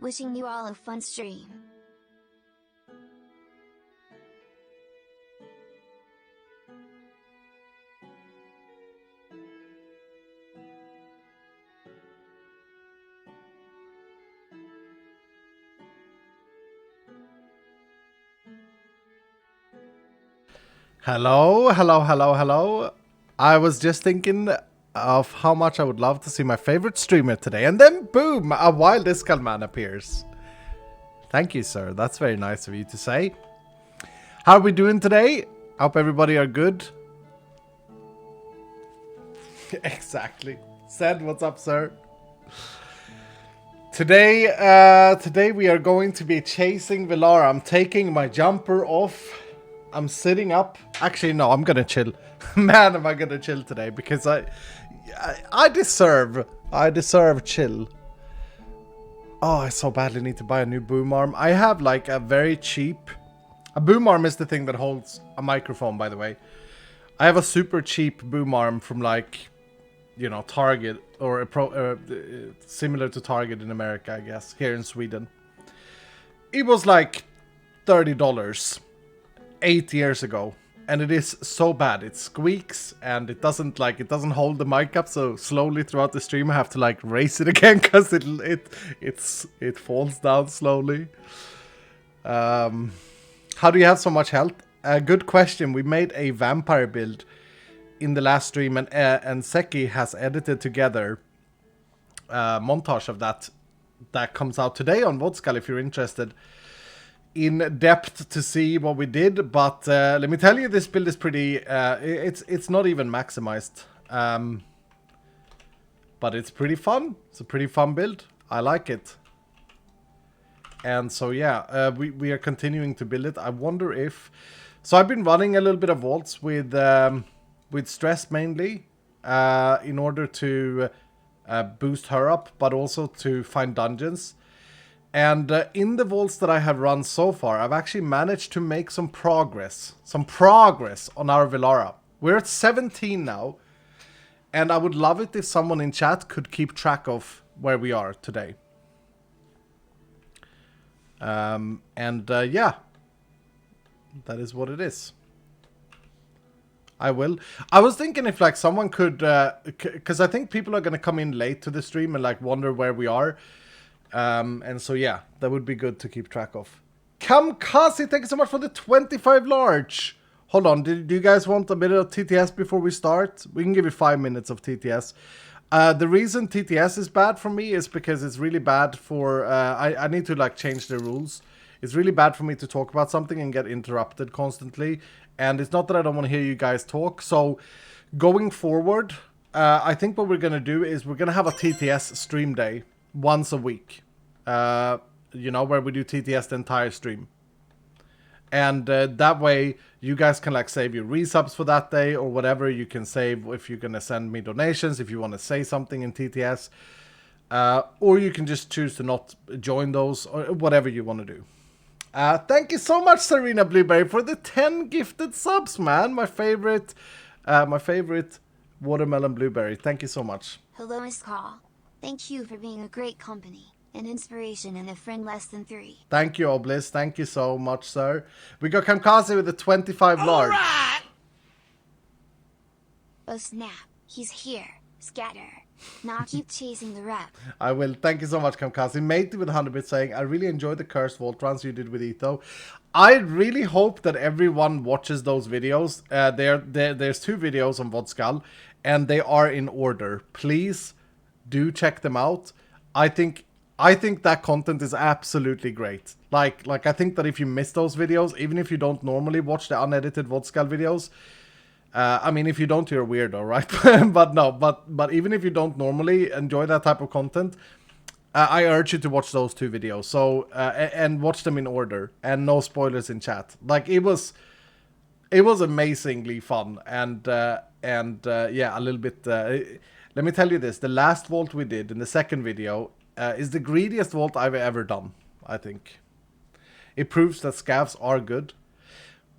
Wishing you all a fun stream. Hello, hello, hello, hello. I was just thinking of how much I would love to see my favorite streamer today, and then boom, a wild Iskall man appears. Thank you, sir. That's very nice of you to say. How are we doing today? Hope everybody are good. Exactly. Said, what's up, sir? Today we are going to be chasing VELARA. I'm taking my jumper off. I'm sitting up. Actually, no, I'm gonna chill. Man, am I gonna chill today because I deserve chill. Oh, I so badly need to buy a new boom arm. I have like a very cheap. A boom arm is the thing that holds a microphone, by the way. I have a super cheap boom arm from like, you know, Target or similar to Target in America, I guess, here in Sweden. It was like $30. 8 years ago, and it is so bad. It squeaks and it doesn't hold the mic up, so slowly throughout the stream I have to like raise it again because it falls down slowly. How do you have so much health? Good question. We made a vampire build in the last stream, and Seki has edited together a montage of that comes out today on VOD if you're interested in depth to see what we did. But let me tell you, this build is pretty it's not even maximized, but it's pretty fun. It's a pretty fun build. I like it. And so yeah, we are continuing to build it. I wonder if I've been running a little bit of vaults with stress mainly in order to boost her up, but also to find dungeons. And in the vaults that I have run so far, I've actually managed to make some progress on our VELARA. We're at 17 now, and I would love it if someone in chat could keep track of where we are today. Yeah, that is what it is. I will. I was thinking if like someone could, because I think people are going to come in late to the stream and like wonder where we are. And so yeah, that would be good to keep track of. Kamkazi, thank you so much for the 25 large. Hold on, do you guys want a bit of TTS before we start? We can give you 5 minutes of TTS. The reason TTS is bad for me is because it's really bad for, I need to like change the rules. It's really bad for me to talk about something and get interrupted constantly. And it's not that I don't want to hear you guys talk. So going forward, I think what we're going to do is we're going to have a TTS stream day once a week. You know, where we do TTS the entire stream. And that way you guys can like save your resubs for that day or whatever. You can save if you're going to send me donations, if you want to say something in TTS. Or you can just choose to not join those or whatever you want to do. Thank you so much, Serena Blueberry, for the 10 gifted subs, man. My favorite watermelon blueberry. Thank you so much. Hello, Miss Call. Thank you for being a great company, an inspiration, and a friend less than 3. Thank you, Oblis. Thank you so much, sir. We got Kamkaze with the 25 large. Right. Oh snap, he's here. Scatter. Now keep chasing the rep. I will. Thank you so much, Kamkaze. Matey with 100 bits saying, I really enjoyed the cursed vault runs you did with Etho. I really hope that everyone watches those videos. There's 2 videos on VOD, and they are in order. Please do check them out. I think that content is absolutely great. Like I think that if you miss those videos, even if you don't normally watch the unedited VOD videos, I mean, if you don't, you're a weirdo, right? but even if you don't normally enjoy that type of content, I urge you to watch those 2 videos. So and watch them in order, and no spoilers in chat. Like it was amazingly fun, and yeah, a little bit. Let me tell you this: the last vault we did in the second video is the greediest vault I've ever done. I think it proves that scavs are good.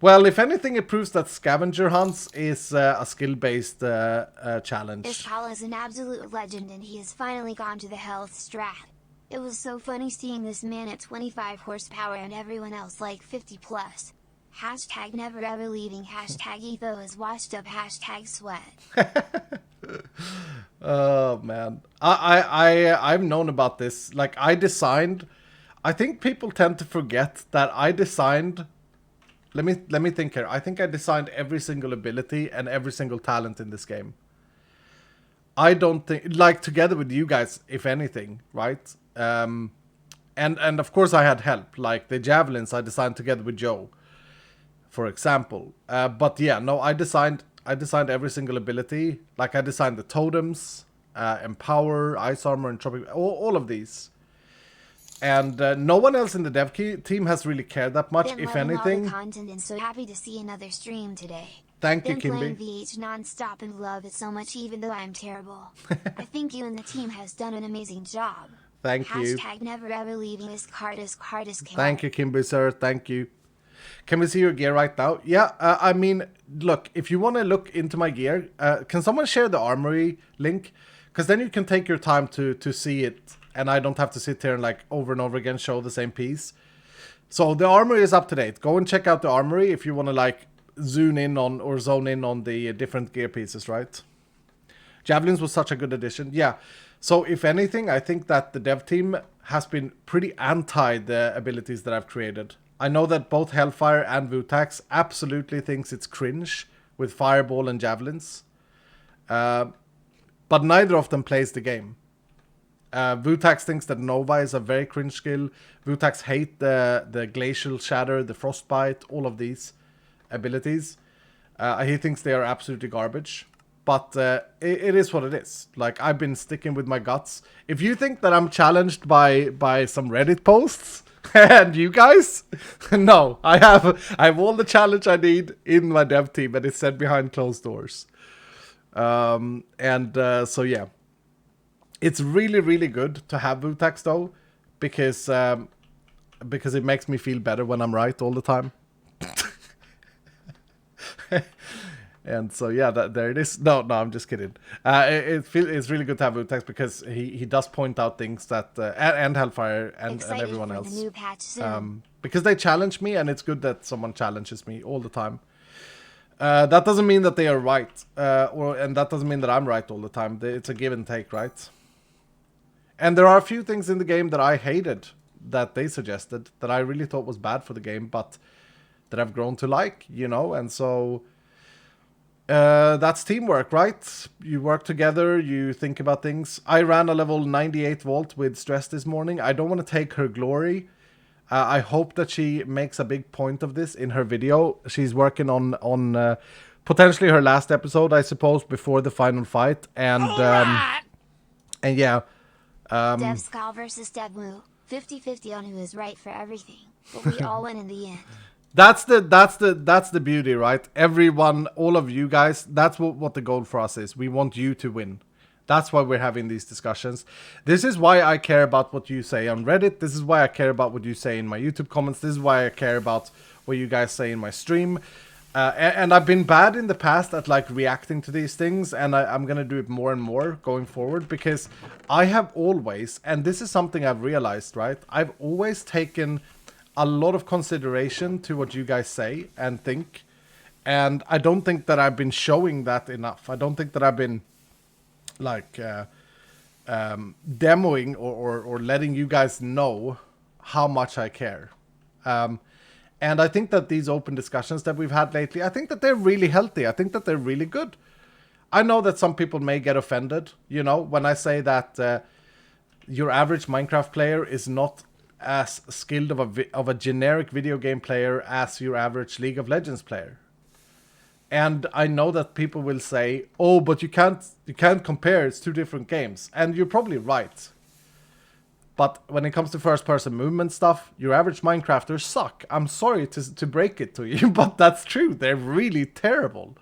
Well, if anything, it proves that scavenger hunts is a skill-based challenge. Iskall is an absolute legend, and he has finally gone to the health strat. It was so funny seeing this man at 25 horsepower and everyone else like 50 plus. Hashtag never ever leaving, hashtag Etho is washed up, hashtag sweat. Oh man, I've known about this. Like I designed. I think people tend to forget that I designed. Let me think here. I think I designed every single ability and every single talent in this game. I don't think, like, together with you guys, if anything, right? And of course I had help. Like the javelins I designed together with Joe, for example. But yeah, no, I designed every single ability. Like I designed the totems, Empower, Ice Armor, and Tropic, all of these. And no one else in the dev team has really cared that much, if anything. All the content and so happy to see another stream today. Thank you, Been Kimby. playing VH non-stop and love it so much even though I'm terrible. I think you and the team has done an amazing job. Thank you. Hashtag never ever leaving this card is Thank you, Kimby, sir. Thank you. Can we see your gear right now? Yeah, I mean, look, if you want to look into my gear, can someone share the armory link? Because then you can take your time to see it, and I don't have to sit here and like over and over again show the same piece. So the armory is up to date. Go and check out the armory if you want to like zone in on the different gear pieces, right? Javelins was such a good addition. Yeah. So if anything, I think that the dev team has been pretty anti the abilities that I've created. I know that both Hellfire and Vutax absolutely thinks it's cringe with Fireball and Javelins. But neither of them plays the game. Vutax thinks that Nova is a very cringe skill. Vutax hate the Glacial Shatter, the Frostbite, all of these abilities. He thinks they are absolutely garbage. But it is what it is. Like, I've been sticking with my guts. If you think that I'm challenged by some Reddit posts, and you guys, no, I have all the challenge I need in my dev team, and it's set behind closed doors. So yeah, it's really, really good to have Vutax though, because it makes me feel better when I'm right all the time. And so yeah, there it is. No, I'm just kidding. It's really good to have Vutax because he does point out things that and Hellfire and everyone else. The new patch soon. Because they challenge me, and it's good that someone challenges me all the time. That doesn't mean that they are right, and that doesn't mean that I'm right all the time. It's a give and take, right? And there are a few things in the game that I hated that they suggested that I really thought was bad for the game, but that I've grown to like, you know, and so that's teamwork, right? You work together, you think about things. I ran a level 98 Vault with Stress this morning. I don't want to take her glory. I hope that she makes a big point of this in her video. She's working on potentially her last episode, I suppose, before the final fight. And yeah. Dev Skull versus Dev Moo. 50-50 on who is right for everything. But we all win in the end. That's the beauty, right? Everyone, all of you guys, that's what the goal for us is. We want you to win. That's why we're having these discussions. This is why I care about what you say on Reddit. This is why I care about what you say in my YouTube comments. This is why I care about what you guys say in my stream. And I've been bad in the past at like reacting to these things, and I'm going to do it more and more going forward, because I have always, and this is something I've realized, right? I've always taken a lot of consideration to what you guys say and think, and I don't think that I've been showing that enough. I don't think that I've been like demoing or letting you guys know how much I care. And I think that these open discussions that we've had lately, I think that they're really healthy. I think that they're really good. I know that some people may get offended, you know, when I say that your average Minecraft player is not as skilled of a generic video game player as your average League of Legends player. And I know that people will say, "Oh, but you can't compare. It's two different games." And you're probably right. But when it comes to first-person movement stuff, your average Minecrafters suck. I'm sorry to break it to you, but that's true. They're really terrible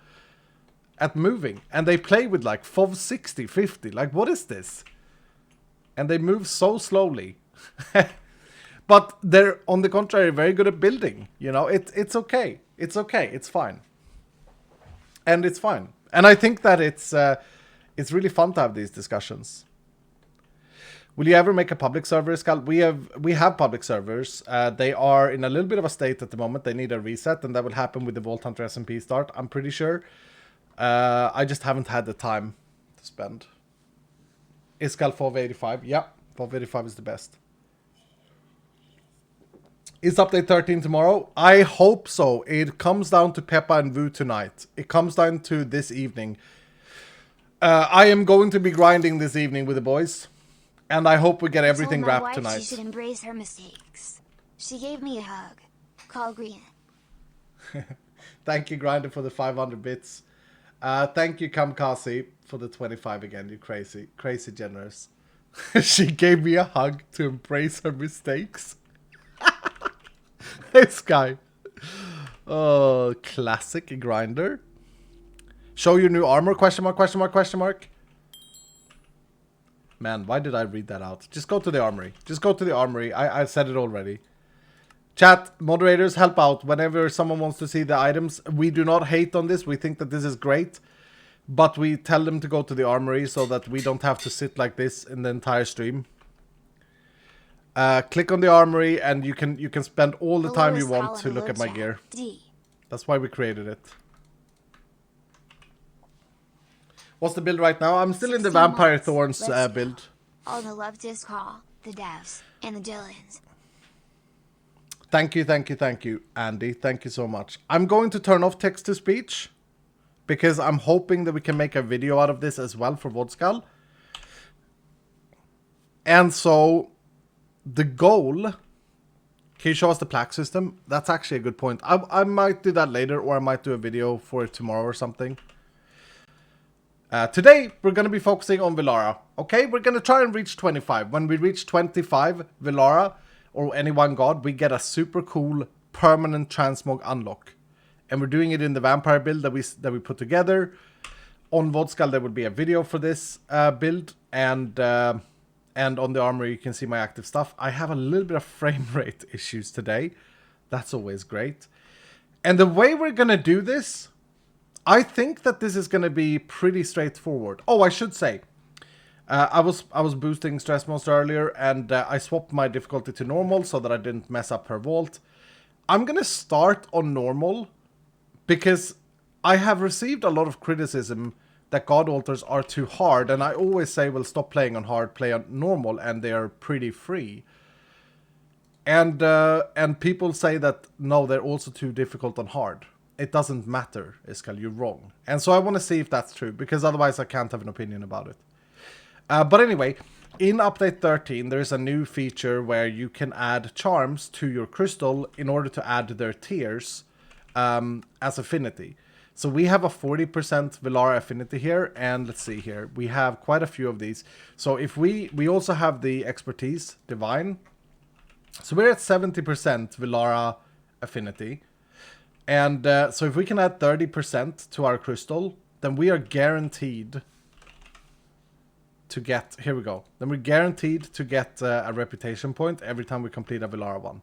at moving, and they play with like FOV 60, 50. Like, what is this? And they move so slowly. But they're, on the contrary, very good at building. You know, it's okay. It's okay. It's fine. And it's fine. And I think that it's really fun to have these discussions. Will you ever make a public server, Skull? We have public servers. They are in a little bit of a state at the moment. They need a reset, and that will happen with the Vault Hunter SMP start, I'm pretty sure. I just haven't had the time to spend. Is Skull 485? Yeah, 485 is the best. Is update 13 tomorrow? I hope so. It comes down to Peppa and Vu tonight. It comes down to this evening. I am going to be grinding this evening with the boys. And I hope we get everything wrapped tonight. She should embrace her mistakes. She gave me a hug. Call Green. Thank you, Grinder, for the 500 bits. Thank you, Kamkaze, for the 25 again. You crazy generous. She gave me a hug to embrace her mistakes. This guy. Oh, classic Grinder. Show your new armor? Question mark, question mark, question mark. Man, why did I read that out? Just go to the armory. Just go to the armory. I said it already. Chat, moderators, help out. Whenever someone wants to see the items, we do not hate on this. We think that this is great. But we tell them to go to the armory so that we don't have to sit like this in the entire stream. Click on the armory and you can spend all the time you want to look at my gear. That's why we created it. What's the build right now? I'm still in the Vampire Thorns build. All the love to call the devs and the Dylans. Thank you, thank you, thank you, Andy. Thank you so much. I'm going to turn off text-to-speech because I'm hoping that we can make a video out of this as well for Vodskal. And so, the goal... Can you show us the plaque system? That's actually a good point. I might do that later, or I might do a video for it tomorrow or something. Today, we're going to be focusing on VELARA. Okay, we're going to try and reach 25. When we reach 25 VELARA, or any one god, we get a super cool permanent transmog unlock. And we're doing it in the vampire build that we put together. On Vodskal, there will be a video for this build. And on the armory, you can see my active stuff. I have a little bit of frame rate issues today. That's always great. And the way we're going to do this... I think that this is going to be pretty straightforward. Oh, I should say, I was boosting Stress Monster earlier, and I swapped my difficulty to normal so that I didn't mess up her vault. I'm going to start on normal because I have received a lot of criticism that God Altars are too hard, and I always say, well, stop playing on hard, play on normal, and they are pretty free. And people say that, no, they're also too difficult on hard. It doesn't matter, Iskal, you're wrong. And so I want to see if that's true, because otherwise I can't have an opinion about it. But anyway, in update 13, there's a new feature where you can add charms to your crystal in order to add their tiers as affinity. So we have a 40% VELARA affinity here, and let's see here. We have quite a few of these. So if we also have the expertise, divine. So we're at 70% VELARA affinity. And so if we can add 30% to our crystal, then we are guaranteed to get... Here we go. Then we're guaranteed to get a reputation point every time we complete a VELARA one.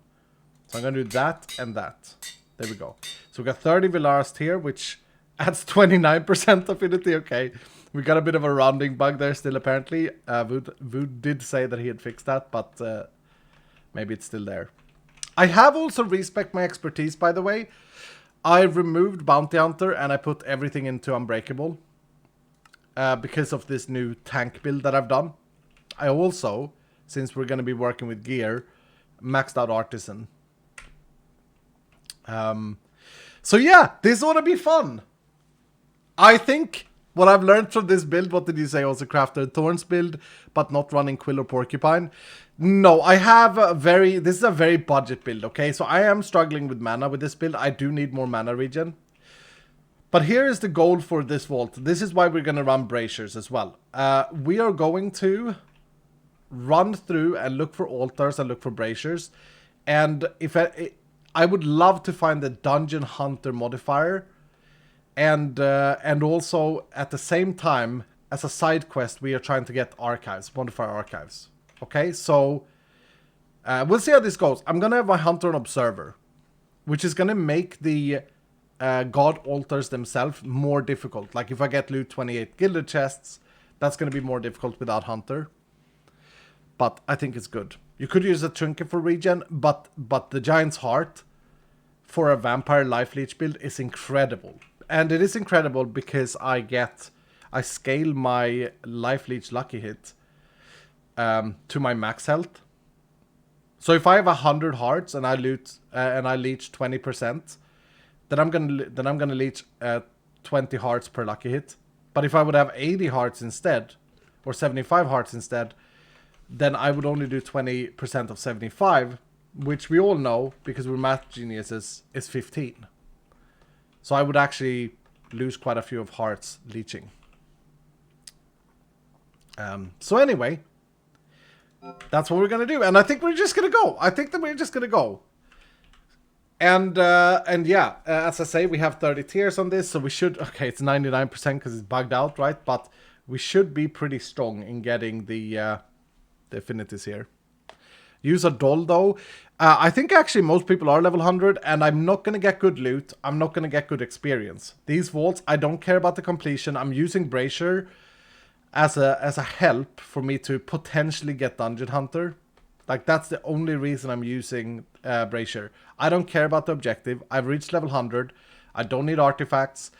So I'm going to do that and that. There we go. So we got 30 VELARAs here, which adds 29% affinity. Okay. We got a bit of a rounding bug there still, apparently. Vood did say that he had fixed that, but maybe it's still there. I have also respec my expertise, by the way. I removed Bounty Hunter and I put everything into Unbreakable because of this new tank build that I've done. I also, since we're going to be working with gear, maxed out Artisan. So yeah, this ought to be fun. I think what I've learned from this build, what did you say, also crafted Thorns build, but not running Quill or Porcupine? No, I have this is a very budget build, okay? So I am struggling with mana with this build. I do need more mana regen. But here is the goal for this vault. This is why we're going to run Braziers as well. We are going to run through and look for altars and look for Braziers. And if I would love to find the Dungeon Hunter modifier. And also, at the same time, as a side quest, we are trying to get archives, modifier archives. Okay, so we'll see how this goes. I'm going to have my Hunter and Observer, which is going to make the God Altars themselves more difficult. Like if I get loot 28 Gilded Chests, that's going to be more difficult without Hunter. but I think it's good. You could use a trinket for regen, but the Giant's Heart for a vampire life leech build is incredible. And it is incredible because I scale my life leech lucky hit to my max health. So if I have 100 hearts and I leech 20%, then I'm gonna leech 20 hearts per lucky hit. But if I would have 80 hearts instead, or 75 hearts instead, then I would only do 20% of 75, which we all know, because we're math geniuses, is 15. So I would actually lose quite a few of hearts leeching. So anyway, that's what we're gonna do, and I think we're just gonna go. I think that we're just gonna go. And yeah, as I say, we have 30 tiers on this, so we should... Okay, it's 99% because it's bugged out, right? But we should be pretty strong in getting the affinities here. Use a doll, though. I think actually most people are level 100, and I'm not going to get good loot. I'm not going to get good experience. These vaults, I don't care about the completion. I'm using Brazier as a help for me to potentially get Dungeon Hunter. Like, that's the only reason I'm using Brazier. I don't care about the objective. I've reached level 100. I don't need artifacts.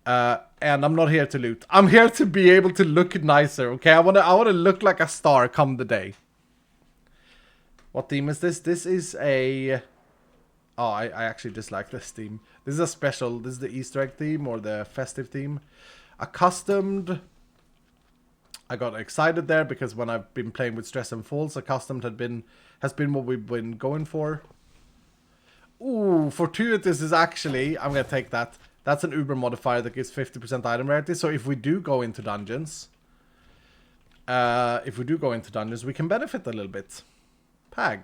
And I'm not here to loot. I'm here to be able to look nicer, okay? I wanna look like a star come the day. What theme is this? This is a... Oh, I actually dislike this theme. This is a special... This is the Easter egg theme or the festive theme. Accustomed... I got excited there because when I've been playing with Stress and Falls, Accustomed has been what we've been going for. Ooh, Fortuitous is actually... I'm gonna take that. That's an Uber modifier that gives 50% item rarity. So if we do go into dungeons... we can benefit a little bit. Pag.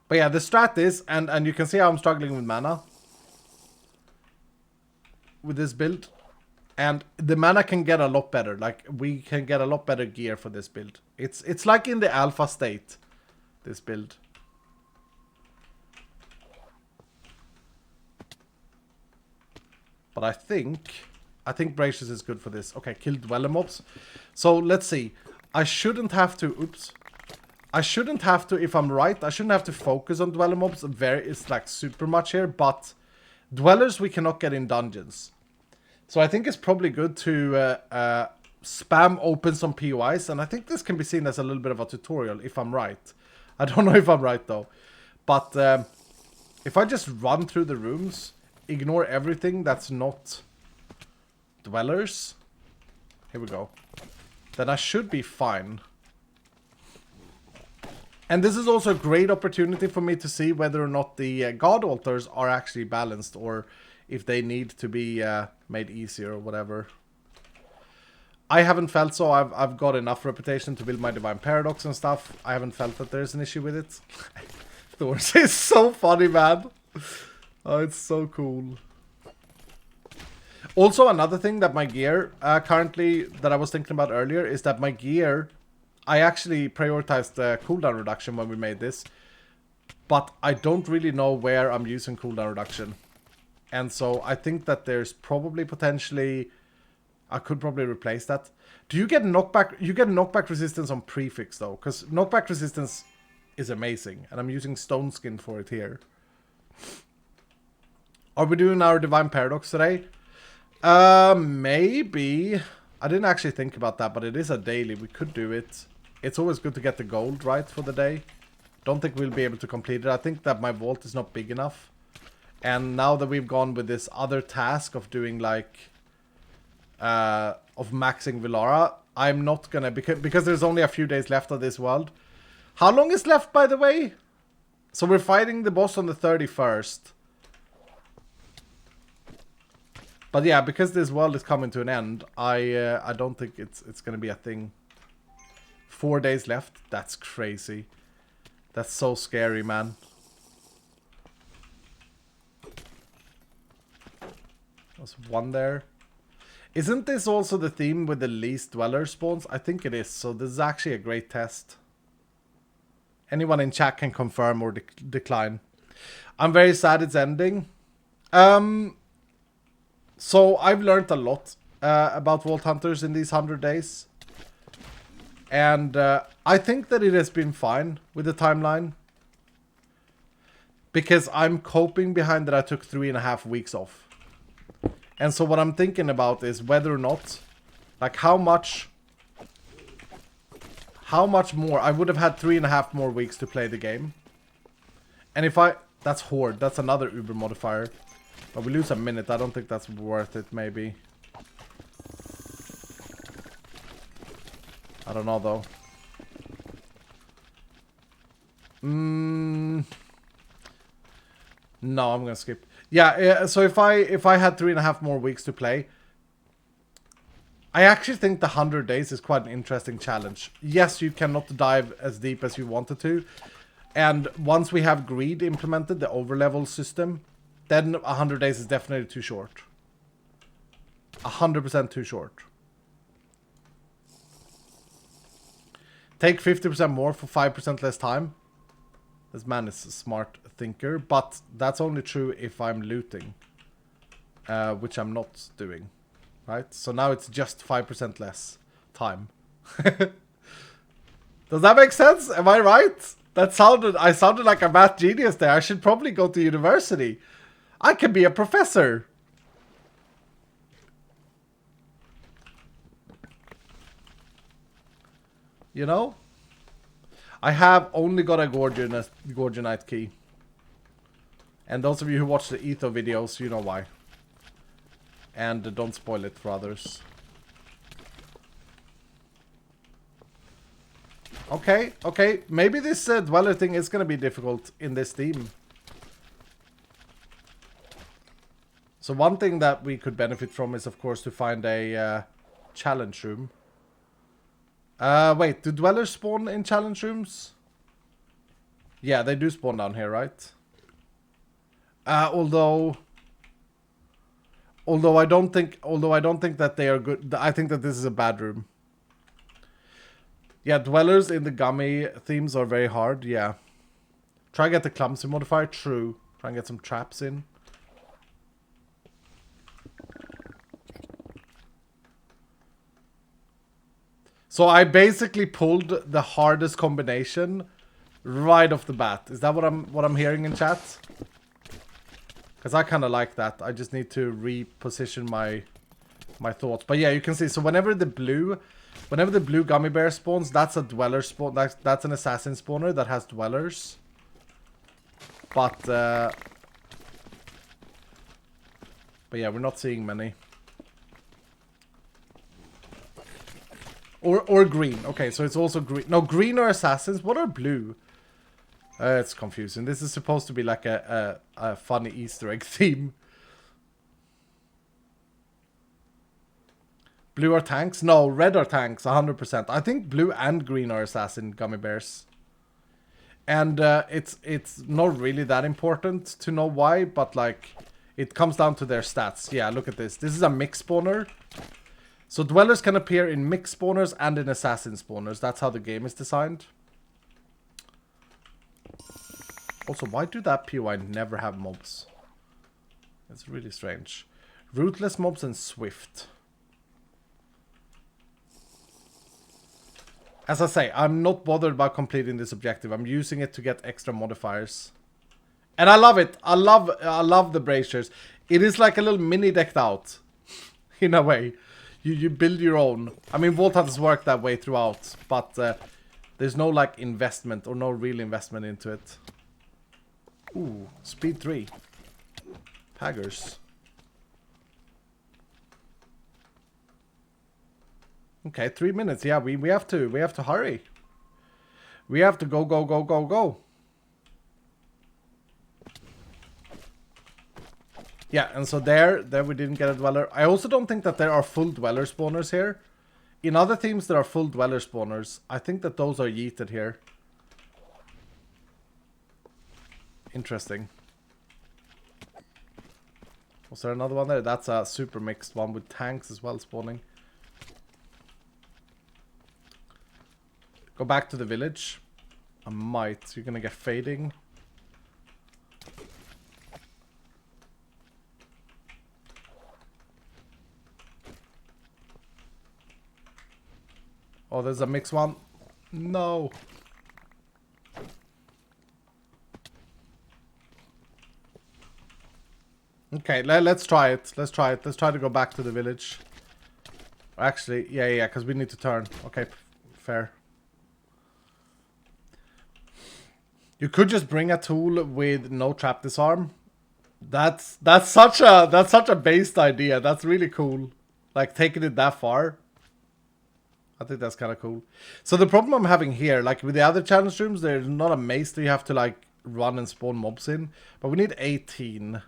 But yeah, the strat is... And you can see how I'm struggling with mana. With this build. And the mana can get a lot better. Like, we can get a lot better gear for this build. It's like in the alpha state. This build. But I think Bracious is good for this. Okay, kill dweller mobs. So let's see. I shouldn't have to... Oops. I shouldn't have to, if I'm right, I shouldn't have to focus on dweller mobs. It's like super much here, but dwellers we cannot get in dungeons. So I think it's probably good to spam open some POIs, and I think this can be seen as a little bit of a tutorial, if I'm right. I don't know if I'm right, though. But if I just run through the rooms, ignore everything that's not dwellers, here we go, then I should be fine. And this is also a great opportunity for me to see whether or not the god altars are actually balanced, or if they need to be made easier or whatever. I haven't felt so. I've got enough reputation to build my Divine Paradox and stuff. I haven't felt that there's an issue with it. Thorns is so funny, man. Oh, it's so cool. Also, another thing that my gear currently, that I was thinking about earlier, is that my gear... I actually prioritized the cooldown reduction when we made this. But I don't really know where I'm using cooldown reduction. And so I think that there's probably potentially... I could probably replace that. Do you get knockback? You get knockback resistance on prefix though. Because knockback resistance is amazing. And I'm using stone skin for it here. Are we doing our Divine Paradox today? Maybe. I didn't actually think about that, but it is a daily. We could do it. It's always good to get the gold right for the day. Don't think we'll be able to complete it. I think that my vault is not big enough. And now that we've gone with this other task of doing like... of maxing VELARA, I'm not gonna... Because there's only a few days left of this world. How long is left, by the way? So we're fighting the boss on the 31st. But yeah, because this world is coming to an end, I don't think it's gonna be a thing. 4 days left? That's crazy. That's so scary, man. There's one there. Isn't this also the theme with the least dweller spawns? I think it is, so this is actually a great test. Anyone in chat can confirm or decline. I'm very sad it's ending. So I've learned a lot about Vault Hunters in these 100 days. And I think that it has been fine with the timeline. Because I'm coping behind that I took 3.5 weeks off. And so what I'm thinking about is whether or not, like how much more, I would have had 3.5 more weeks to play the game. And if that's Horde, that's another Uber modifier. But we lose a minute, I don't think that's worth it, maybe. I don't know though. No, I'm gonna skip. Yeah, so if I had 3.5 more weeks to play, I actually think the 100 days is quite an interesting challenge. Yes, you cannot dive as deep as you wanted to. And once we have greed implemented, the overlevel system, then 100 days is definitely too short. 100% too short. Take 50% more for 5% less time. This man is a smart thinker, but that's only true if I'm looting. Which I'm not doing. Right? So now it's just 5% less time. Does that make sense? Am I right? I sounded like a math genius there. I should probably go to university. I can be a professor. You know? I have only got a Gorgonite key. And those of you who watch the Etho videos, you know why. And don't spoil it for others. Okay, okay. Maybe this Dweller thing is going to be difficult in this theme. So one thing that we could benefit from is, of course, to find a challenge room. Wait, do dwellers spawn in challenge rooms? Yeah, they do spawn down here, right? Although I don't think that they are good. I think that this is a bad room. Yeah, dwellers in the gummy themes are very hard. Yeah. Try and get the clumsy modifier. True. Try and get some traps in. So I basically pulled the hardest combination right off the bat. Is that what I'm hearing in chat? Because I kind of like that. I just need to reposition my thoughts. But yeah, you can see. So whenever the blue gummy bear spawns, that's a dweller spawn. That's an assassin spawner that has dwellers. But yeah, we're not seeing many. Or green. Okay, so it's also green. No, green are assassins. What are blue? It's confusing. This is supposed to be like a funny Easter egg theme. Blue are tanks? No, red are tanks, 100%. I think blue and green are assassin gummy bears. And it's not really that important to know why, but like, it comes down to their stats. Yeah, look at this. This is a mix spawner. So dwellers can appear in mix spawners and in assassin spawners. That's how the game is designed. Also, why do that POI never have mobs? It's really strange. Ruthless mobs and swift. As I say, I'm not bothered about completing this objective. I'm using it to get extra modifiers. And I love it. I love the braziers. It is like a little mini decked out. In a way. You build your own. I mean, Vault Hunters work that way throughout. But there's no like investment or no real investment into it. Ooh, speed 3. Paggers. Okay, 3 minutes. Yeah, we have to hurry. We have to go. Yeah, and so there we didn't get a dweller. I also don't think that there are full dweller spawners here. In other themes there are full dweller spawners. I think that those are yeeted here. Interesting. Was there another one there? That's a super mixed one with tanks as well spawning. Go back to the village. I might. You're gonna get fading. Oh, there's a mixed one. No. Okay, let's try it. Let's try it. Let's try to go back to the village. Actually, yeah, because we need to turn. Okay, fair. You could just bring a tool with no trap disarm. That's such a based idea. That's really cool. Like taking it that far. I think that's kind of cool. So the problem I'm having here, like with the other challenge rooms, there's not a maze that you have to like run and spawn mobs in, but we need 18.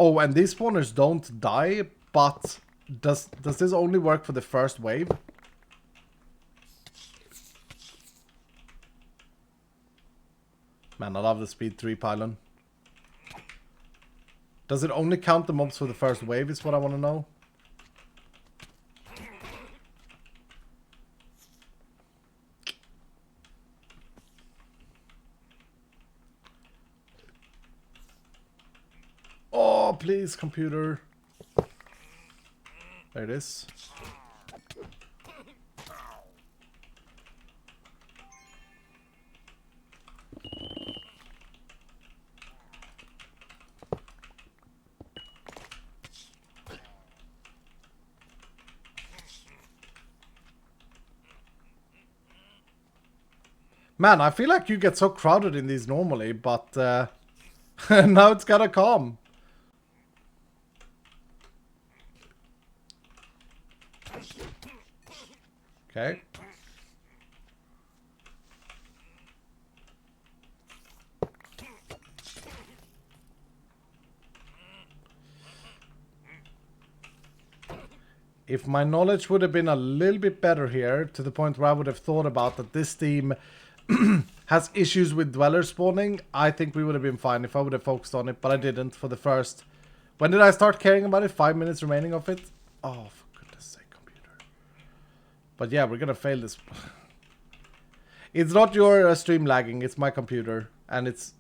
Oh, and these spawners don't die, but does this only work for the first wave? Man, I love the speed 3 pylon. Does it only count the mobs for the first wave is what I want to know. Oh, please, computer. There it is. Man, I feel like you get so crowded in these normally, but now it's kind of calm. Okay. If my knowledge would have been a little bit better here, to the point where I would have thought about that this team has issues with dweller spawning, I think we would have been fine if I would have focused on it, but I didn't for the first... When did I start caring about it? 5 minutes remaining of it? Oh, for goodness sake, computer. But yeah, we're gonna fail this. It's not your stream lagging, it's my computer. And it's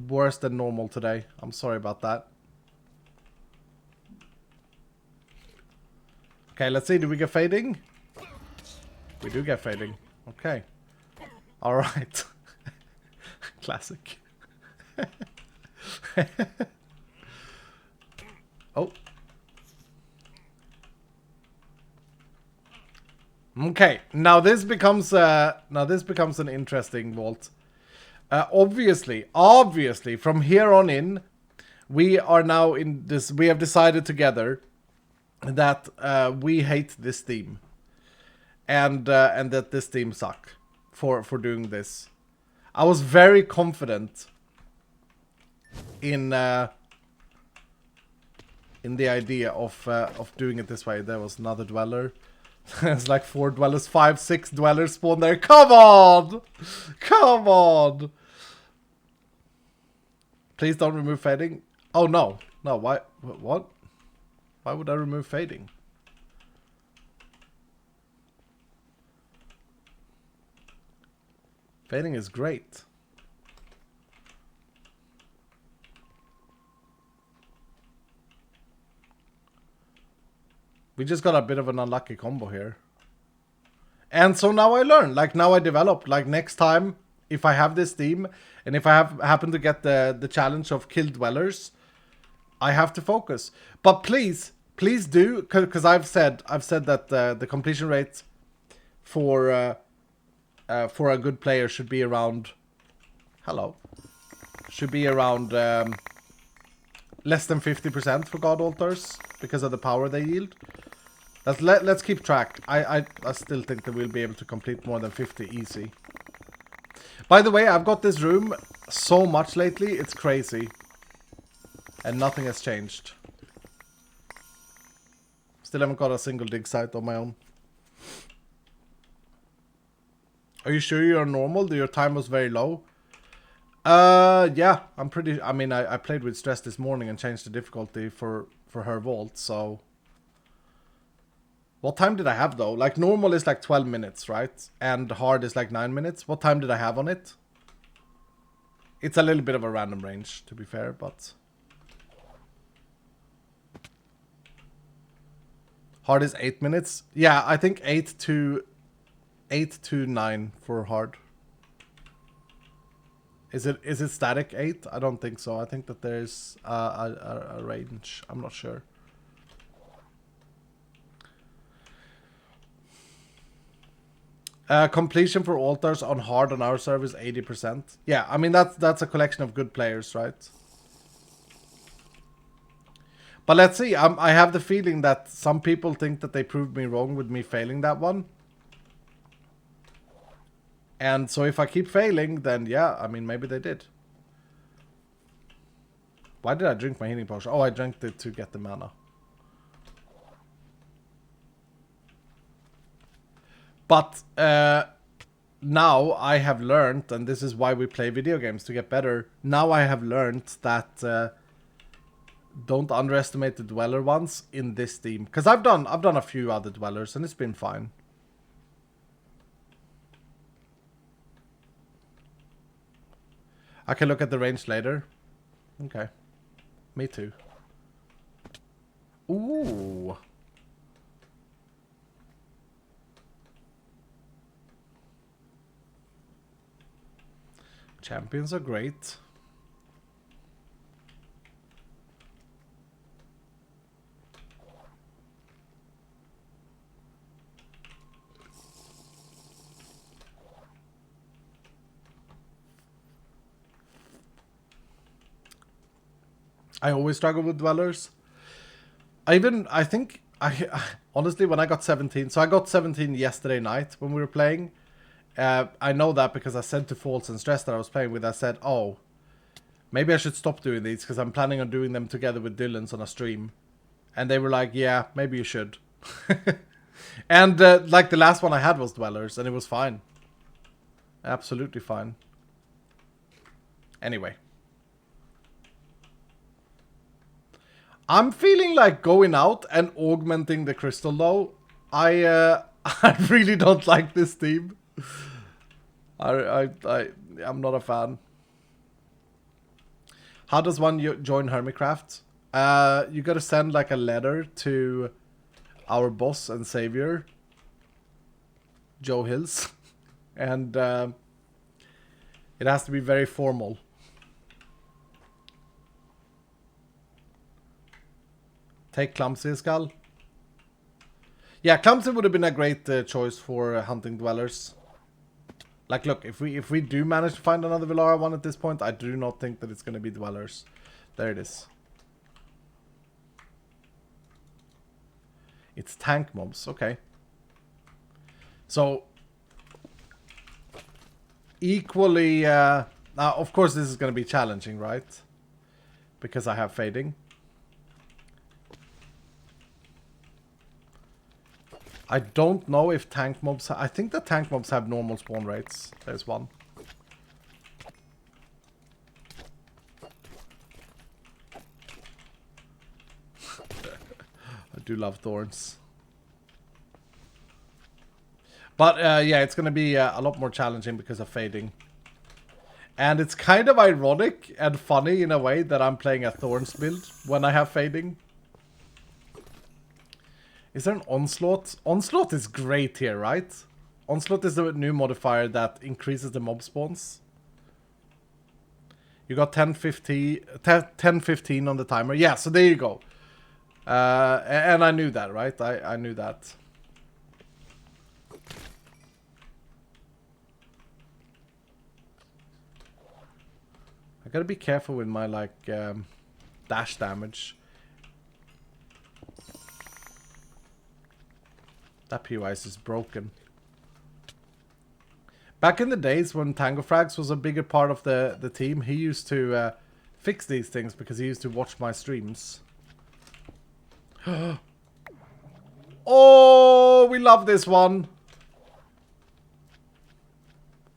worse than normal today. I'm sorry about that. Okay, let's see. Do we get fading? We do get fading. Okay. Alright. Classic. Oh. Okay. Now this becomes an interesting vault. Obviously, from here on in, we are now in this. We have decided together that we hate this theme, and that this theme suck for doing this. I was very confident in the idea of doing it this way. There was another dweller. There's like 4 dwellers, 5, 6 dwellers spawn there. Come on! Come on! Please don't remove fading. Oh no. No, why? What? Why would I remove fading? Fading is great. We just got a bit of an unlucky combo here. And so now I learn. Like now I develop. Like next time, if I have this theme, and if I happen to get the challenge of kill dwellers, I have to focus. But please do, because I've said that the completion rate for a good player should be around. Hello. Should be around less than 50% for God Altars because of the power they yield. Let's keep track. I still think that we'll be able to complete more than 50 easy. By the way, I've got this room so much lately, it's crazy. And nothing has changed. Still haven't got a single dig site on my own. Are you sure you're normal? Your time was very low? Yeah, I'm pretty... I mean, I played with stress this morning and changed the difficulty for her vault, so... What time did I have, though? Like, normal is like 12 minutes, right? And hard is like 9 minutes. What time did I have on it? It's a little bit of a random range, to be fair, but... Hard is 8 minutes. Yeah, I think 8 to 8 to 9 for hard. Is it static 8? I don't think so. I think that there's a range. I'm not sure. Completion for altars on hard on our server is 80%. Yeah, I mean that's a collection of good players, right? But let's see. I have the feeling that some people think that they proved me wrong with me failing that one. And so if I keep failing, then yeah, I mean maybe they did. Why did I drink my healing potion? Oh, I drank it to get the mana. But now I have learned, and this is why we play video games, to get better. Now I have learned that don't underestimate the dweller ones in this team. Because I've done a few other dwellers and it's been fine. I can look at the range later. Okay. Me too. Ooh. Champions are great. I always struggle with dwellers. I think honestly, when I got 17, so I got 17 yesterday night when we were playing. I know that because I said to False and Stress that I was playing with, I said, oh, maybe I should stop doing these because I'm planning on doing them together with Dylan's on a stream. And they were like, yeah, maybe you should. And like the last one I had was Dwellers and it was fine. Absolutely fine. Anyway. I'm feeling like going out and augmenting the crystal though. I really don't like this team. I'm not a fan. How does one join Hermitcraft? You gotta send like a letter to our boss and savior, Joe Hills, and it has to be very formal. Take Clumsy Skull. Yeah, Clumsy would have been a great choice for hunting dwellers. Like, look, if we do manage to find another VELARA one at this point, I do not think that it's going to be dwellers. There it is. It's tank mobs, okay. So, equally, now of course this is going to be challenging, right? Because I have fading. I don't know if tank mobs... I think the tank mobs have normal spawn rates. There's one. I do love thorns. But yeah, it's going to be a lot more challenging because of fading. And it's kind of ironic and funny in a way that I'm playing a thorns build when I have fading. Is there an Onslaught? Onslaught is great here, right? Onslaught is the new modifier that increases the mob spawns. You got 10-15 on the timer. Yeah, so there you go. And I knew that, right? I knew that. I gotta be careful with my, like, dash damage. That POIs is broken. Back in the days when Tango Frags was a bigger part of the team, he used to fix these things because he used to watch my streams. Oh, we love this one.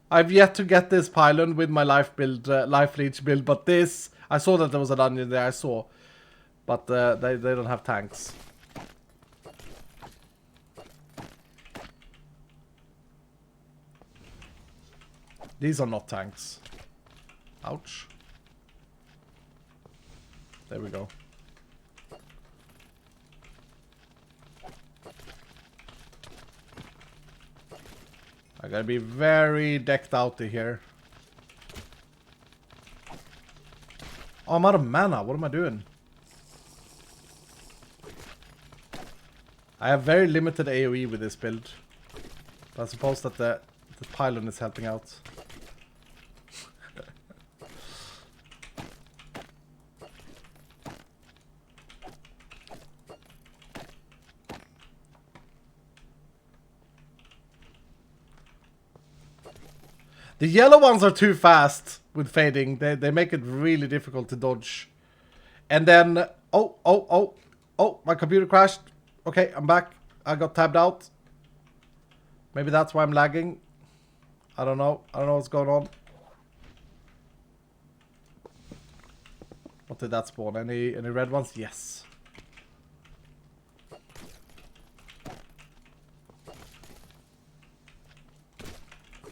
I've yet to get this pylon with my life leech build, but this... I saw that there was a dungeon there, I saw. But they don't have tanks. These are not tanks. Ouch. There we go. gotta be very decked out here. Oh, I'm out of mana. What am I doing? I have very limited AoE with this build. But I suppose that the pylon is helping out. The yellow ones are too fast with fading. They make it really difficult to dodge. And then... Oh, my computer crashed. Okay, I'm back. I got tabbed out. Maybe that's why I'm lagging. I don't know. I don't know what's going on. What did that spawn? Any red ones? Yes.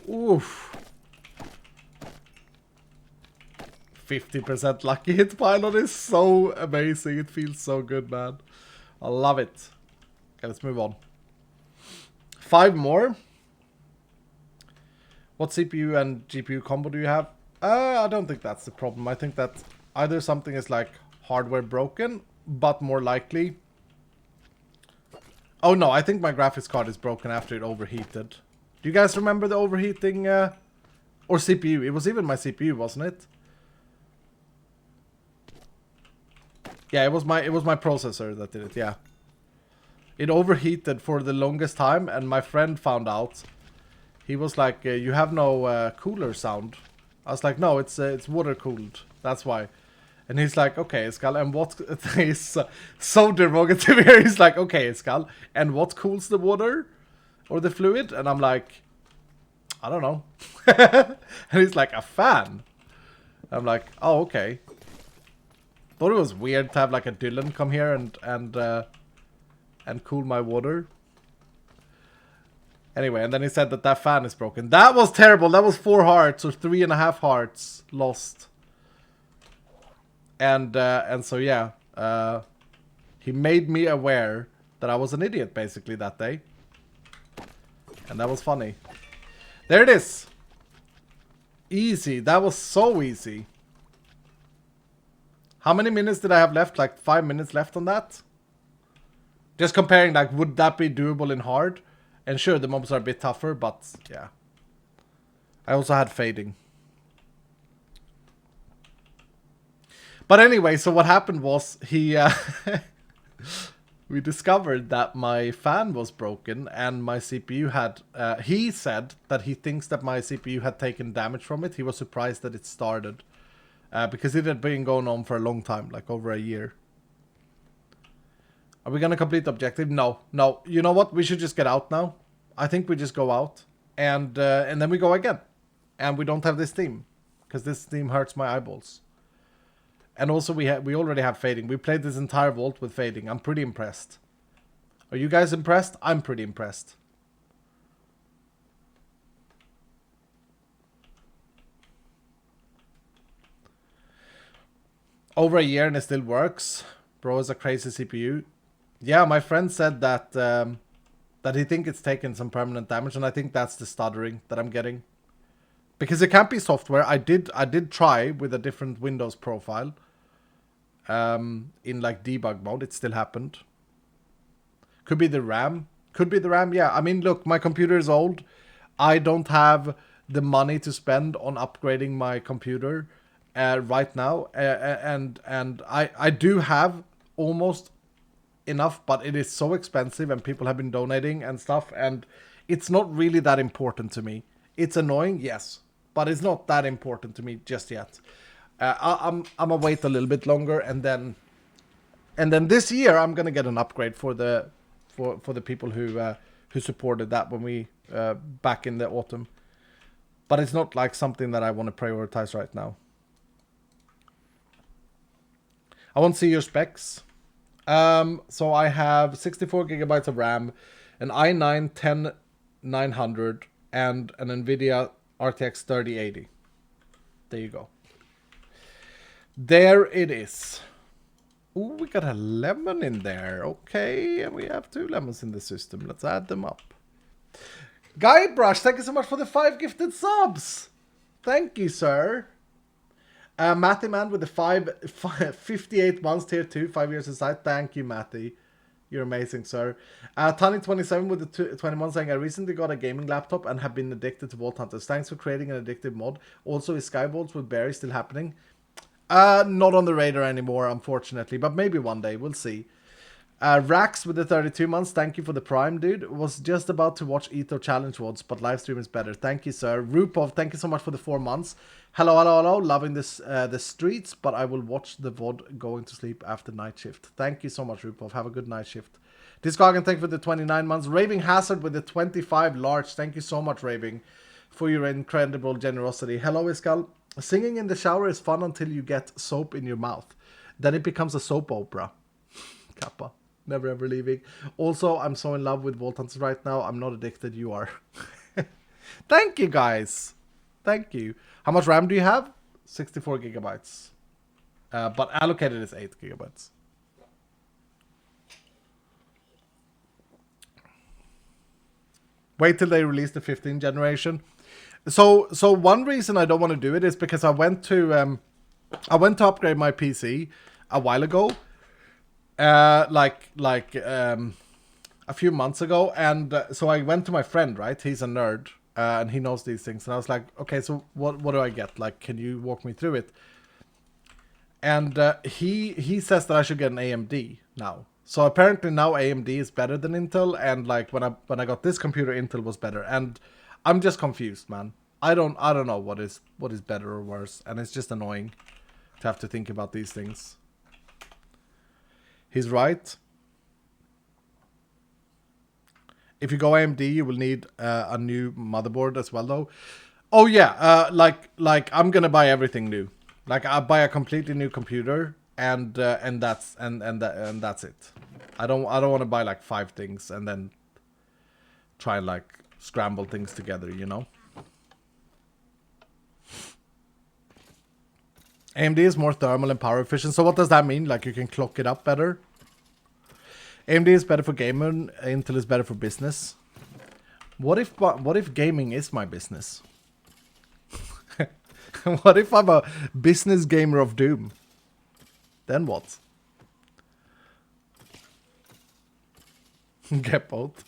Oof. 50% lucky hit pylon is so amazing. It feels so good, man. I love it. Okay, let's move on. 5 more. What CPU and GPU combo do you have? I don't think that's the problem. I think that either something is like hardware broken, but more likely... Oh no, I think my graphics card is broken after it overheated. Do you guys remember the overheating? Or CPU? It was even my CPU, wasn't it? Yeah, it was my processor that did it, yeah. It overheated for the longest time, and my friend found out. He was like, you have no cooler sound. I was like, no, it's water cooled. That's why. And he's like, okay, Skull, and what... He's so derogatory here. He's like, okay, Skull, and what cools the water? Or the fluid? And I'm like, I don't know. And he's like, a fan. I'm like, oh, okay. Thought it was weird to have like a Dylan come here and cool my water. Anyway, and then he said that fan is broken. That was terrible. That was 4 hearts or 3.5 hearts lost. And so yeah, he made me aware that I was an idiot basically that day. And that was funny. There it is. Easy. That was so easy. How many minutes did I have left? Like 5 minutes left on that? Just comparing, like, would that be doable in hard? And sure, the mobs are a bit tougher, but yeah. I also had fading. But anyway, so what happened was he... we discovered that my fan was broken and my CPU had... he said that he thinks that my CPU had taken damage from it. He was surprised that it started. Because it had been going on for a long time, like over a year. Are we gonna complete the objective? No. You know what? We should just get out now. I think we just go out. And then we go again. And we don't have this theme. Because this theme hurts my eyeballs. And also we already have fading. We played this entire vault with fading. I'm pretty impressed. Are you guys impressed? I'm pretty impressed. Over a year and it still works. Bro is a crazy CPU. Yeah, my friend said that that he think it's taken some permanent damage, and I think that's the stuttering that I'm getting. Because it can't be software. I did try with a different Windows profile. In like debug mode, it still happened. Could be the RAM. Could be the RAM, yeah. I mean, look, my computer is old. I don't have the money to spend on upgrading my computer right now. And I do have almost enough, but it is so expensive and people have been donating and stuff. And it's not really that important to me. It's annoying, yes. But it's not that important to me just yet. I'm gonna wait a little bit longer, and then this year I'm gonna get an upgrade for the people who supported that when we back in the autumn. But it's not like something that I want to prioritize right now. I want to see your specs. So I have 64 gigabytes of RAM, an i9 10900, and an NVIDIA RTX 3080. There you go. There it is. Ooh, we got a lemon in there. Okay, and we have 2 lemons in the system. Let's add them up. Guybrush, thank you so much for the 5 gifted subs. Thank you, sir. Matty Man with the 58 months tier 2, 5 years inside. Thank you, Matty. You're amazing, sir. Tony27 with the 21 saying, I recently got a gaming laptop and have been addicted to Vault Hunters. Thanks for creating an addictive mod. Also, is Skyvaults with Barry still happening? Not on the radar anymore, unfortunately, but maybe one day. We'll see. Rax with the 32 months, thank you for the Prime, dude. Was just about to watch Eto Challenge VODs, but live stream is better. Thank you, sir. Rupov, thank you so much for the 4 months. Hello, hello, hello. Loving this the streets, but I will watch the VOD going to sleep after night shift. Thank you so much, Rupov. Have a good night shift. Discogan, thank you for the 29 months. Raving Hazard with the 25 large. Thank you so much, Raving, for your incredible generosity. Hello, Iskal. Singing in the shower is fun until you get soap in your mouth. Then it becomes a soap opera. Kappa. Never ever leaving. Also, I'm so in love with Vault Hunters right now. I'm not addicted. You are. Thank you, guys. Thank you. How much RAM do you have? 64 gigabytes. But allocated is 8 gigabytes. Wait till they release the 15th generation. So one reason I don't want to do it is because I went to upgrade my PC a while ago. A few months ago, and so I went to my friend, right? He's a nerd, and he knows these things, and I was like, okay, so what do I get? Like, can you walk me through it? And he says that I should get an AMD now. So apparently now AMD is better than Intel, and like when I got this computer, Intel was better, and I'm just confused, man. I don't know what is better or worse, and it's just annoying to have to think about these things. He's right. If you go AMD, you will need a new motherboard as well, though. Oh yeah, like I'm gonna buy everything new. Like I buy a completely new computer, and that's it. I don't want to buy like 5 things and then try and like scramble things together, you know. AMD is more thermal and power efficient. So what does that mean? Like you can clock it up better? AMD is better for gaming. Intel is better for business. What if gaming is my business? What if I'm a business gamer of doom? Then what? Get both.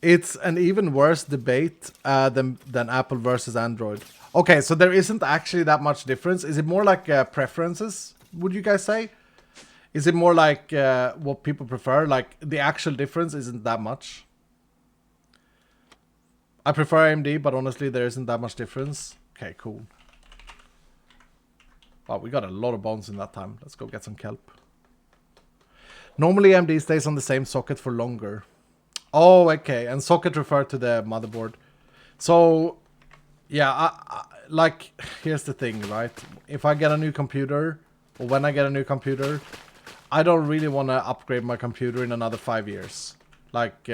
It's an even worse debate than Apple versus Android. Okay, so there isn't actually that much difference. Is it more like preferences, would you guys say? Is it more like what people prefer? Like the actual difference isn't that much. I prefer AMD, but honestly there isn't that much difference. Okay, cool. Wow, we got a lot of bones in that time. Let's go get some kelp. Normally AMD stays on the same socket for longer. Oh, okay. And socket referred to the motherboard. So, yeah, like, here's the thing, right? If I get a new computer, or when I get a new computer, I don't really want to upgrade my computer in another 5 years. Like,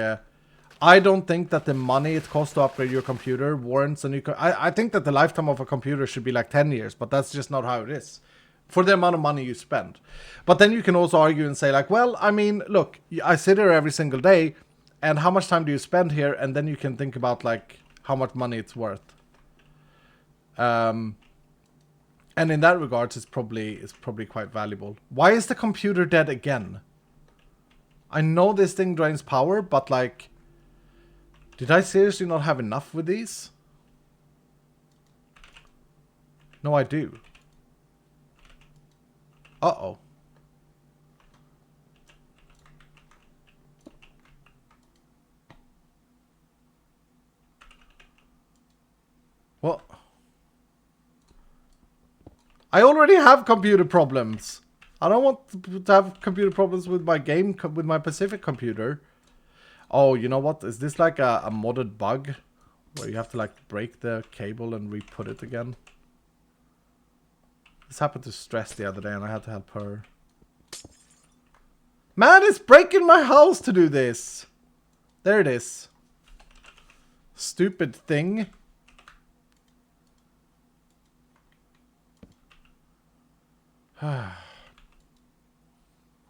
I don't think that the money it costs to upgrade your computer warrants a new... I think that the lifetime of a computer should be like 10 years, but that's just not how it is. For the amount of money you spend. But then you can also argue and say like, well, I mean, look, I sit here every single day, and how much time do you spend here? And then you can think about like how much money it's worth. And in that regards, it's probably quite valuable. Why is the computer dead again? I know this thing drains power, but like, did I seriously not have enough with these? No, I do. Uh-oh. What? I already have computer problems. I don't want to have computer problems with my with my Pacific computer. Oh, you know what? Is this like a modded bug? Where you have to like break the cable and re-put it again? This happened to Stress the other day and I had to help her. Man, it's breaking my house to do this. There it is. Stupid thing.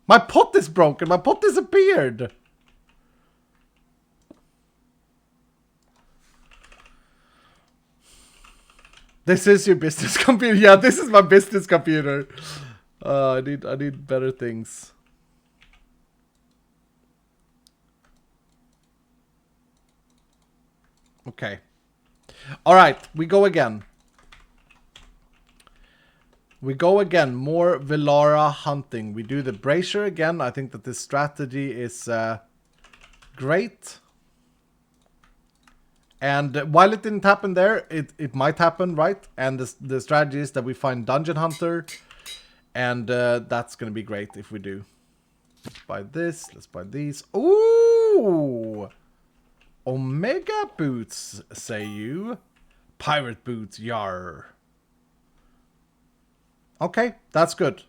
My pot is broken. My pot disappeared. This is your business computer. Yeah, this is my business computer. I need better things. Okay. All right, we go again. We go again. More VELARA hunting. We do the brazier again. I think that this strategy is great. And while it didn't happen there, it might happen, right? And the strategy is that we find Dungeon Hunter. And that's going to be great if we do. Let's buy this. Let's buy these. Ooh! Omega boots, say you? Pirate boots, yar. Okay, that's good.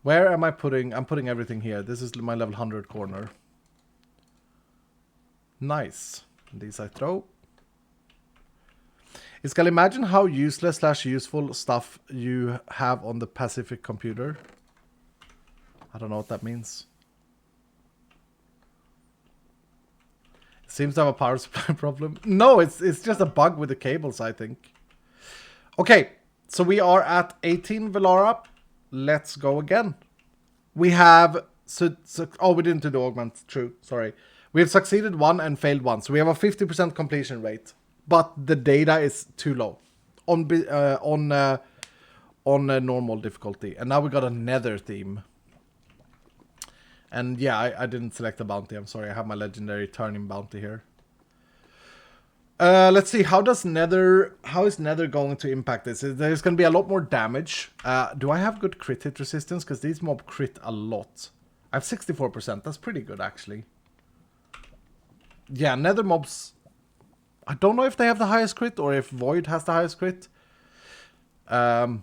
Where am I putting? I'm putting everything here. This is my level 100 corner. Nice. These I throw. Iskall, imagine how useless / useful stuff you have on the Pacific computer. I don't know what that means. Seems to have a power supply problem. No, it's just a bug with the cables, I think. Okay, so we are at 18 VELARA. Let's go again. We have... oh, we didn't do the augment. True, sorry. We have succeeded 1 and failed 1. So we have a 50% completion rate. But the data is too low. On normal difficulty. And now we got a nether theme. And yeah, I didn't select the bounty. I'm sorry. I have my legendary turning bounty here. Let's see. How is nether going to impact this? There's going to be a lot more damage. Do I have good crit hit resistance? Because these mob crit a lot. I have 64%. That's pretty good, actually. Yeah, nether mobs... I don't know if they have the highest crit or if Void has the highest crit. I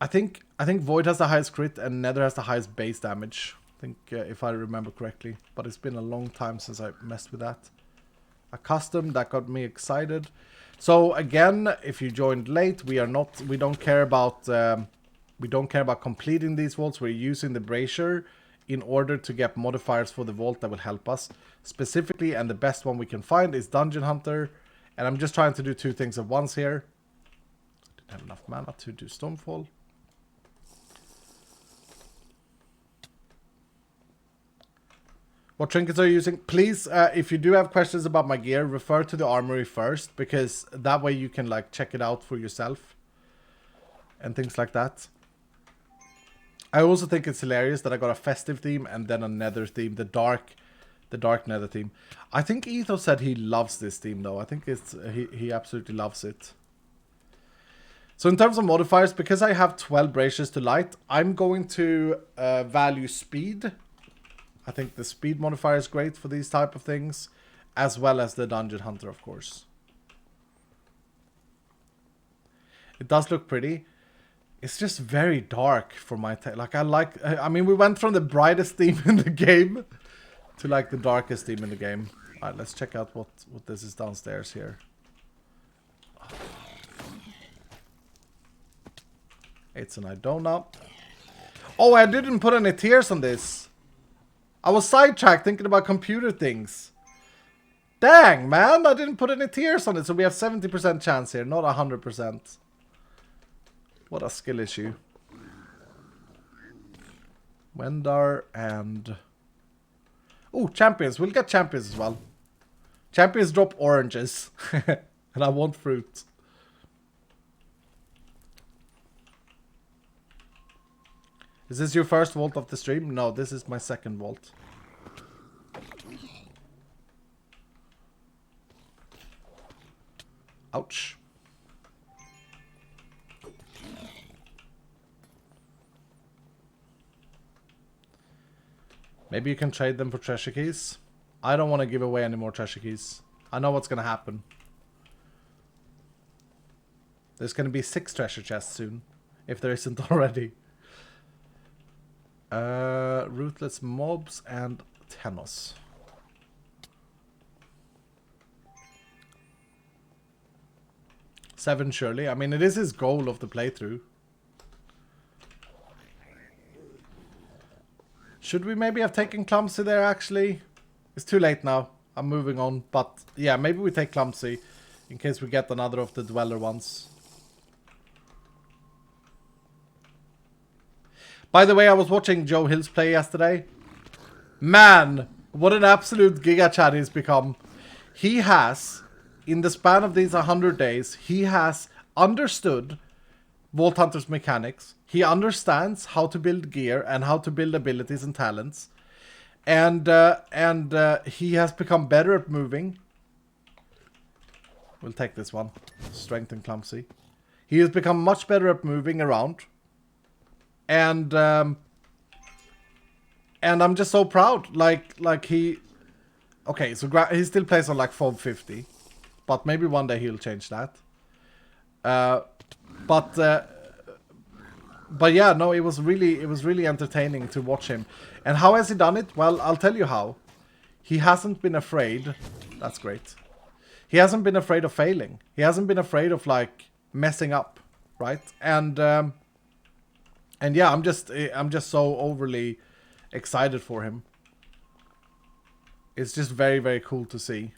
think Void has the highest crit and nether has the highest base damage. I think, if I remember correctly. But it's been a long time since I messed with that. A custom that got me excited. So again, if you joined late, we don't care about completing these vaults. We're using the brazier in order to get modifiers for the vault that will help us specifically. And the best one we can find is Dungeon Hunter. And I'm just trying to do 2 things at once here. Didn't have enough mana to do Stonefall. What trinkets are you using? Please, if you do have questions about my gear, refer to the armory first, because that way you can like check it out for yourself and things like that. I also think it's hilarious that I got a festive theme and then a nether theme, the dark nether theme. I think Ethos said he loves this theme though. I think it's he absolutely loves it. So in terms of modifiers, because I have 12 braziers to light, I'm going to value speed. I think the speed modifier is great for these type of things, as well as the Dungeon Hunter, of course. It does look pretty. It's just very dark for my like I mean, we went from the brightest theme in the game to like the darkest theme in the game. All right, let's check out what this is downstairs here. It's an Idona. Oh, I didn't put any tiers on this. I was sidetracked thinking about computer things. Dang, man, I didn't put any tiers on it. So we have 70% chance here, not 100%. What a skill issue. Wendar and... oh, champions. We'll get champions as well. Champions drop oranges. And I want fruit. Is this your first vault of the stream? No, this is my second vault. Ouch. Maybe you can trade them for treasure keys. I don't want to give away any more treasure keys. I know what's going to happen. There's going to be 6 treasure chests soon. If there isn't already. Ruthless mobs and Tenos. Seven, surely. I mean, it is his goal of the playthrough. Should we maybe have taken Clumsy there, actually? It's too late now. I'm moving on. But, yeah, maybe we take Clumsy. In case we get another of the Dweller ones. By the way, I was watching Joe Hill's play yesterday. Man, what an absolute Giga Chad he's become. He has, in the span of these 100 days, he has understood Vault Hunters mechanics. He understands how to build gear and how to build abilities and talents. And he has become better at moving. We'll take this one. Strength and Clumsy. He has become much better at moving around. And I'm just so proud. Like he... Okay, so he still plays on like FOB 50. But maybe one day he'll change that. But yeah, no, it was really entertaining to watch him. And how has he done it? Well, I'll tell you how. He hasn't been afraid. That's great. He hasn't been afraid of failing. He hasn't been afraid of like messing up, right? And yeah, I'm just so overly excited for him. It's just very, very cool to see.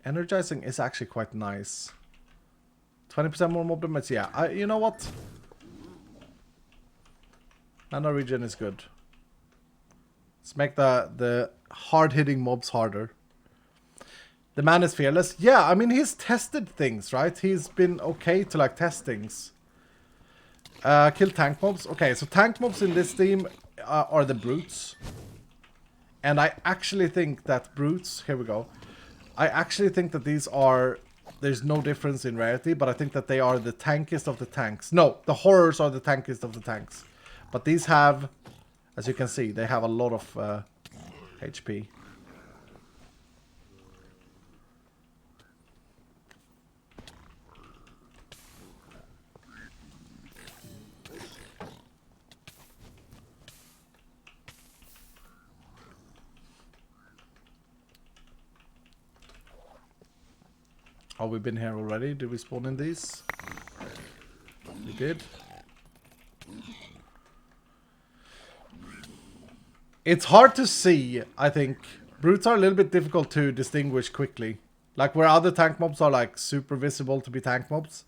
Energizing is actually quite nice. 20% more mob damage, yeah. You know what? Nano regen is good. Let's make the hard-hitting mobs harder. The man is fearless. Yeah, I mean, he's tested things, right? He's been okay to, like, test things. Kill tank mobs. Okay, so tank mobs in this team are the brutes. And I actually think that brutes... Here we go. I actually think that these are... There's no difference in rarity, but I think that they are the tankiest of the tanks. No, the horrors are the tankiest of the tanks. But these have... As you can see, they have a lot of HP. Oh, we've been here already. Did we spawn in these? We did. It's hard to see, I think. Brutes are a little bit difficult to distinguish quickly. Like where other tank mobs are like super visible to be tank mobs.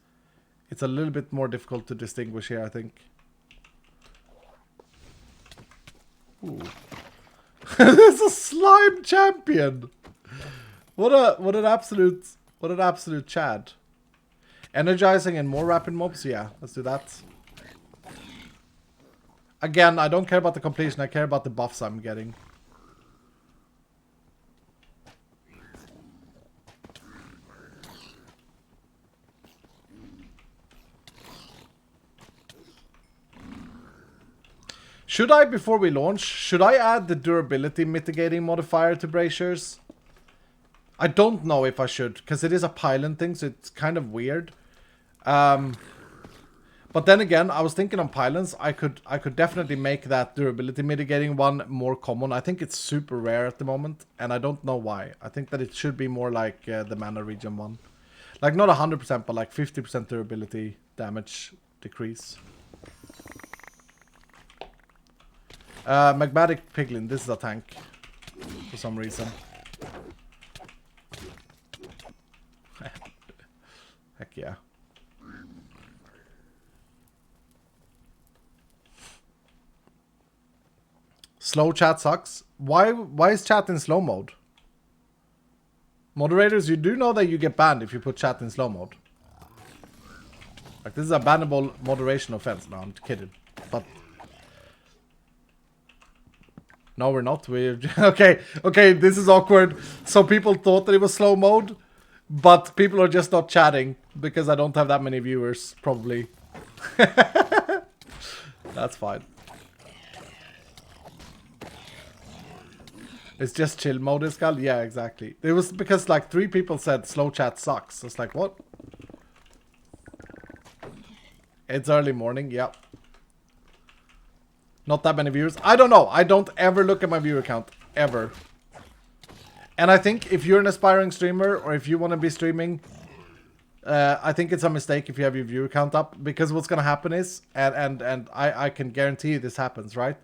It's a little bit more difficult to distinguish here, I think. Ooh. There's a slime champion! What an absolute Chad. Energizing and more rapid mobs? Yeah, let's do that. Again, I don't care about the completion, I care about the buffs I'm getting. Should I, before we launch, should I add the durability mitigating modifier to braziers? I don't know if I should, because it is a pylon thing, so it's kind of weird. But then again, I was thinking on pylons, I could definitely make that durability mitigating one more common. I think it's super rare at the moment, and I don't know why. I think that it should be more like the mana regen one. Like not 100%, but like 50% durability damage decrease. Magmatic Piglin, this is a tank. For some reason. Heck yeah. Slow chat sucks. Why is chat in slow mode? Moderators, you do know that you get banned if you put chat in slow mode. Like, this is a bannable moderation offense. No, I'm kidding. But... No, we're not. We're... Okay, this is awkward. So people thought that it was slow mode. But people are just not chatting. Because I don't have that many viewers, probably. That's fine. It's just chill mode, Iskal? Yeah, exactly. It was because like 3 people said slow chat sucks. It's like, what? It's early morning, yep. Not that many viewers. I don't know. I don't ever look at my viewer count. Ever. And I think if you're an aspiring streamer or if you want to be streaming, I think it's a mistake if you have your viewer count up, because what's gonna happen is, and I can guarantee you this happens, right?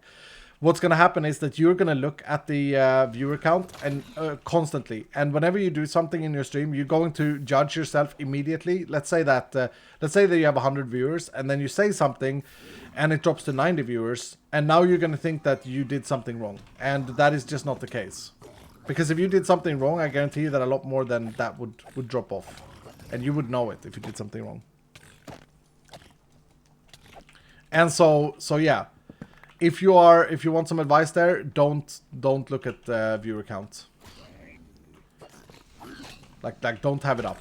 What's gonna happen is that you're gonna look at the viewer count and constantly, and whenever you do something in your stream, you're going to judge yourself immediately. Let's say that you have 100 viewers, and then you say something, and it drops to 90 viewers, and now you're gonna think that you did something wrong, and that is just not the case. Because if you did something wrong, I guarantee you that a lot more than that would drop off. And you would know it if you did something wrong. And so yeah. If you want some advice there, don't look at the viewer count. Like don't have it up.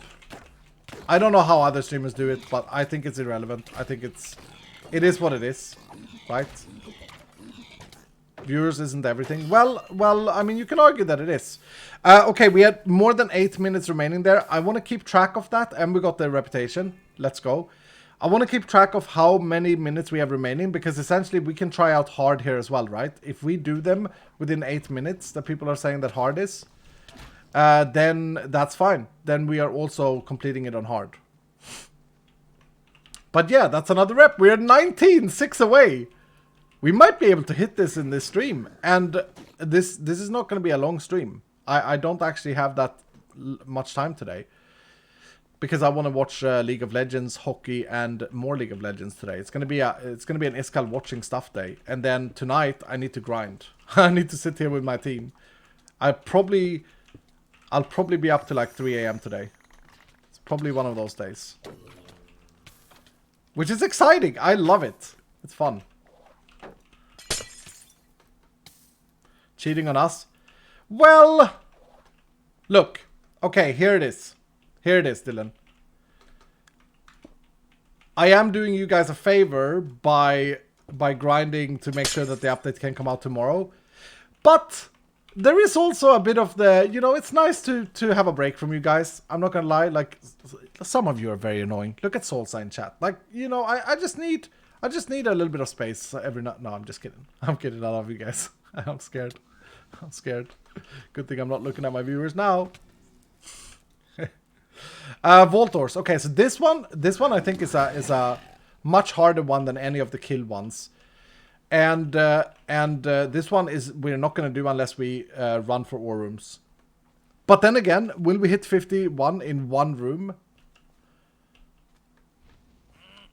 I don't know how other streamers do it, but I think it's irrelevant. I think it is what it is, right? Viewers isn't everything. Well, I mean, you can argue that it is. Okay, we had more than 8 minutes remaining there. I want to keep track of that, and we got the reputation. Let's go. I want to keep track of how many minutes we have remaining, because essentially we can try out hard here as well, right? If we do them within 8 minutes, that people are saying that hard is, then that's fine. Then we are also completing it on hard. But yeah, that's another rep. We're 19, 6 away. We might be able to hit this in this stream, and this is not going to be a long stream. I don't actually have that much time today, because I want to watch League of Legends, hockey, and more League of Legends today. It's going to be an Iskal watching stuff day, and then tonight I need to grind. I need to sit here with my team. I'll probably be up to like 3 AM today. It's probably one of those days, which is exciting. I love it. It's fun. Cheating on us? Well, look. Okay, here it is. Here it is, Dylan. I am doing you guys a favor by grinding to make sure that the update can come out tomorrow. But there is also a bit of the, you know, it's nice to have a break from you guys. I'm not gonna lie, like, some of you are very annoying. Look at Soulsa in chat. Like, you know, I just need a little bit of space every night. No, I'm just kidding. I'm kidding. I love you guys. I'm scared. I'm scared. Good thing I'm not looking at my viewers now. Vault Hunters. Okay, so this one I think is a much harder one than any of the kill ones. And this one is we're not going to do unless we run for ore rooms. But then again, will we hit 51 in one room?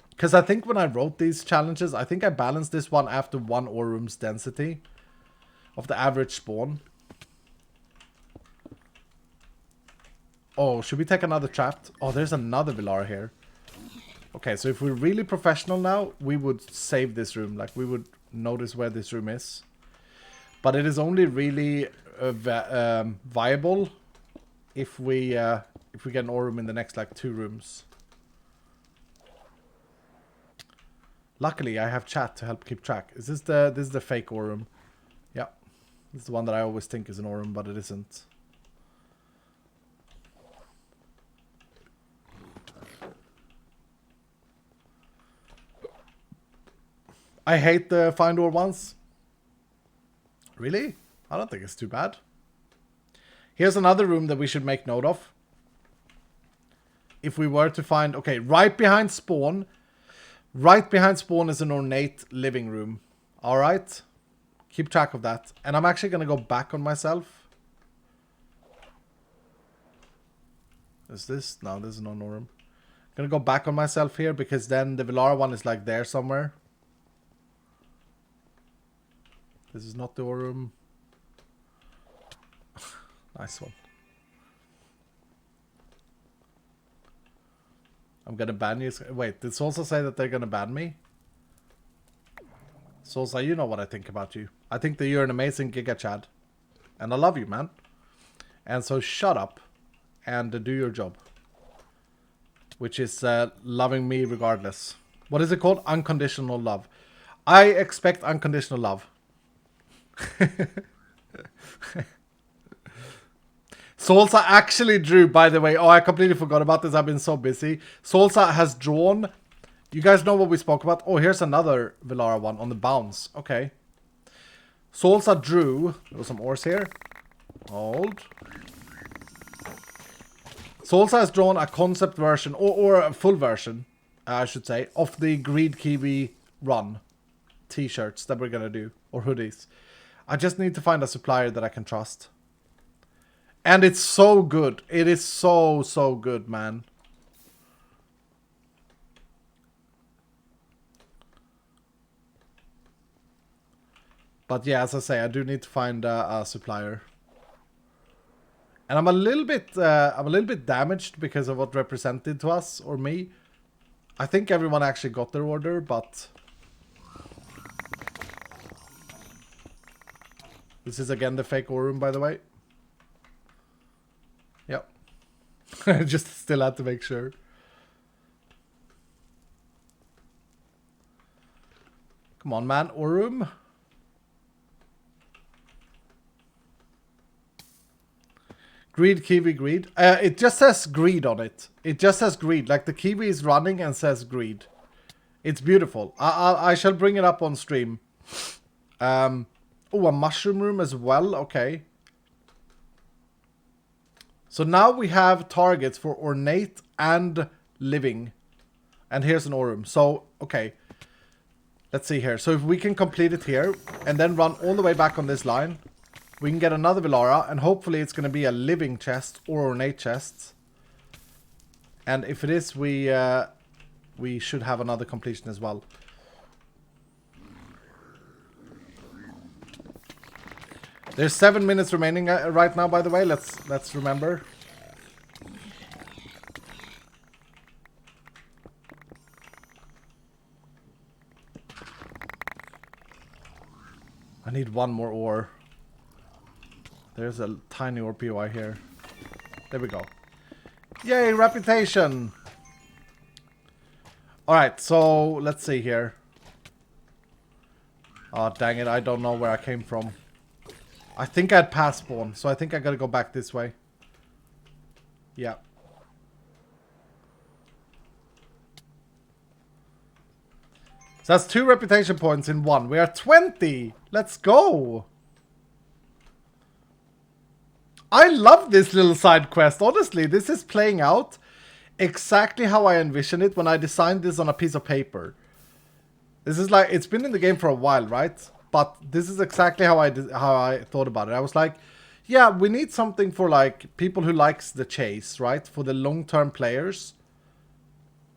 Because I think when I wrote these challenges, I think I balanced this one after one ore room's density of the average spawn. Oh, should we take another trap? Oh, there's another VELARA here. Okay, so if we're really professional now, we would save this room. Like, we would notice where this room is. But it is only really viable if we get an ore room in the next, like, 2 rooms. Luckily, I have chat to help keep track. Is this the fake ore room? Yeah. This is the one that I always think is an ore room, but it isn't. I hate the find ore ones. Really? I don't think it's too bad. Here's another room that we should make note of. If we were to find... Okay, right behind spawn. Right behind spawn is an ornate living room. Alright? Keep track of that. And I'm actually going to go back on myself. Is this? No, this is not an ore room. I'm going to go back on myself here because then the VELARA one is like there somewhere. This is not the ore room. Nice one. I'm gonna ban you. Wait, did Soulsa say that they're gonna ban me? Soulsa, you know what I think about you. I think that you're an amazing Giga Chad. And I love you, man. And so shut up and do your job. Which is loving me regardless. What is it called? Unconditional love. I expect unconditional love. Soulsa actually drew, by the way. Oh, I completely forgot about this. I've been so busy. Soulsa has drawn. You guys know what we spoke about? Oh, here's another VELARA one on the bounce. Okay. Soulsa drew. There were some ores here. Hold. Salsa has drawn a concept version, or a full version, I should say, of the Greed Kiwi run t-shirts that we're gonna do, or hoodies. I just need to find a supplier that I can trust. And it's so good. It is so, so good, man. But yeah, as I say, I do need to find a supplier. And I'm a little bit damaged because of what represented to us, or me. I think everyone actually got their order, but this is again the fake ore room, by the way. Yep. Just still had to make sure. Come on, man, ore room. Greed, kiwi, greed. It just says greed on it. It just says greed. Like the kiwi is running and says greed. It's beautiful. I shall bring it up on stream. Oh, a mushroom room as well. Okay. So now we have targets for ornate and living. And here's an ore room. So, okay. Let's see here. So if we can complete it here and then run all the way back on this line, we can get another VELARA, and hopefully it's going to be a living chest or ornate chest. And if it is, we should have another completion as well. There's 7 minutes remaining right now, by the way. Let's remember. I need one more ore. There's a tiny ore POI here. There we go. Yay, reputation! Alright, so let's see here. Oh, dang it, I don't know where I came from. I think I had past spawn, so I think I gotta go back this way. Yeah. So that's 2 reputation points in 1. We are 20! Let's go! I love this little side quest. Honestly, this is playing out exactly how I envisioned it when I designed this on a piece of paper. This is like, it's been in the game for a while, right? But this is exactly how I thought about it. I was like, yeah, we need something for like people who likes the chase, right? For the long-term players.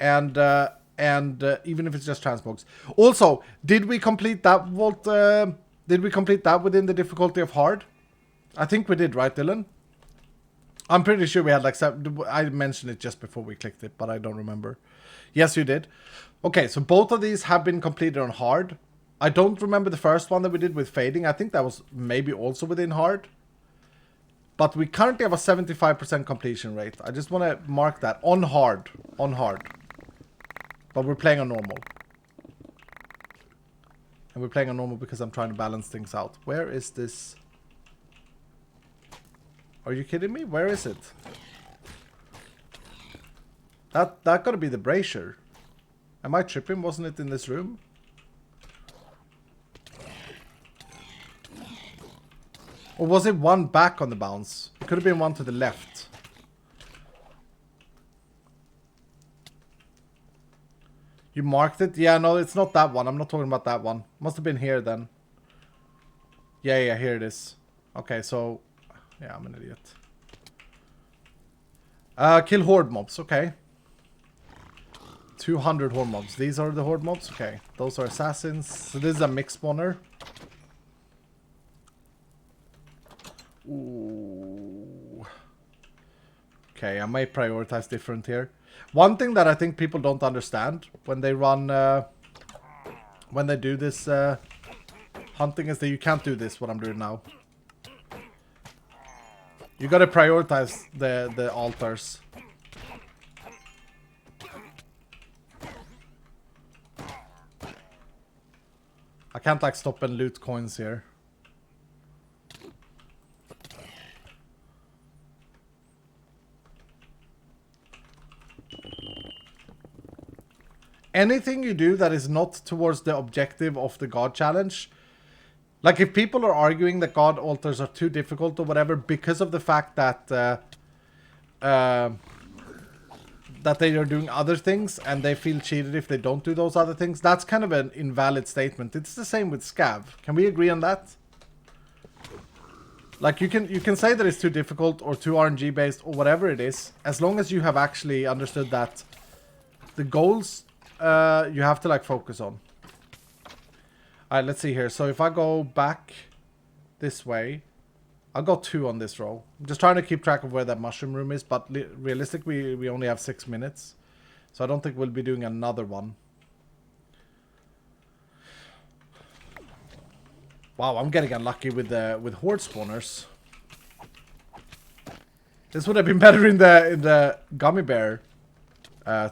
And even if it's just transmogs. Also, did we complete that vault? Did we complete that within the difficulty of hard? I think we did, right, Dylan? I'm pretty sure we had like 7. I mentioned it just before we clicked it, but I don't remember. Yes, you did. Okay, so both of these have been completed on hard. I don't remember the first one that we did with fading. I think that was maybe also within hard. But we currently have a 75% completion rate. I just want to mark that on hard. On hard. But we're playing on normal. And we're playing on normal because I'm trying to balance things out. Where is this? Are you kidding me? Where is it? That gotta be the brazier. Am I tripping? Wasn't it in this room? Or was it one back on the bounce? It could have been one to the left. You marked it? Yeah, no, it's not that one. I'm not talking about that one. Must have been here then. Yeah, here it is. Okay, so... Yeah, I'm an idiot. Kill horde mobs, okay. 200 horde mobs. These are the horde mobs? Okay. Those are assassins. So this is a mix spawner. Ooh. Okay, I may prioritize different here. One thing that I think people don't understand when they run... when they do this hunting is that you can't do this, what I'm doing now. You gotta prioritize the altars. I can't like stop and loot coins here. Anything you do that is not towards the objective of the God challenge. Like if people are arguing that God altars are too difficult or whatever because of the fact that that they are doing other things and they feel cheated if they don't do those other things, that's kind of an invalid statement. It's the same with Scav. Can we agree on that? Like, you can say that it's too difficult or too RNG based or whatever it is, as long as you have actually understood that the goals you have to like focus on. Alright, let's see here. So if I go back this way, I'll go 2 on this row. I'm just trying to keep track of where that mushroom room is, but realistically we only have 6 minutes. So I don't think we'll be doing another one. Wow, I'm getting unlucky with horde spawners. This would have been better in the gummy bear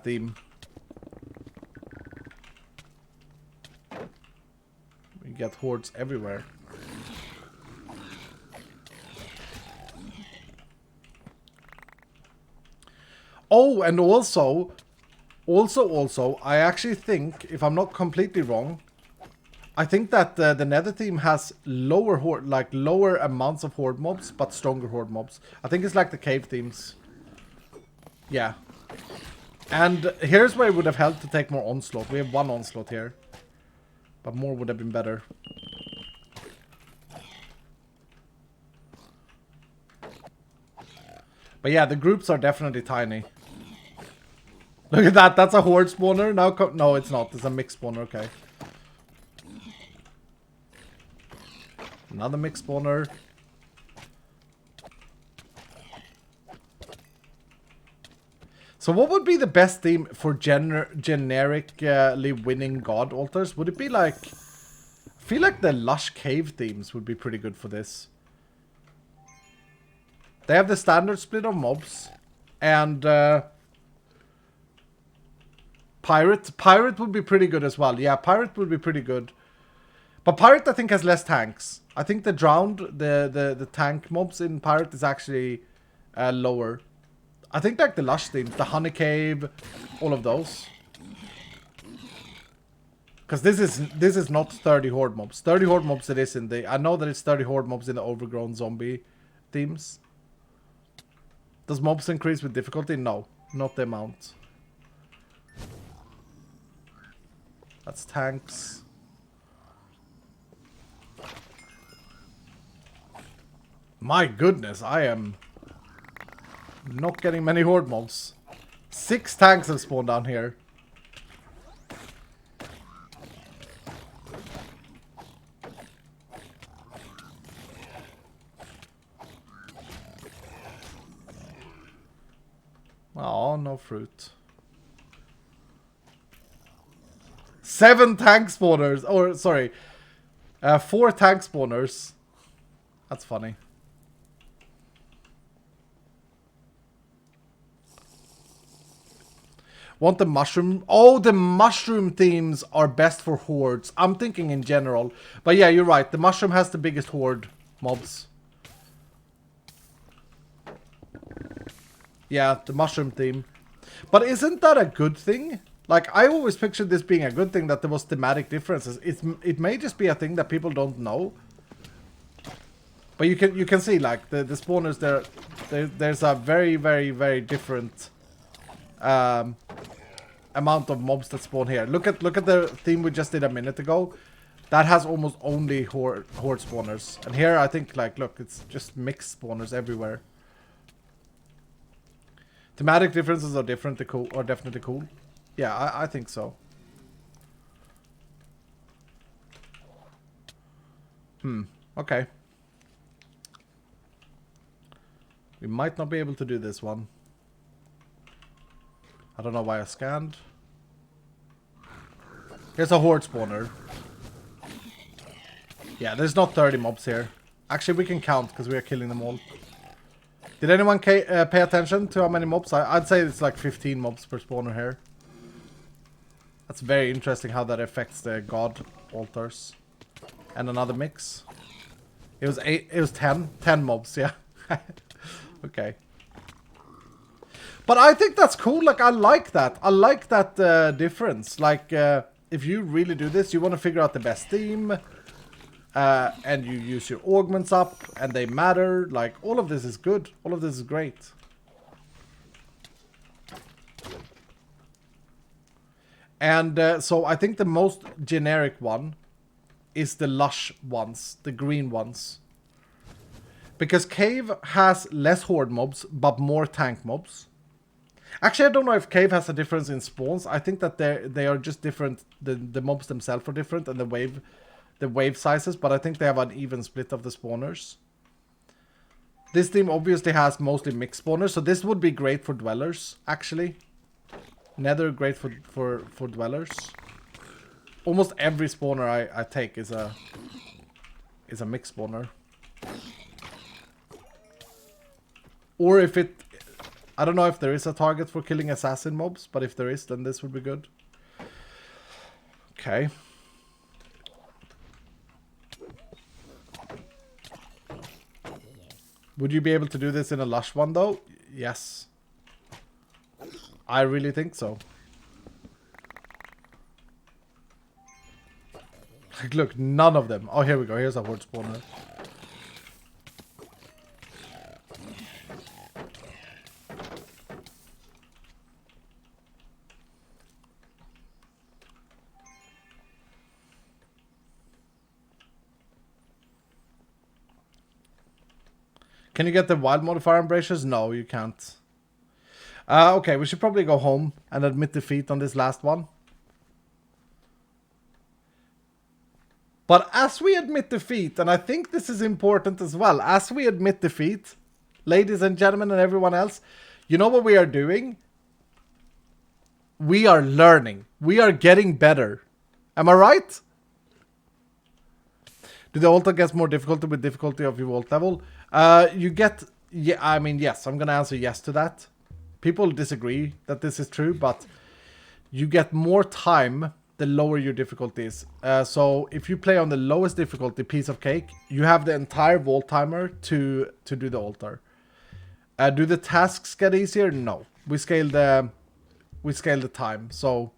theme. We get hordes everywhere. Oh, and also, I actually think, if I'm not completely wrong, I think that the Nether theme has lower amounts of horde mobs, but stronger horde mobs. I think it's like the cave themes. Yeah. And here's where it would have helped to take more onslaught. We have 1 onslaught here, but more would have been better. But yeah, the groups are definitely tiny. Look at that. That's a horde spawner. Now, no, it's not. It's a mixed spawner. Okay. Another mixed spawner. So what would be the best theme for generically winning god altars? Would it be like... I feel like the lush cave themes would be pretty good for this. They have the standard split of mobs. And... Pirate would be pretty good as well. Yeah, Pirate would be pretty good. But Pirate, I think, has less tanks. I think the drowned, the tank mobs in Pirate is actually lower. I think like the lush themes, the honey cave, all of those. Because this is not 30 horde mobs. 30 horde mobs it is in the... I know that it's 30 horde mobs in the overgrown zombie themes. Does mobs increase with difficulty? No, not the amount. That's tanks. My goodness, I am not getting many horde mobs. 6 tanks have spawned down here. Oh, no fruit. 7 tank spawners. Or, sorry. 4 tank spawners. That's funny. Want the mushroom? Oh, the mushroom themes are best for hordes. I'm thinking in general. But yeah, you're right. The mushroom has the biggest horde mobs. Yeah, the mushroom theme. But isn't that a good thing? Like, I always pictured this being a good thing, that there was thematic differences. It may just be a thing that people don't know. But you can see, like, the spawners, there's a very, very, very different amount of mobs that spawn here. Look at the theme we just did a minute ago. That has almost only horde spawners. And here, I think, like, look, it's just mixed spawners everywhere. Thematic differences are definitely cool. Yeah, I think so. Okay. We might not be able to do this one. I don't know why I scanned. Here's a horde spawner. Yeah, there's not 30 mobs here. Actually, we can count because we are killing them all. Did anyone pay attention to how many mobs? I'd say it's like 15 mobs per spawner here. That's very interesting how that affects the god altars. And another mix. It was 8. It was 10. 10 mobs. Yeah. Okay. But I think that's cool. Like, I like that. I like that difference. Like, if you really do this, you want to figure out the best theme. And you use your augments up. And they matter. Like, all of this is good. All of this is great. And so I think the most generic one is the lush ones, the green ones. Because cave has less horde mobs, but more tank mobs. Actually, I don't know if cave has a difference in spawns. I think that they are just different. The mobs themselves are different, and the wave sizes. But I think they have an even split of the spawners. This team obviously has mostly mixed spawners, so this would be great for dwellers. Actually, Nether great for dwellers. Almost every spawner I take is a mixed spawner. Or if it... I don't know if there is a target for killing assassin mobs, but if there is, then this would be good. Okay. Would you be able to do this in a lush one, though? Yes. I really think so. Like, look, none of them. Oh, here we go. Here's a horde spawner. Can you get the wild modifier embracers? No, you can't. Okay, we should probably go home and admit defeat on this last one. But as we admit defeat, and I think this is important as well, as we admit defeat, ladies and gentlemen and everyone else, you know what we are doing? We are learning. We are getting better. Am I right? Do the altar get more difficulty with difficulty of your vault level? You get... Yeah, I mean, yes. I'm going to answer yes to that. People disagree that this is true, but you get more time the lower your difficulty is. So if you play on the lowest difficulty, piece of cake, you have the entire vault timer to do the altar. Do the tasks get easier? No. We scale the time. So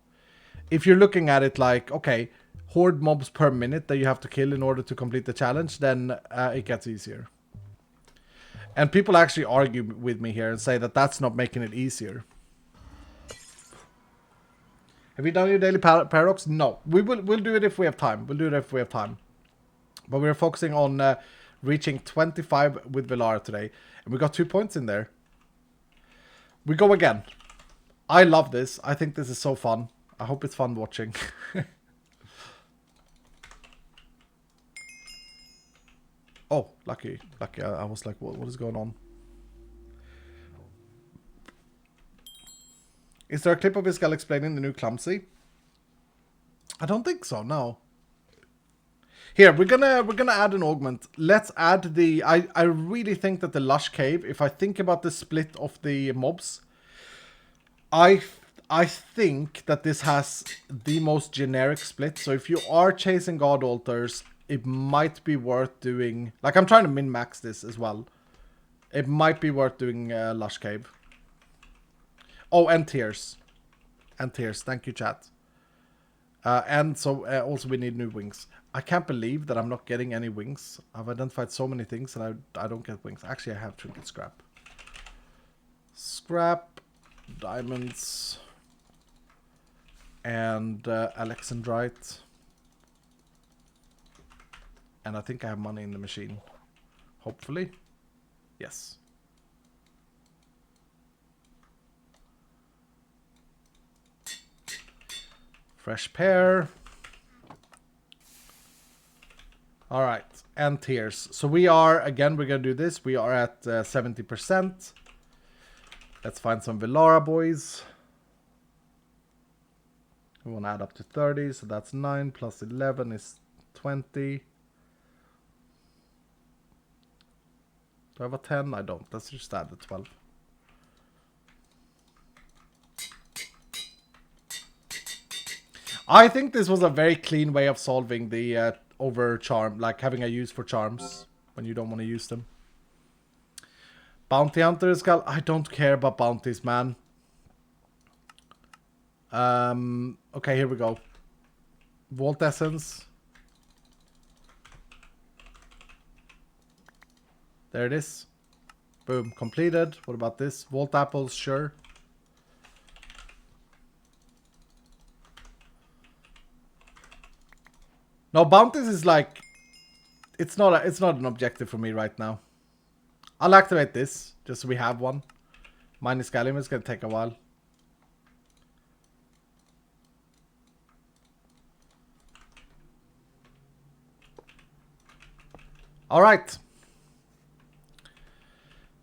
if you're looking at it like, okay, horde mobs per minute that you have to kill in order to complete the challenge, then it gets easier. And people actually argue with me here and say that that's not making it easier. Have you done your daily paradox? No. We'll do it if we have time. We'll do it if we have time. But we're focusing on reaching 25 with VELARA today. And we got 2 points in there. We go again. I love this. I think this is so fun. I hope it's fun watching. Oh, lucky. Lucky. I was like, what is going on? Is there a clip of this guy explaining the new clumsy? I don't think so, no. Here, we're gonna add an augment. Let's add the... I really think that the lush cave, if I think about the split of the mobs, I think that this has the most generic split. So if you are chasing god altars, it might be worth doing... Like, I'm trying to min-max this as well. It might be worth doing lush cave. Oh, and tears. And tears. Thank you, chat. And so also we need new wings. I can't believe that I'm not getting any wings. I've identified so many things and I don't get wings. Actually, I have trinket scrap. Scrap, diamonds, and alexandrite. And I think I have money in the machine. Hopefully. Yes. Fresh pear. All right. And tears. So we are, again, we're going to do this. We are at 70%. Let's find some VELARA boys. We want to add up to 30. So that's 9 plus 11 is 20. Do I have a 10? I don't. Let's just add the 12. I think this was a very clean way of solving the over charm, like having a use for charms when you don't want to use them. Bounty Hunters, I don't care about bounties, man. Okay, here we go. Vault Essence. There it is. Boom, completed. What about this? Vault Apples, sure. No, bounties is like... It's not an objective for me right now. I'll activate this, just so we have one. Minus Gallium is going to take a while. Alright.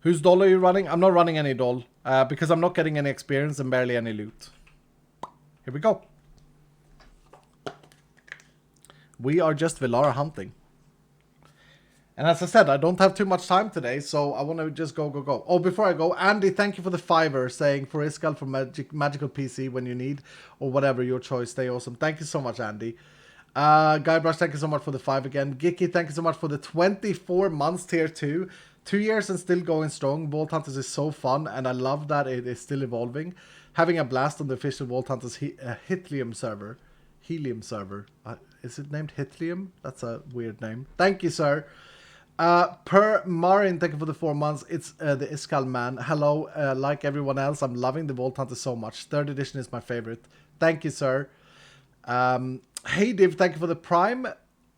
Whose doll are you running? I'm not running any doll. Because I'm not getting any experience and barely any loot. Here we go. We are just VELARA hunting. And as I said, I don't have too much time today, so I want to just go. Oh, before I go, Andy, thank you for the $5 saying for Iskal for magical PC when you need, or whatever, your choice. Stay awesome. Thank you so much, Andy. Guybrush, thank you so much for the 5 again. Gicky, thank you so much for the 24 months tier 2. 2 years and still going strong. Vault Hunters is so fun, and I love that it is still evolving. Having a blast on the official Vault Hunters Helium server. Helium server. Is it named Helium? That's a weird name. Thank you, sir. Per Marin, thank you for the 4 months. It's the Iskal man. Hello, like everyone else, I'm loving the Vault Hunter so much. 3rd edition is my favorite. Thank you, sir. Hey, Div, thank you for the Prime.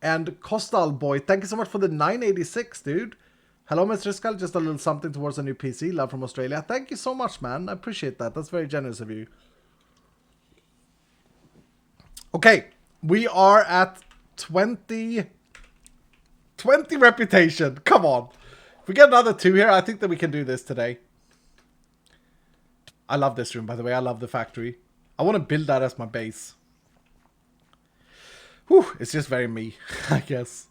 And Costal Boy, thank you so much for the 986, dude. Hello, Mr. Iskal. Just a little something towards a new PC. Love from Australia. Thank you so much, man. I appreciate that. That's very generous of you. Okay, we are at 20 reputation. Come on. If we get another 2 here, I think that we can do this today. I love this room, by the way. I love the factory. I want to build that as my base. Whew, it's just very me, I guess.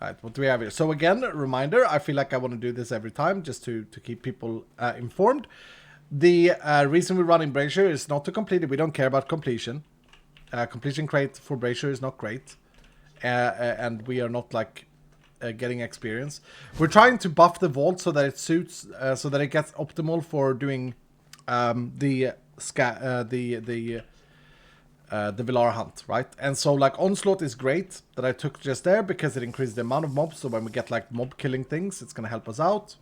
Alright, what do we have here? So again, reminder, I feel like I want to do this every time, just to keep people informed. The reason we're running Brazier is not to complete it. We don't care about completion. Completion rate for Brazier is not great. And we are not like getting experience. We're trying to buff the vault so that it suits, so that it gets optimal for doing the VELARA hunt, right? And so like Onslaught is great that I took just there because it increases the amount of mobs. So when we get like mob killing things, it's gonna help us out.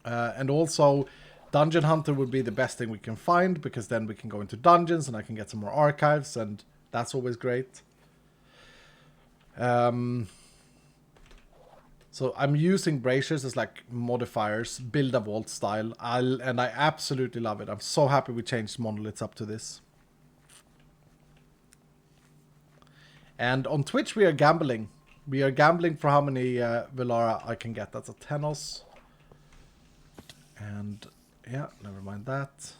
And also Dungeon Hunter would be the best thing we can find, because then we can go into dungeons and I can get some more archives, and that's always great. So I'm using braziers as like modifiers, build a vault style, and I absolutely love it. I'm so happy we changed monoliths up to this. And on Twitch we are gambling. We are gambling for how many VELARA I can get. That's a Tenos. And yeah, never mind that.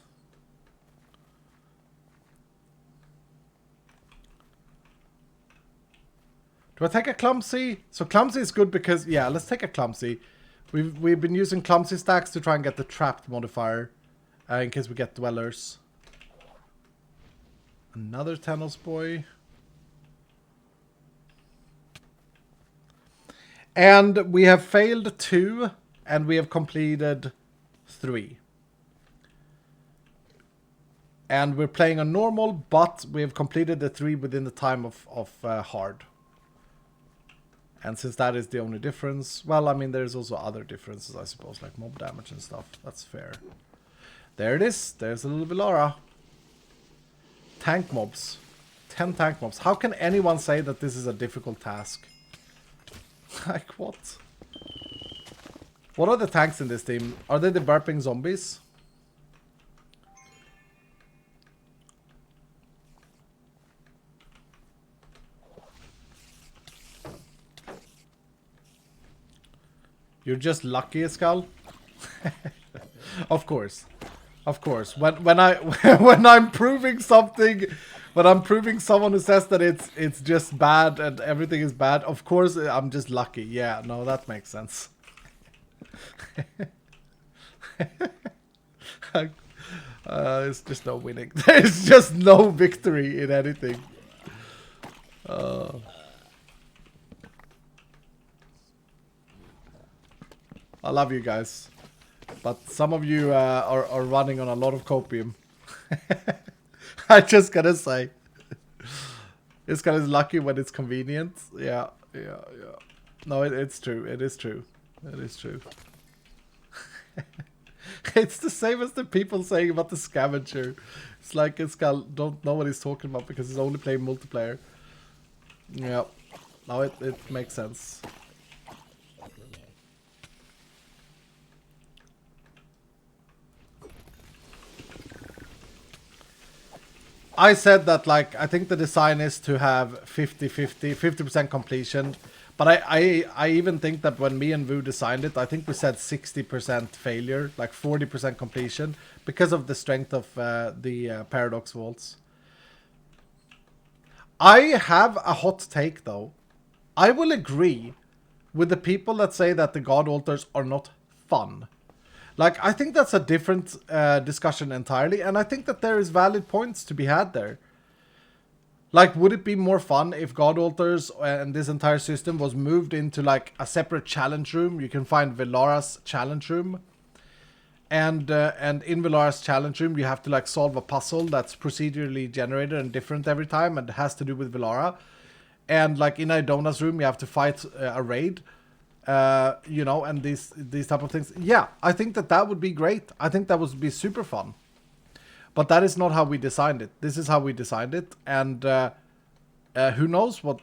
Do I take a Clumsy? So Clumsy is good because, yeah, let's take a Clumsy. We've been using Clumsy stacks to try and get the Trapped modifier. In case we get Dwellers. Another Tenos boy. And we have failed 2. And we have completed 3. And we're playing on normal, but we have completed the 3 within the time of hard. And since that is the only difference, well, I mean, there's also other differences, I suppose, like mob damage and stuff. That's fair. There it is. There's a little VELARA. Tank mobs. 10 tank mobs. How can anyone say that this is a difficult task? Like, what? What are the tanks in this team? Are they the burping zombies? You're just lucky, Skull. Of course, of course. When I'm proving something, when I'm proving someone who says that it's just bad and everything is bad, of course I'm just lucky. Yeah, no, that makes sense. There's just no winning. There's just no victory in anything. I love you guys, but some of you are running on a lot of copium. I just gotta say, this guy is lucky when it's convenient. Yeah. No, it's true. It is true. It is true. It's the same as the people saying about the scavenger. It's like this guy don't know what he's talking about because he's only playing multiplayer. Yeah. No, it makes sense. I said that, like, I think the design is to have 50% completion. But I even think that when me and Vu designed it, I think we said 60% failure, like 40% completion, because of the strength of the Paradox Vaults. I have a hot take, though. I will agree with the people that say that the God Altars are not fun. Like, I think that's a different discussion entirely, and I think that there is valid points to be had there. Like, would it be more fun if God Altars and this entire system was moved into, like, a separate challenge room? You can find VELARA's challenge room. And in VELARA's challenge room, you have to, like, solve a puzzle that's procedurally generated and different every time, and it has to do with VELARA. And, like, in Idona's room, you have to fight a raid. You know, and these type of things. Yeah, I think that would be great. I think that would be super fun. But that is not how we designed it. This is how we designed it, and who knows what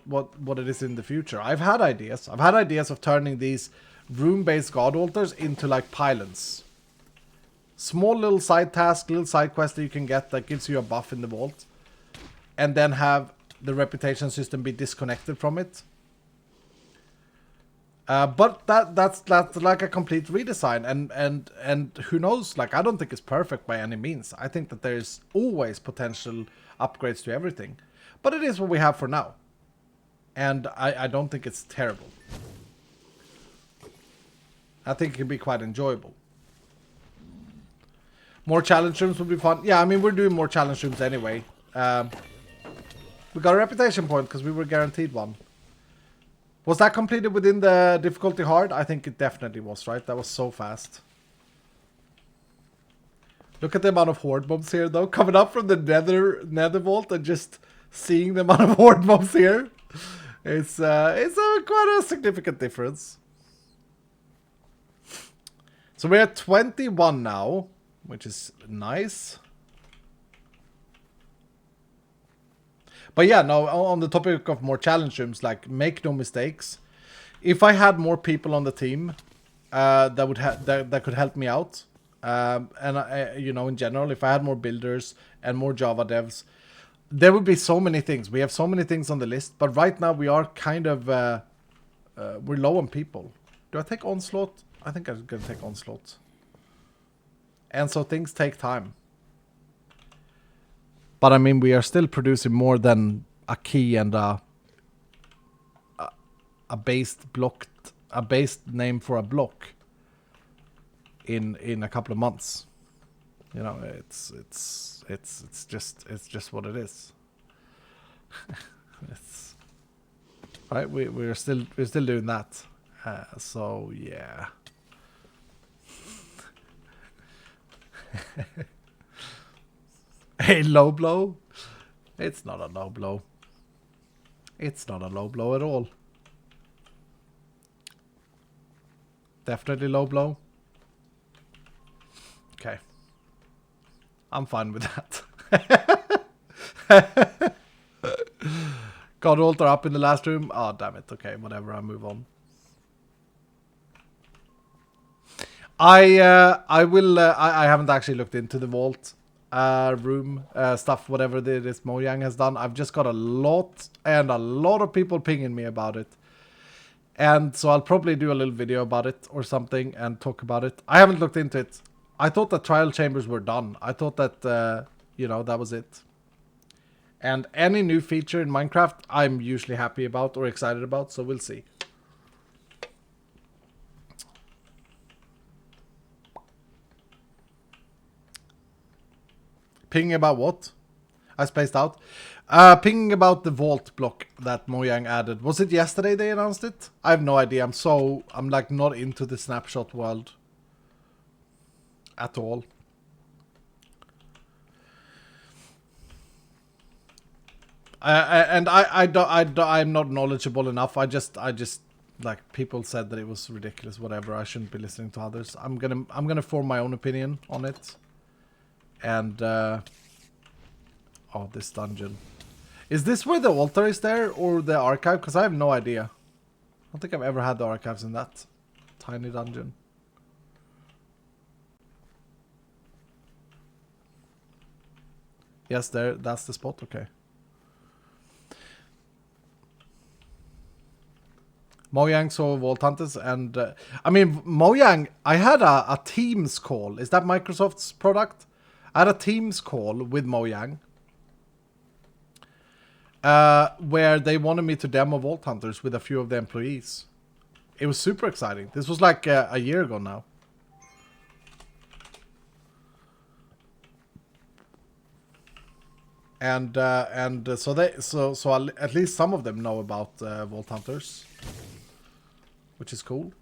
it is in the future. I've had ideas. I've had ideas of turning these room-based God Altars into, like, pylons. Small little side task, little side quest that you can get that gives you a buff in the vault. And then have the reputation system be disconnected from it. But that's like a complete redesign, and who knows? Like, I don't think it's perfect by any means. I think that there's always potential upgrades to everything, but it is what we have for now, and I don't think it's terrible. I think it can be quite enjoyable. More challenge rooms would be fun. Yeah, I mean, we're doing more challenge rooms anyway. We got a reputation point because we were guaranteed one. Was that completed within the difficulty hard? I think it definitely was, right? That was so fast. Look at the amount of horde mobs here, though. Coming up from the nether vault and just seeing the amount of horde mobs here. It's quite a significant difference. So we're at 21 now, which is nice. But yeah, no, on the topic of more challenge rooms, like, make no mistakes. If I had more people on the team that could help me out, and you know, in general, if I had more builders and more Java devs, there would be so many things. We have so many things on the list, but right now we are kind of we're low on people. Do I take Onslaught? I think I'm gonna take Onslaught. And so things take time. But I mean, we are still producing more than a key and a based name for a block in a couple of months. You know, it's just what it is. It's right. We're still doing that. So yeah. A low blow? It's not a low blow. It's not a low blow at all. Definitely low blow. Okay. I'm fine with that. God Altar up in the last room. Oh, damn it. Okay, whatever. I'll move on. I will. I haven't actually looked into the vault room stuff. Whatever this Mojang has done. I've just got a lot of people pinging me about it, and so I'll probably do a little video about it or something and talk about it. I haven't looked into it. I thought that trial chambers were done. I thought that you know, that was it. And any new feature in Minecraft, I'm usually happy about or excited about. So we'll see. Pinging about what? I spaced out. Pinging about the vault block that Mojang added. Was it yesterday they announced it? I have no idea. I'm like not into the snapshot world at all. I'm not knowledgeable enough. I just like, people said that it was ridiculous. Whatever. I shouldn't be listening to others. I'm gonna form my own opinion on it. And oh, this dungeon. Is this where the altar is there, or the archive? Because I have no idea. I don't think I've ever had the archives in that tiny dungeon. Yes, there. That's the spot. Okay. Mojang saw Vault Hunters, and I mean Mojang. I had a Teams call. Is that Microsoft's product? I had a Teams call with Mojang, where they wanted me to demo Vault Hunters with a few of the employees. It was super exciting. This was like a year ago now. And so at least some of them know about Vault Hunters, which is cool.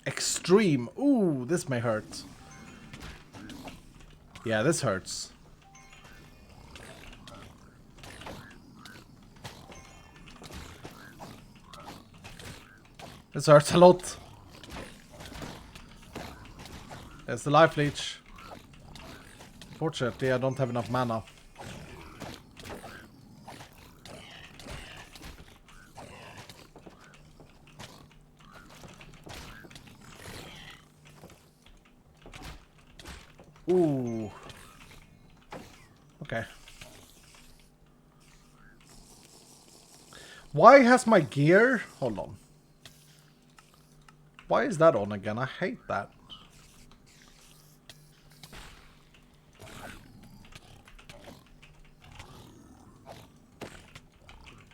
Extreme. Ooh, this may hurt. Yeah, this hurts. This hurts a lot. There's the life leech. Fortunately, I don't have enough mana. Ooh. Okay. Why has my gear... Hold on. Why is that on again? I hate that.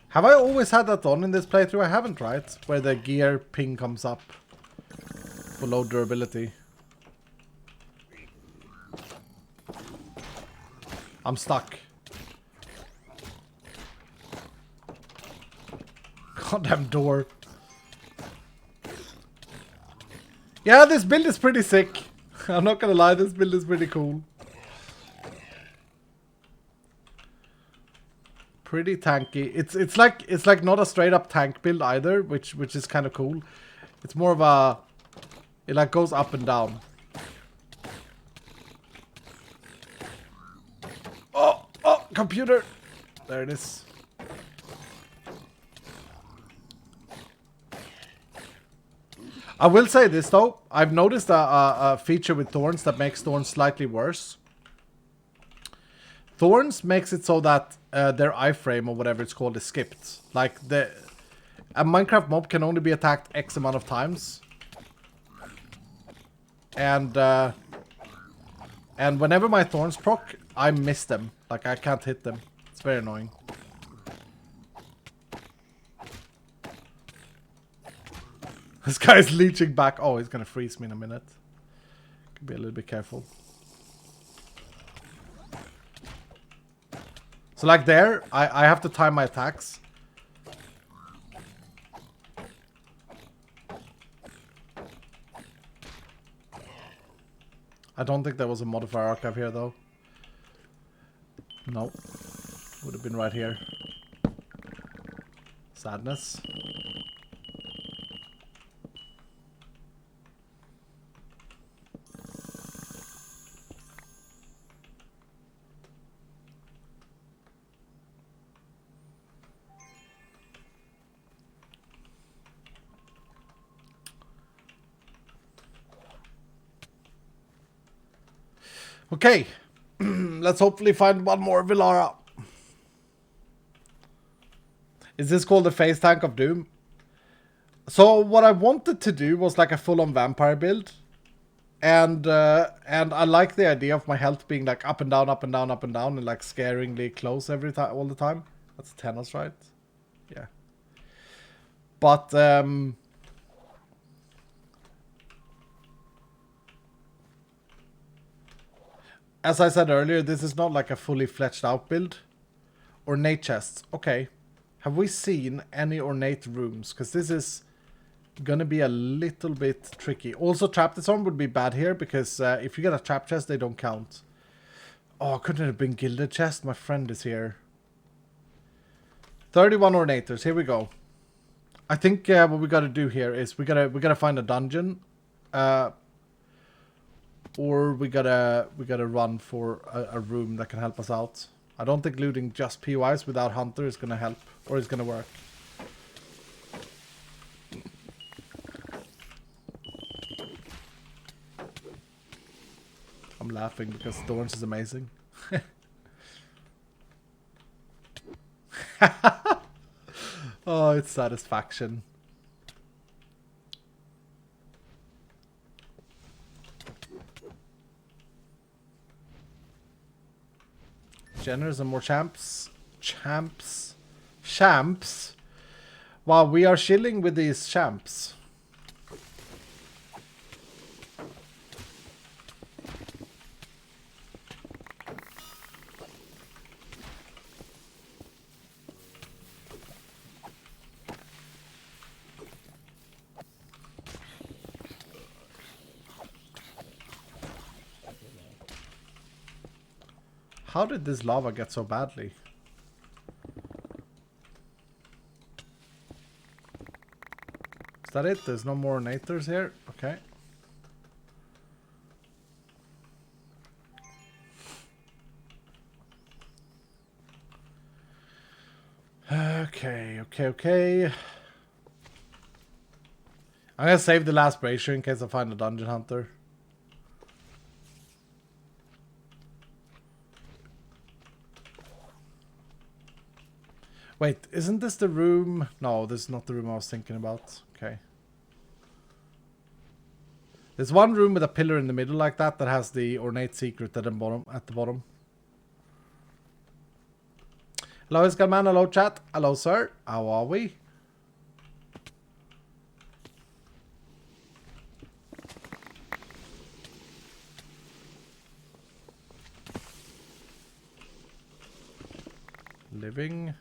Have I always had that on in this playthrough? I haven't, right? Where the gear ping comes up for low durability. I'm stuck. Goddamn door. Yeah, this build is pretty sick. I'm not gonna lie, this build is pretty cool. Pretty tanky. It's like not a straight up tank build either, which is kind of cool. It's more of a... It like goes up and down. Oh, computer. There it is. I will say this though. I've noticed a feature with Thorns that makes Thorns slightly worse. Thorns makes it so that their iframe or whatever it's called is skipped. Like a Minecraft mob can only be attacked X amount of times. And whenever my Thorns proc, I miss them. Like I can't hit them. It's very annoying. This guy's leeching back. Oh, he's gonna freeze me in a minute. Could be a little bit careful. So like there, I have to time my attacks. I don't think there was a modifier archive here though. No. Would have been right here. Sadness. Okay, let's hopefully find one more VELARA. Is this called the Phase Tank of Doom? So what I wanted to do was like a full-on vampire build. And I like the idea of my health being like up and down, up and down, up and down, and like scaringly close every time, all the time. That's Tennis, right? Yeah. But as I said earlier, this is not like a fully fledged out build. Ornate chests. Okay. Have we seen any ornate rooms? Because this is gonna be a little bit tricky. Also, trap disarm would be bad here because if you get a trap chest, they don't count. Oh, couldn't it have been gilded chest? My friend is here. 31 ornators. Here we go. I think what we gotta do here is we gotta find a dungeon. Or we gotta run for a room that can help us out. I don't think looting just POIs without Hunter is gonna help, or is gonna work. I'm laughing because Thorns is amazing. Oh, it's satisfaction. Generous and more champs. Champs. Wow, we are chilling with these champs. How did this lava get so badly? Is that it? There's no more nators here? Okay. Okay. I'm gonna save the last brazier in case I find a dungeon hunter. Wait, isn't this the room? No, this is not the room I was thinking about. Okay. There's one room with a pillar in the middle like that that has the ornate secret at the bottom. Hello, Iskalman. Hello, chat. Hello, sir. How are we? Living.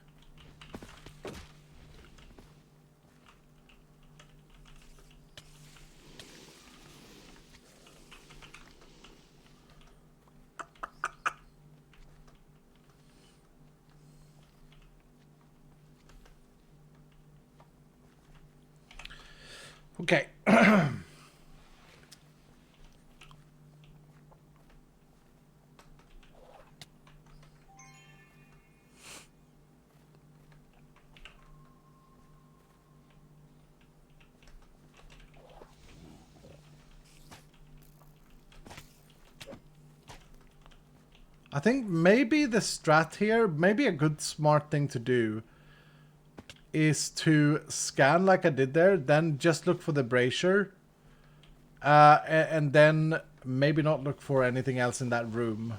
Okay. I think maybe the strat here, maybe a good smart thing to do is to scan like I did there, then just look for the brazier, and then maybe not look for anything else in that room.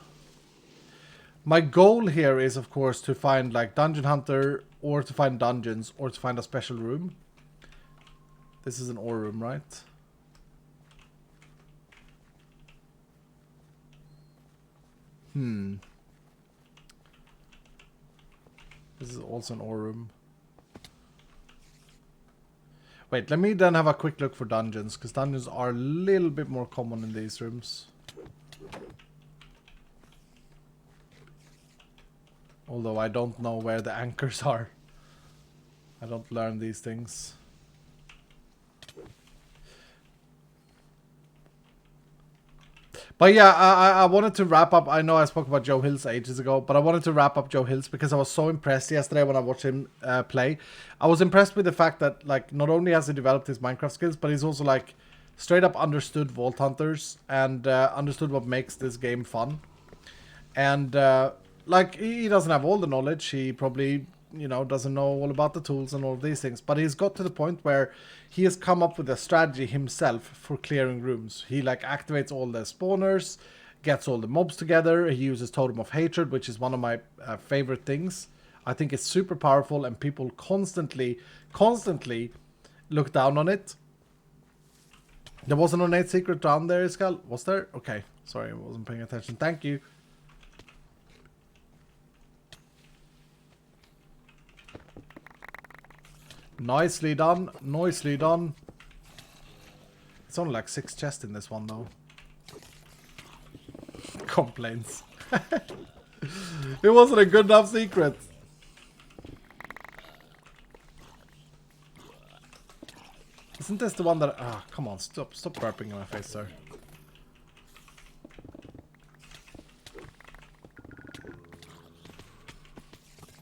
My goal here is, of course, to find like Dungeon Hunter, or to find dungeons, or to find a special room. This is an ore room, right? This is also an ore room. Wait, let me then have a quick look for dungeons, because dungeons are a little bit more common in these rooms. Although I don't know where the anchors are. I don't learn these things. But yeah, I wanted to wrap up. I know I spoke about Joe Hills ages ago, but I wanted to wrap up Joe Hills because I was so impressed yesterday when I watched him play. I was impressed with the fact that, like, not only has he developed his Minecraft skills, but he's also, like, straight up understood Vault Hunters and understood what makes this game fun. And, like, he doesn't have all the knowledge. He probably, you know, doesn't know all about the tools and all of these things. But he's got to the point where he has come up with a strategy himself for clearing rooms. He, like, activates all the spawners, gets all the mobs together. He uses Totem of Hatred, which is one of my favorite things. I think it's super powerful and people constantly look down on it. There was an ornate secret down there, Iskal. Was there? Okay. Sorry, I wasn't paying attention. Thank you. Nicely done. Nicely done. It's only like 6 chests in this one, though. Complaints. It wasn't a good enough secret. Isn't this the one that... Ah, come on. Stop burping in my face, sir.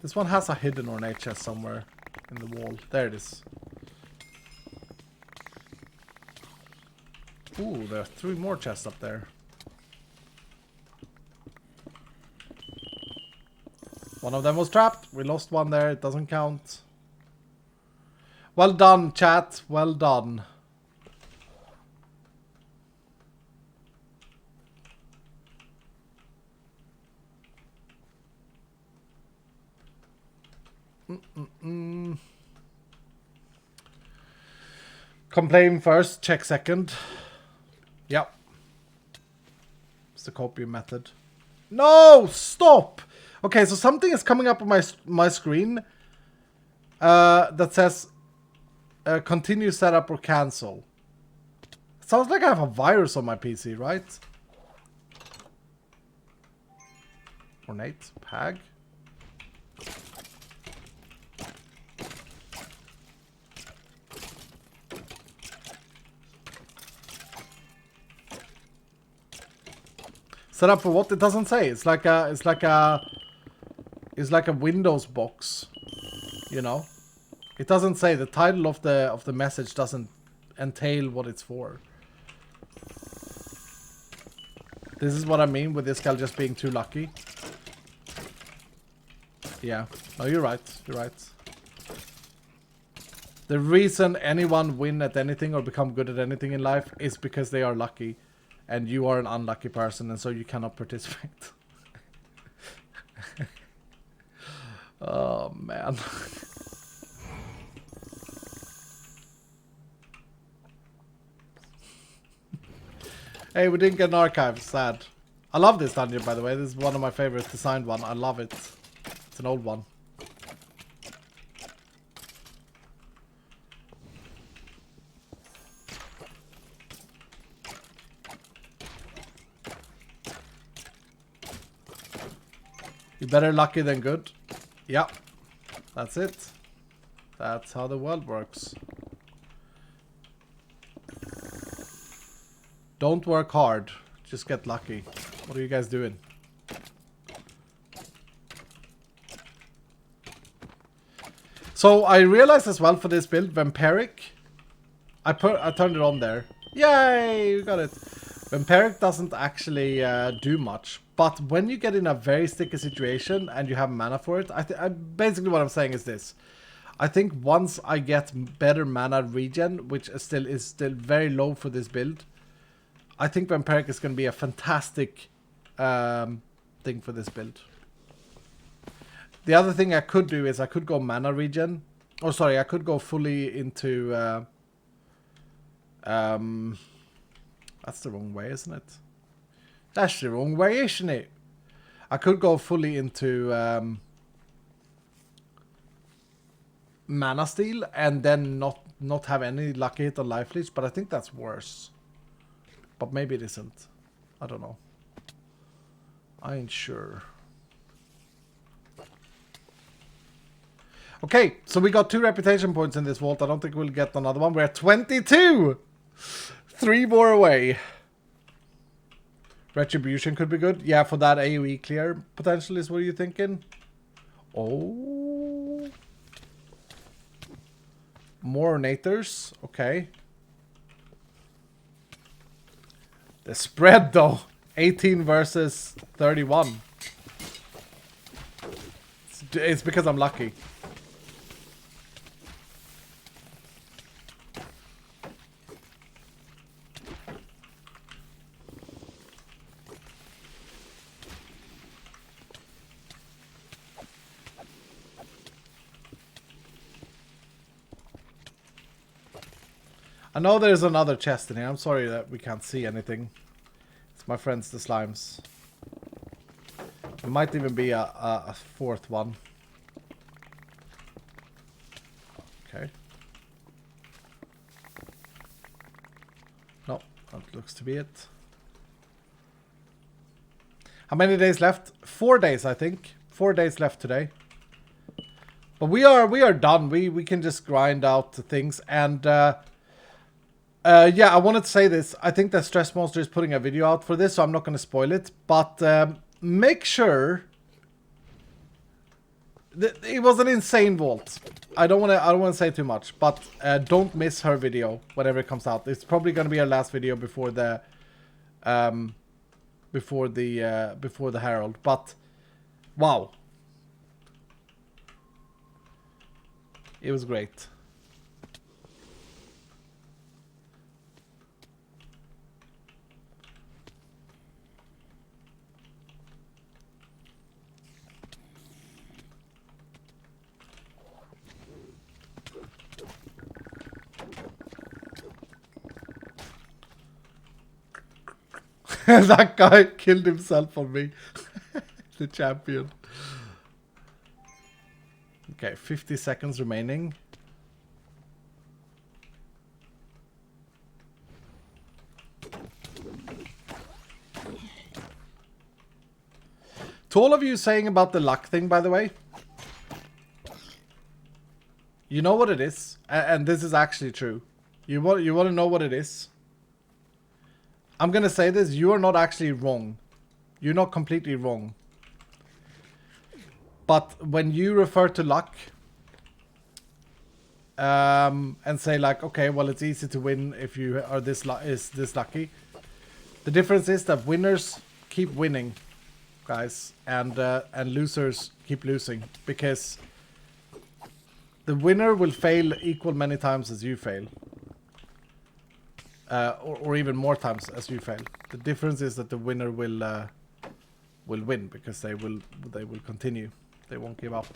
This one has a hidden ornate chest somewhere in the wall. There it is. Ooh, there are 3 more chests up there. One of them was trapped. We lost one there. It doesn't count. Well done, chat. Well done. Complain first, check second. Yep. It's the copium method. No! Stop! Okay, so something is coming up on my screen that says continue setup or cancel. It sounds like I have a virus on my PC, right? Ornate, Pag. Set up for what? It doesn't say. It's like a Windows box, you know. It doesn't say. The title of the message doesn't entail what it's for. This is what I mean with this guy just being too lucky. Yeah. No, you're right. You're right. The reason anyone win at anything or become good at anything in life is because they are lucky. And you are an unlucky person, and so you cannot participate. Oh, man. Hey, we didn't get an archive. Sad. I love this dungeon, by the way. This is one of my favorite designed one. I love it. It's an old one. You better lucky than good. Yeah. That's it. That's how the world works. Don't work hard. Just get lucky. What are you guys doing? So I realized as well for this build, Vampiric. I turned it on there. Yay! We got it. Vampiric doesn't actually do much. But when you get in a very sticky situation and you have mana for it, basically what I'm saying is this. I think once I get better mana regen, which is still very low for this build, I think Vampiric is going to be a fantastic thing for this build. The other thing I could do is I could go mana regen. Oh, sorry, I could go fully into... that's the wrong way, isn't it? That's the wrong way, isn't it? I could go fully into mana steal and then not have any lucky hit on life leech, but I think that's worse. But maybe it isn't. I don't know. I ain't sure. Okay, so we got 2 reputation points in this vault. I don't think we'll get another one. We're at 22! 3 more away. Retribution could be good. Yeah, for that AoE clear potential is what you're thinking. Oh. More ornators. Okay. The spread though. 18 versus 31. It's because I'm lucky. I know there's another chest in here. I'm sorry that we can't see anything. It's my friends, the slimes. There might even be a 4th one. Okay. No, that looks to be it. How many days left? 4 days, I think. 4 days left today. But we are done. We can just grind out the things and yeah, I wanted to say this. I think that Stress Monster is putting a video out for this, so I'm not going to spoil it. But make sure It was an insane vault. I don't want to say too much, but don't miss her video whenever it comes out. It's probably going to be our last video before the Herald. But wow, it was great. That guy killed himself on me. The champion. Okay, 50 seconds remaining. To all of you saying about the luck thing, by the way. You know what it is? And this is actually true. You want to know what it is? I'm gonna say this, you are not actually wrong. You're not completely wrong. But when you refer to luck, and say like, okay, well, it's easy to win if you are this lucky. The difference is that winners keep winning, guys, and losers keep losing, because the winner will fail equal many times as you fail. Or even more times as you fail. The difference is that the winner will win, because they will continue. They won't give up.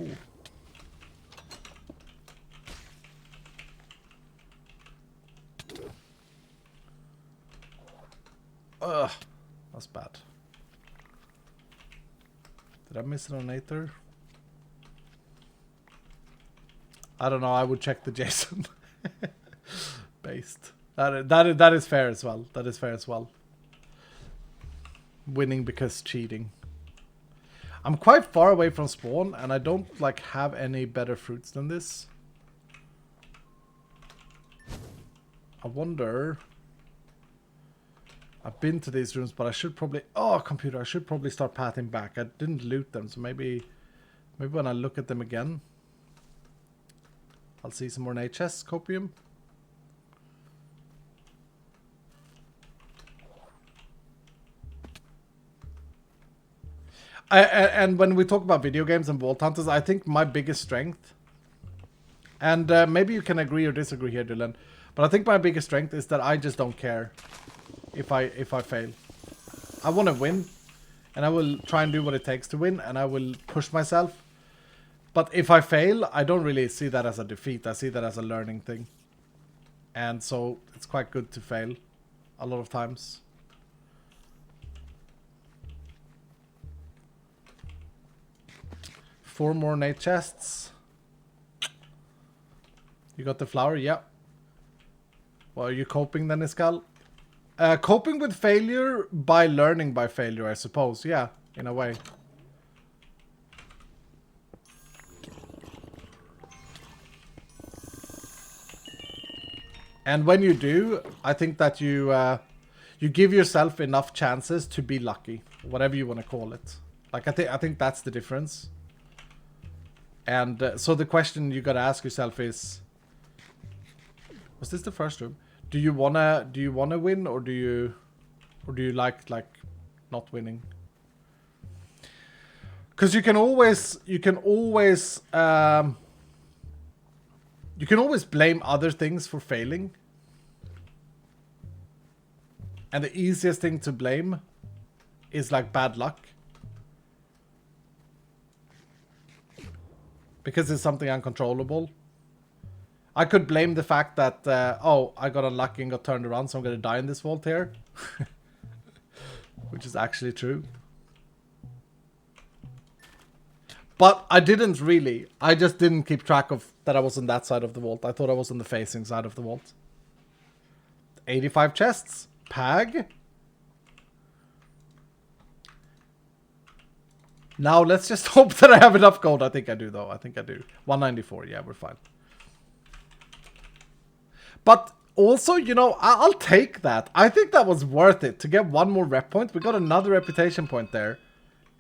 Ooh. Ugh, that's bad. Did I miss it on Aether? I don't know. I would check the Jason. Based. That is fair as well. That is fair as well. Winning because cheating. I'm quite far away from spawn, and I don't like have any better fruits than this. I wonder. I've been to these rooms, but I should probably... Oh, computer. I should probably start pathing back. I didn't loot them, so maybe when I look at them again, I'll see some more HS copium. And when we talk about video games and Vault Hunters, I think my biggest strength, and maybe you can agree or disagree here, Dylan, but I think my biggest strength is that I just don't care if I fail. I want to win, and I will try and do what it takes to win, and I will push myself. But if I fail, I don't really see that as a defeat. I see that as a learning thing. And so it's quite good to fail a lot of times. Four more nate chests. You got the flower? Yeah. Well, are you coping then, Iskal? Coping with failure by learning by failure, I suppose. Yeah, in a way. And when you do, I think that you give yourself enough chances to be lucky, whatever you want to call it. Like I think that's the difference. And so the question you gotta ask yourself is: was this the first room? Do you wanna win, or do you like not winning? Because you can always blame other things for failing. And the easiest thing to blame is like bad luck. Because it's something uncontrollable. I could blame the fact that, oh, I got unlucky and got turned around, so I'm going to die in this vault here. Which is actually true. But I didn't really. I just didn't keep track of that I was on that side of the vault. I thought I was on the facing side of the vault. 85 chests. Pag. Now let's just hope that I have enough gold. I think I do, though. I think I do. 194. Yeah, we're fine. But Also, you know, I'll take that. I think that was worth it to get one more rep point. We got another reputation point there.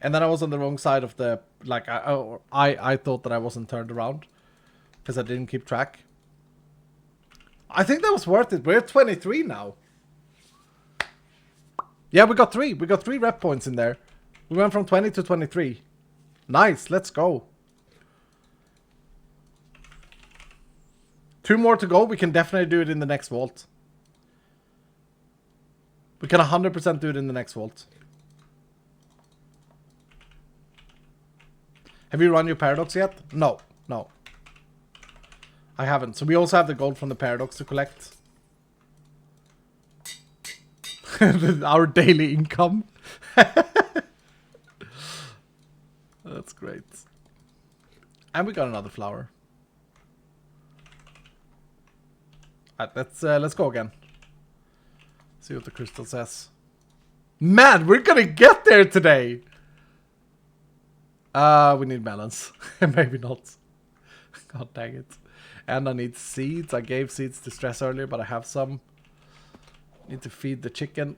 And then I was on the wrong side of the... Like, I thought that I wasn't turned around. Because I didn't keep track. I think that was worth it. We're at 23 now. Yeah, we got 3. We got 3 rep points in there. We went from 20 to 23. Nice, let's go. 2 more to go. We can definitely do it in the next vault. We can 100% do it in the next vault. Have you run your paradox yet? No, no. I haven't. So we also have the gold from the paradox to collect. Our daily income. That's great. And we got another flower. Let's go again. See what the crystal says. Man, we're gonna get there today. We need melons. Maybe not. God dang it. And I need seeds. I gave seeds to Stress earlier, but I have some. Need to feed the chicken.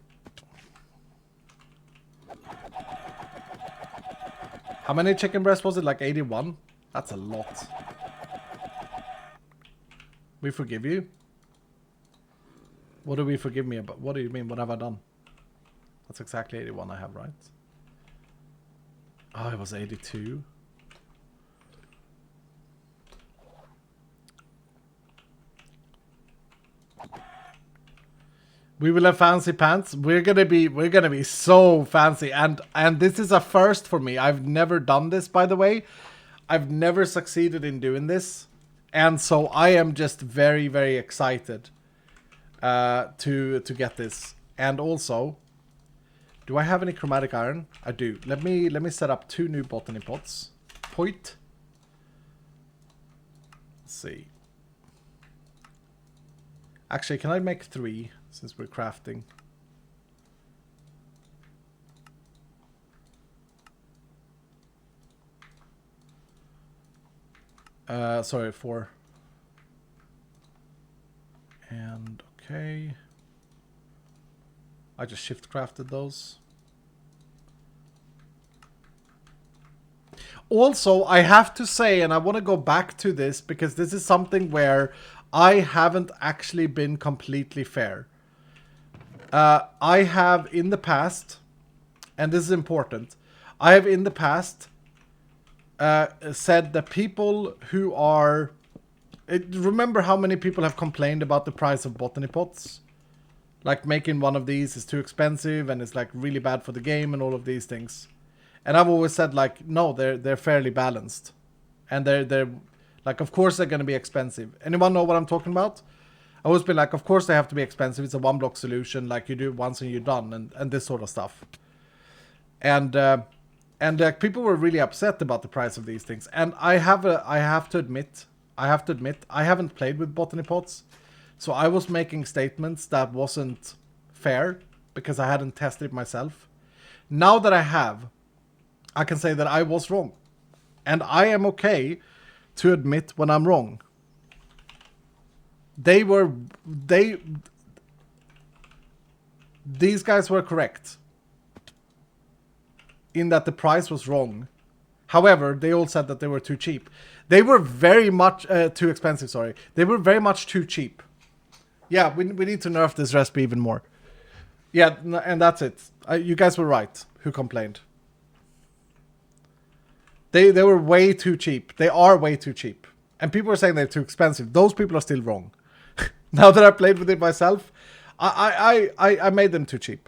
How many chicken breasts was it? Like 81? That's a lot. We forgive you? What do we forgive me about? What do you mean? What have I done? That's exactly 81 I have, right? Oh, it was 82. We will have fancy pants. We're gonna be so fancy, and this is a first for me. I've never done this, by the way. I've never succeeded in doing this, and so I am just very, very excited to get this. And also, do I have any chromatic iron? I do. Let me set up 2 new botany pots. Point. Let's see. Actually, can I make 3 since we're crafting? Sorry, 4. And okay. I just shift crafted those. Also, I have to say, and I want to go back to this because this is something where I haven't actually been completely fair. I have in the past, and this is important, I have in the past said that people who are... remember how many people have complained about the price of botany pots? Like making one of these is too expensive and it's like really bad for the game and all of these things. And I've always said like, no, they're fairly balanced. And they're like, of course they're going to be expensive. Anyone know what I'm talking about? I always been like, of course they have to be expensive. It's a 1-block solution, like you do it once and you're done, and this sort of stuff. And people were really upset about the price of these things. And I have to admit, I haven't played with botany pots. So I was making statements that wasn't fair because I hadn't tested it myself. Now that I have, I can say that I was wrong. And I am okay to admit when I'm wrong. These guys were correct in that the price was wrong. However, they all said that they were too cheap. They were very much too expensive, sorry. They were very much too cheap. Yeah, we need to nerf this recipe even more. Yeah, and that's it. You guys were right who complained. They were way too cheap. They are way too cheap. And people are saying they're too expensive. Those people are still wrong. Now that I played with it myself, I made them too cheap.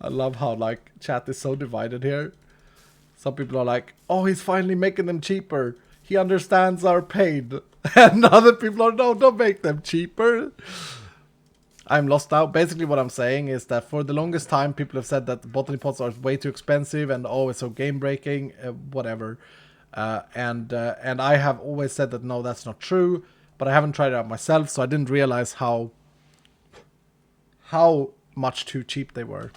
I love how like chat is so divided here. Some people are like, oh, he's finally making them cheaper. He understands our pain. And other people are, no, don't make them cheaper. I'm lost now. Basically what I'm saying is that for the longest time, people have said that the botany pots are way too expensive and oh, it's so game breaking, whatever. And I have always said that no, that's not true. But I haven't tried it out myself, so I didn't realize how much too cheap they were.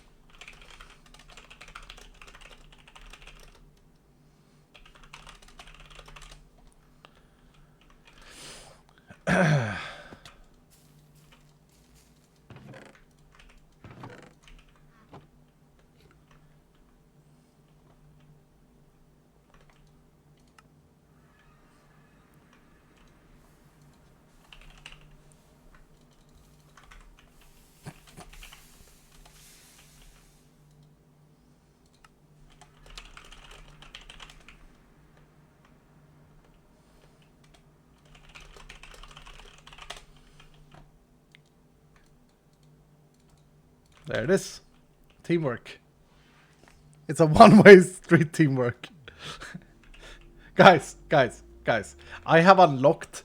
There it is. Teamwork. It's a one-way street teamwork. guys. I have unlocked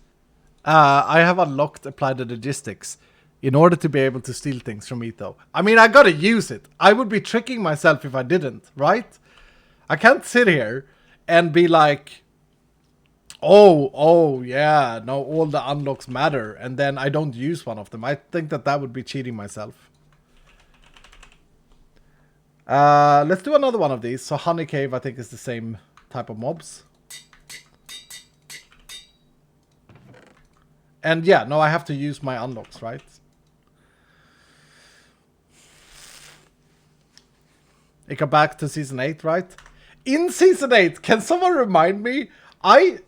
Apply the Logistics in order to be able to steal things from Etho. I mean, I gotta use it. I would be tricking myself if I didn't, right? I can't sit here and be like, oh yeah, no, all the unlocks matter, and then I don't use one of them. I think that would be cheating myself. Let's do another one of these. So Honey Cave, I think, is the same type of mobs. And yeah, no, I have to use my unlocks, right? It got back to Season 8, right? In Season 8, can someone remind me? I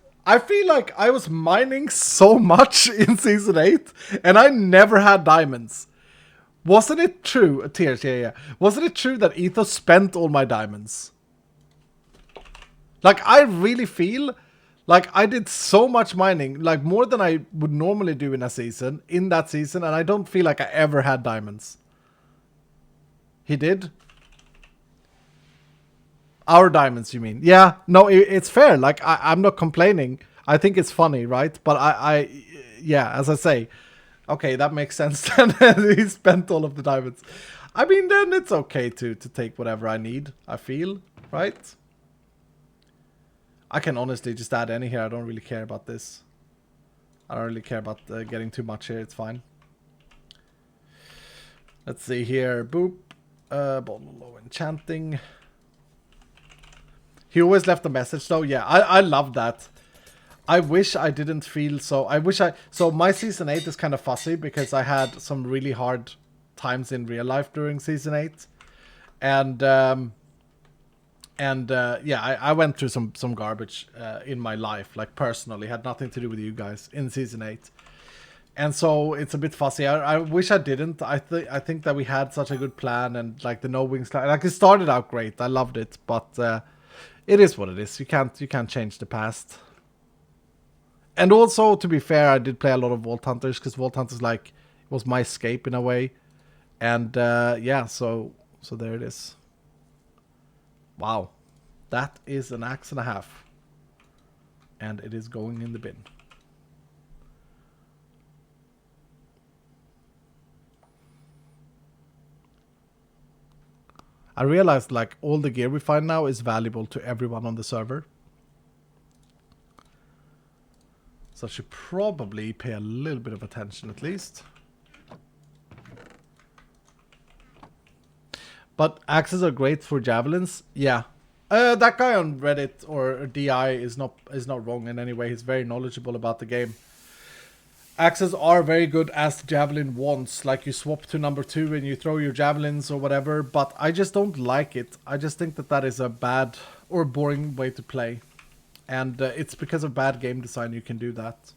feel like I was mining so much in Season 8, and I never had diamonds. Wasn't it true? Tears, yeah. Wasn't it true that Ethos spent all my diamonds? Like, I really feel like I did so much mining, like more than I would normally do in that season, and I don't feel like I ever had diamonds. He did? Our diamonds, you mean? Yeah, no, it's fair. Like, I'm not complaining. I think it's funny, right? But yeah, as I say, okay, that makes sense then. He spent all of the diamonds. I mean, then it's okay to take whatever I need, I feel, right? I can honestly just add any here. I don't really care about this. I don't really care about getting too much here. It's fine. Let's see here. Boop. Bottle low enchanting. He always left a message though. Yeah, I love that. I wish I didn't feel so. So my Season 8 is kind of fussy because I had some really hard times in real life during Season 8. And yeah, I went through some garbage in my life, like personally, had nothing to do with you guys in Season 8. And so it's a bit fussy. I wish I didn't. I think that we had such a good plan, and like the No Wings, like it started out great. I loved it, but it is what it is. You can't change the past. And also, to be fair, I did play a lot of Vault Hunters because Vault Hunters was my escape in a way. And yeah, so there it is. Wow, that is an axe and a half, and it is going in the bin. I realized like all the gear we find now is valuable to everyone on the server. So I should probably pay a little bit of attention at least. But axes are great for javelins. Yeah. That guy on Reddit or DI is not wrong in any way. He's very knowledgeable about the game. Axes are very good as javelin wands. Like you swap to number 2 and you throw your javelins or whatever. But I just don't like it. I just think that is a bad or boring way to play. And it's because of bad game design you can do that.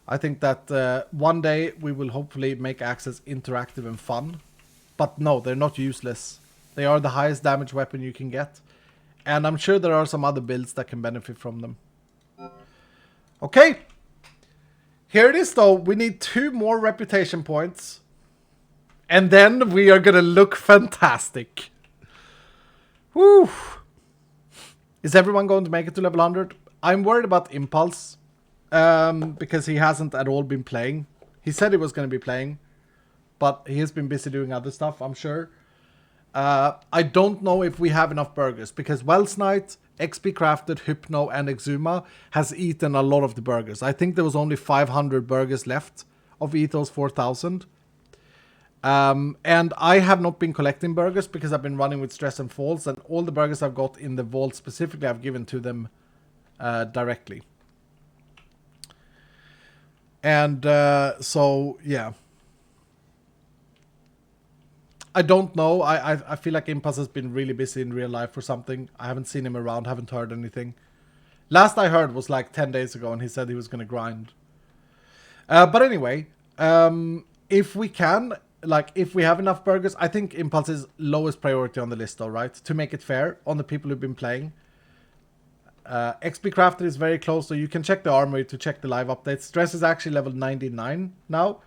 I think that one day we will hopefully make axes interactive and fun. But no, they're not useless. They are the highest damage weapon you can get. And I'm sure there are some other builds that can benefit from them. Okay. Here it is though. We need 2 more reputation points. And then we are gonna look fantastic. Woo! Is everyone going to make it to level 100? I'm worried about Impulse. Because he hasn't at all been playing. He said he was going to be playing. But he has been busy doing other stuff, I'm sure. I don't know if we have enough burgers. Because Wells Knight, XP Crafted, Hypno, and Exuma has eaten a lot of the burgers. I think there was only 500 burgers left of Ethos 4000. And I have not been collecting burgers because I've been running with Stress and Falls. And all the burgers I've got in the vault specifically, I've given to them directly. And so, yeah. I don't know. I feel like Impas has been really busy in real life or something. I haven't seen him around, haven't heard anything. Last I heard was like 10 days ago and he said he was going to grind. But anyway, if we can, like if we have enough burgers, I think Impulse is lowest priority on the list though, right? To make it fair on the people who've been playing. XP Crafted is very close, so you can check the armory to check the live updates. Stress is actually level 99 now.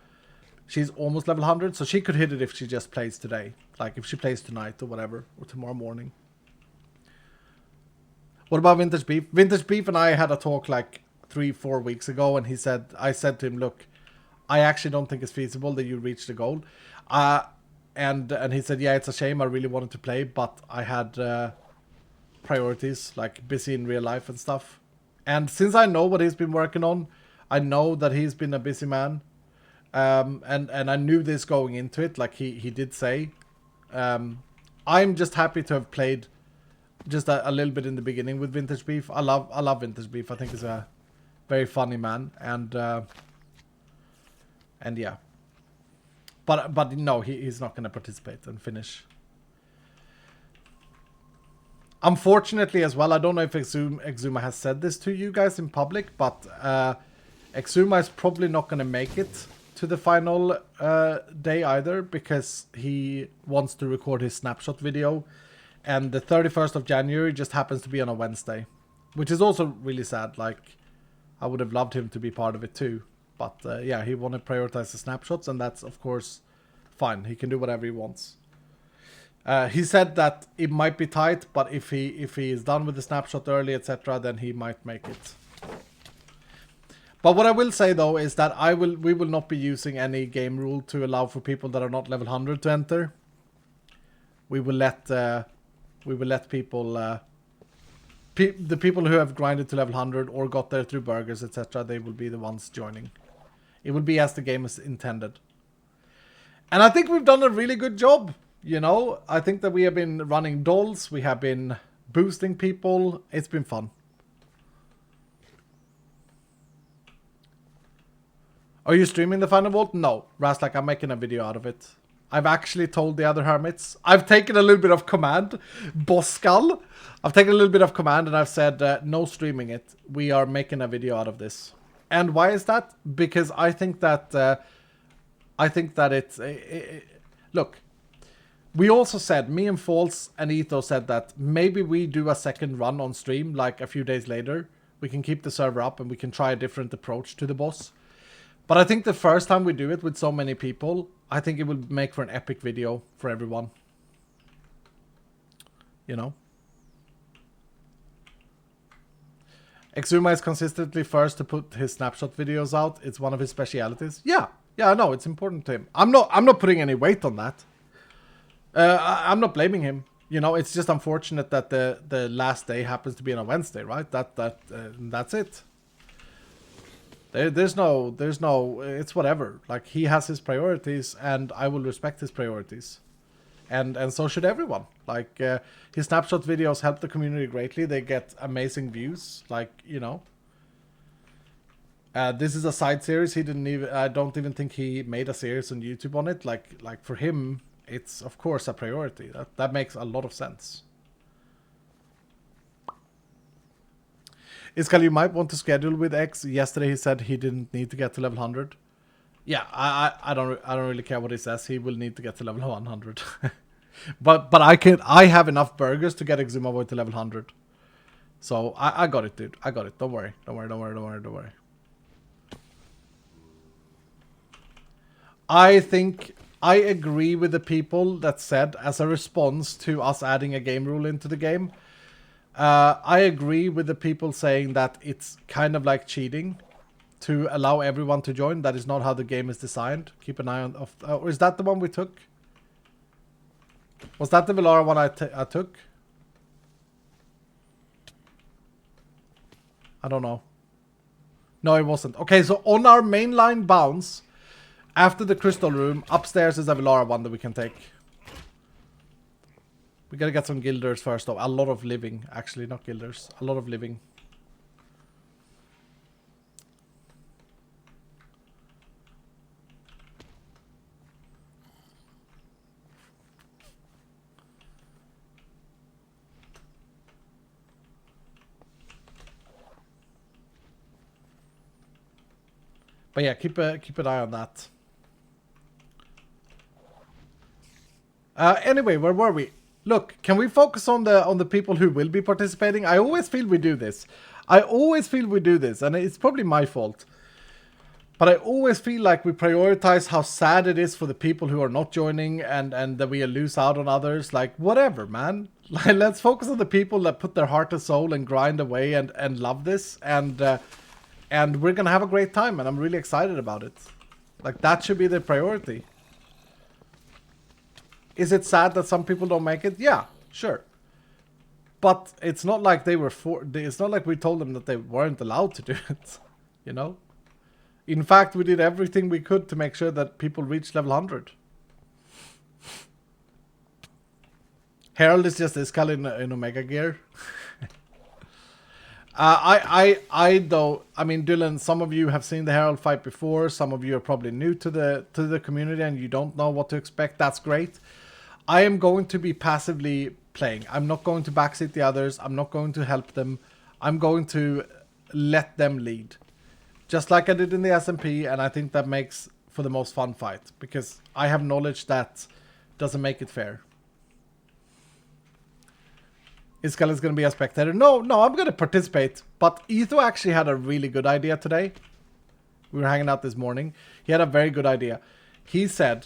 She's almost level 100, so she could hit it if she just plays today. Like if she plays tonight or whatever, or tomorrow morning. What about Vintage Beef? Vintage Beef and I had a talk like 3-4 weeks ago, and I said to him, look, I actually don't think it's feasible that you reach the goal. And he said, yeah, it's a shame. I really wanted to play, but I had priorities, like busy in real life and stuff. And since I know what he's been working on, I know that he's been a busy man. And I knew this going into it, like he did say. I'm just happy to have played just a little bit in the beginning with Vintage Beef. I love Vintage Beef. I think he's a very funny man, and yeah. But no, he's not going to participate and finish. Unfortunately as well, I don't know if Exuma has said this to you guys in public, but Exuma is probably not going to make it to the final day either, because he wants to record his snapshot video, and the 31st of January just happens to be on a Wednesday, which is also really sad. Like, I would have loved him to be part of it too, but yeah, he wanted to prioritize the snapshots, and that's of course fine. He can do whatever he wants. He said that it might be tight, but if he is done with the snapshot early, etc., then he might make it. But what I will say though is that we will not be using any game rule to allow for people that are not level 100 to enter. We will let people, the people who have grinded to level 100 or got there through burgers, etc., they will be the ones joining. It will be as the game is intended. And I think we've done a really good job. You know, I think that we have been running dolls, we have been boosting people. It's been fun. Are you streaming the final vault? No, Raslak, I'm making a video out of it. I've actually told the other hermits. I've taken a little bit of command. Boss Skull. I've taken a little bit of command and I've said no streaming it. We are making a video out of this. And why is that? Because I think that it's... look, we also said, me and False and Etho said that maybe we do a second run on stream like a few days later. We can keep the server up and we can try a different approach to the boss. But I think the first time we do it with so many people, I think it will make for an epic video for everyone. You know? Exuma is consistently first to put his snapshot videos out. It's one of his specialities. Yeah, I know. It's important to him. I'm not putting any weight on that. I'm not blaming him. You know, it's just unfortunate that the last day happens to be on a Wednesday, right? That's it. There's no, it's whatever. Like, he has his priorities and I will respect his priorities. And so should everyone. Like, his snapshot videos help the community greatly. They get amazing views. Like, you know. This is a side series. I don't even think he made a series on YouTube on it. Like for him, it's of course a priority. That makes a lot of sense. Iskal, you might want to schedule with X. Yesterday he said he didn't need to get to level 100. Yeah, I don't really care what he says. He will need to get to level 100. but I have enough burgers to get Exuma Boy to level 100. So I got it, dude. I got it. Don't worry. I think I agree with the people that said, as a response to us adding a game rule into the game, I agree with the people saying that it's kind of like cheating to allow everyone to join. That is not how the game is designed. Keep an eye on... or is that the one we took? Was that the VELARA one I took? I don't know. No, it wasn't. Okay, so on our mainline bounce, after the crystal room, upstairs is a VELARA one that we can take. We gotta get some guilders first though. A lot of living, actually, not guilders. A lot of living. But yeah, keep an eye on that. Anyway, where were we? Look, can we focus on the people who will be participating? I always feel we do this. And it's probably my fault. But I always feel like we prioritize how sad it is for the people who are not joining and that we lose out on others. Like, whatever, man. Like, let's focus on the people that put their heart and soul and grind away and love this. And we're going to have a great time. And I'm really excited about it. Like, that should be the priority. Is it sad that some people don't make it? Yeah, sure. But it's not like they were it's not like we told them that they weren't allowed to do it. You know? In fact, we did everything we could to make sure that people reached level 100. Herald is just Iskall in Omega gear. I mean, Dylan, some of you have seen the Herald fight before. Some of you are probably new to the community and you don't know what to expect. That's great. I am going to be passively playing. I'm not going to backseat the others. I'm not going to help them. I'm going to let them lead. Just like I did in the SMP, and I think that makes for the most fun fight. Because I have knowledge that doesn't make it fair. Iskall is going to be a spectator. No, I'm going to participate. But Etho actually had a really good idea today. We were hanging out this morning. He had a very good idea. He said,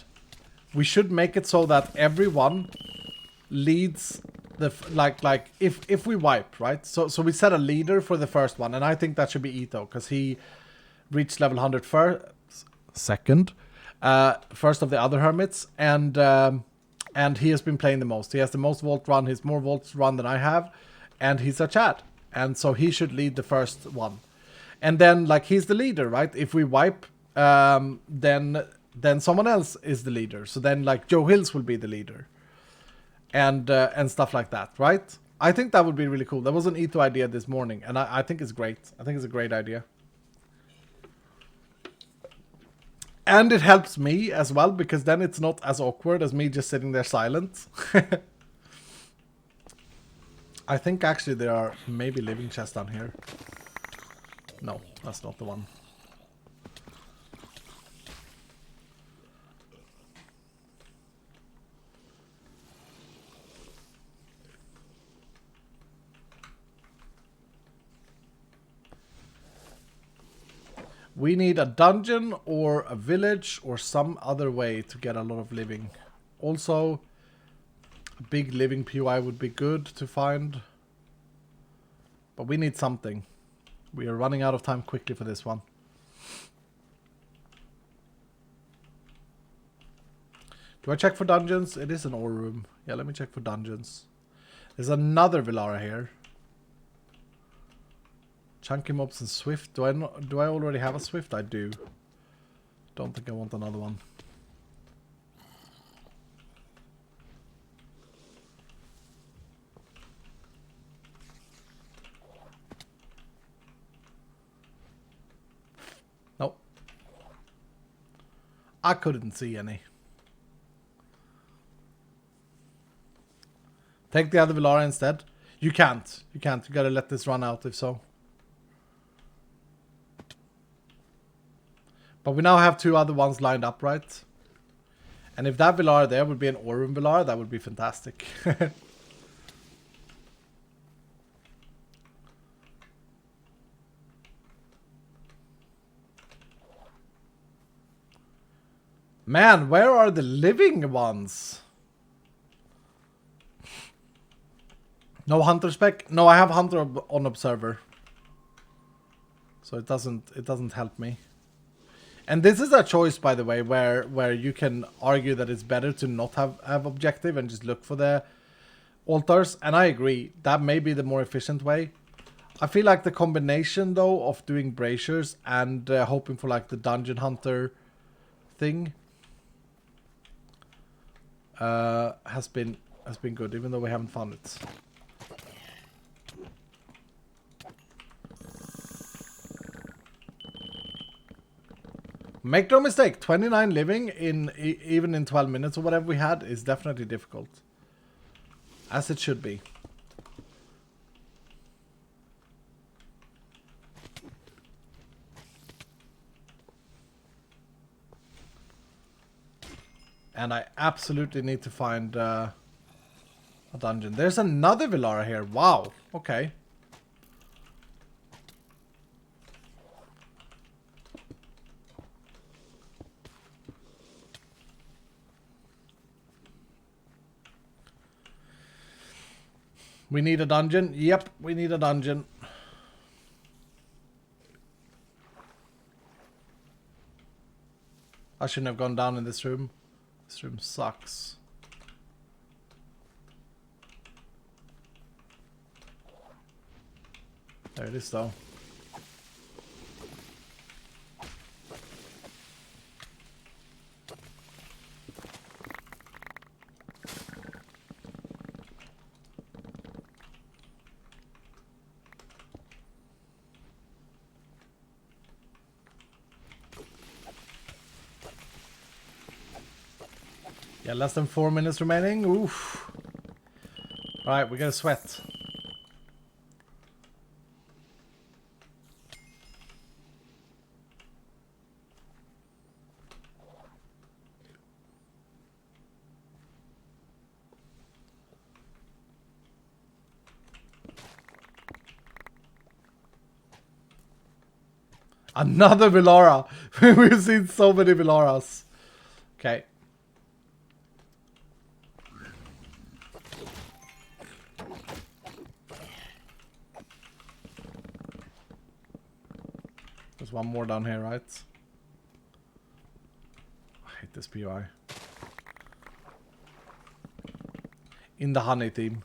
we should make it so that everyone leads the... Like if we wipe, right? So we set a leader for the first one. And I think that should be Etho. Because he... reached level 100 second, first of the other hermits, and he has been playing the most. He has the most vault run. He's more vaults run than I have, and he's a Chad, and so he should lead the first one. And then, like, he's the leader, right? If we wipe, then someone else is the leader. So then, like, Joe Hills will be the leader, and stuff like that, right? I think that would be really cool. That was an Etho idea this morning, and I think it's great. I think it's a great idea. And it helps me as well, because then it's not as awkward as me just sitting there silent. I think actually there are maybe living chests down here. No, that's not the one. We need a dungeon or a village or some other way to get a lot of living. Also, a big living POI would be good to find. But we need something. We are running out of time quickly for this one. Do I check for dungeons? It is an ore room. Yeah, let me check for dungeons. There's another VELARA here. Chunky mobs and Swift. Do I already have a Swift? I do. Don't think I want another one. Nope. I couldn't see any. Take the other VELARA instead. You can't. You can't. You gotta let this run out if so. But we now have two other ones lined up, right? And if that VELARA there would be an ore room VELARA, that would be fantastic. Man, where are the living ones? No hunter spec? No, I have hunter on observer. So it doesn't help me. And this is a choice, by the way, where you can argue that it's better to not have objective and just look for the altars. And I agree, that may be the more efficient way. I feel like the combination, though, of doing braziers and hoping for like the dungeon hunter thing has been good, even though we haven't found it. Make no mistake, 29 living in even in 12 minutes or whatever we had is definitely difficult. As it should be. And I absolutely need to find a dungeon. There's another VELARA here. Wow. Okay. We need a dungeon. Yep, we need a dungeon. I shouldn't have gone down in this room. This room sucks. There it is though. Yeah, less than 4 minutes remaining. Oof. Alright, we gotta sweat. Another VELARA. We've seen so many VELARAs. Okay. There's one more down here, right? I hate this POI. In the honey theme.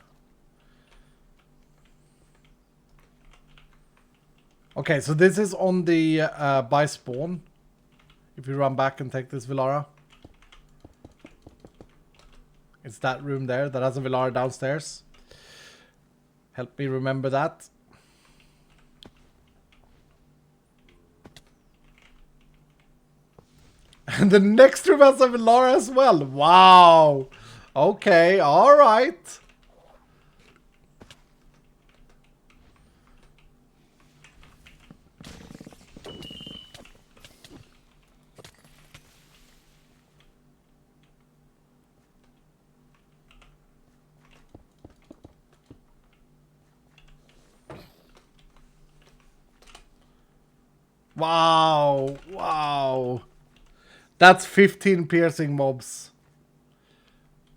Okay, so this is on the by spawn. If you run back and take this VELARA. It's that room there that has a VELARA downstairs. Help me remember that. And the next room has a VELARA as well. Wow. Okay, alright. Wow. Wow. That's 15 piercing mobs.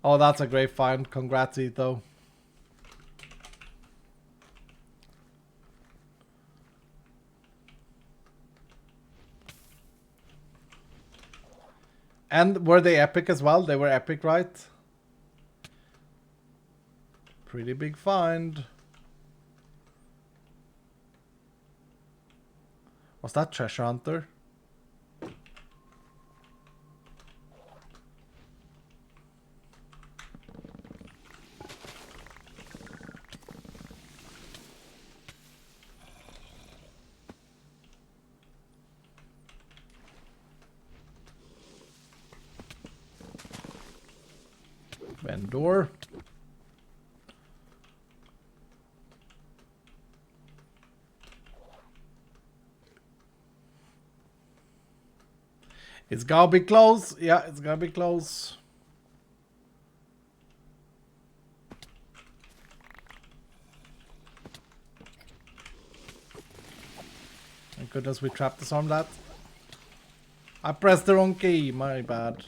Oh, that's a great find. Congrats, Ito. And were they epic as well? They were epic, right? Pretty big find. Was that treasure hunter? Vendor. It's gotta be close. Yeah, it's gotta be close. Thank goodness we trapped this on that. I pressed the wrong key. My bad.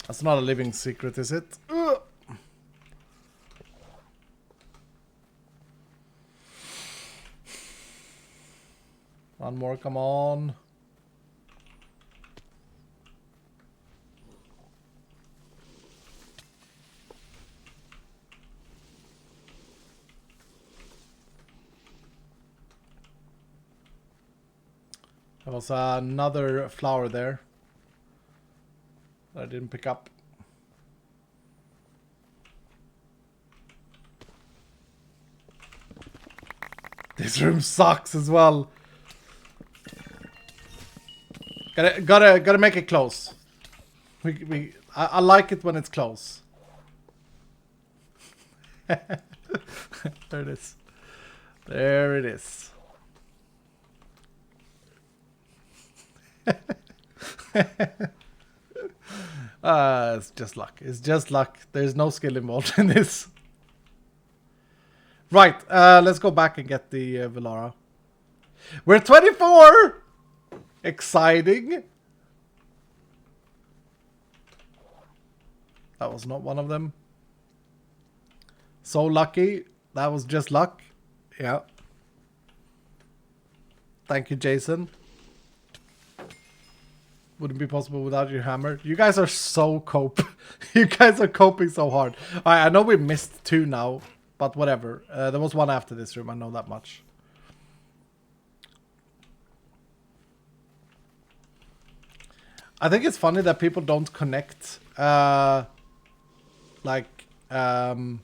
That's not a living secret, is it? Ugh. One more, come on. There was another flower there that I didn't pick up. This room sucks as well. Gotta make it close. I like it when it's close. There it is. There it is. It's just luck. It's just luck. There's no skill involved in this. Right, let's go back and get the VELARA. We're 24! Exciting. That was not one of them. So lucky. That was just luck. Yeah. Thank you, Jason. Wouldn't be possible without your hammer. You guys are so cope. You guys are coping so hard. Alright, I know we missed 2 now, but whatever. There was one after this room, I know that much. I think it's funny that people don't connect, that the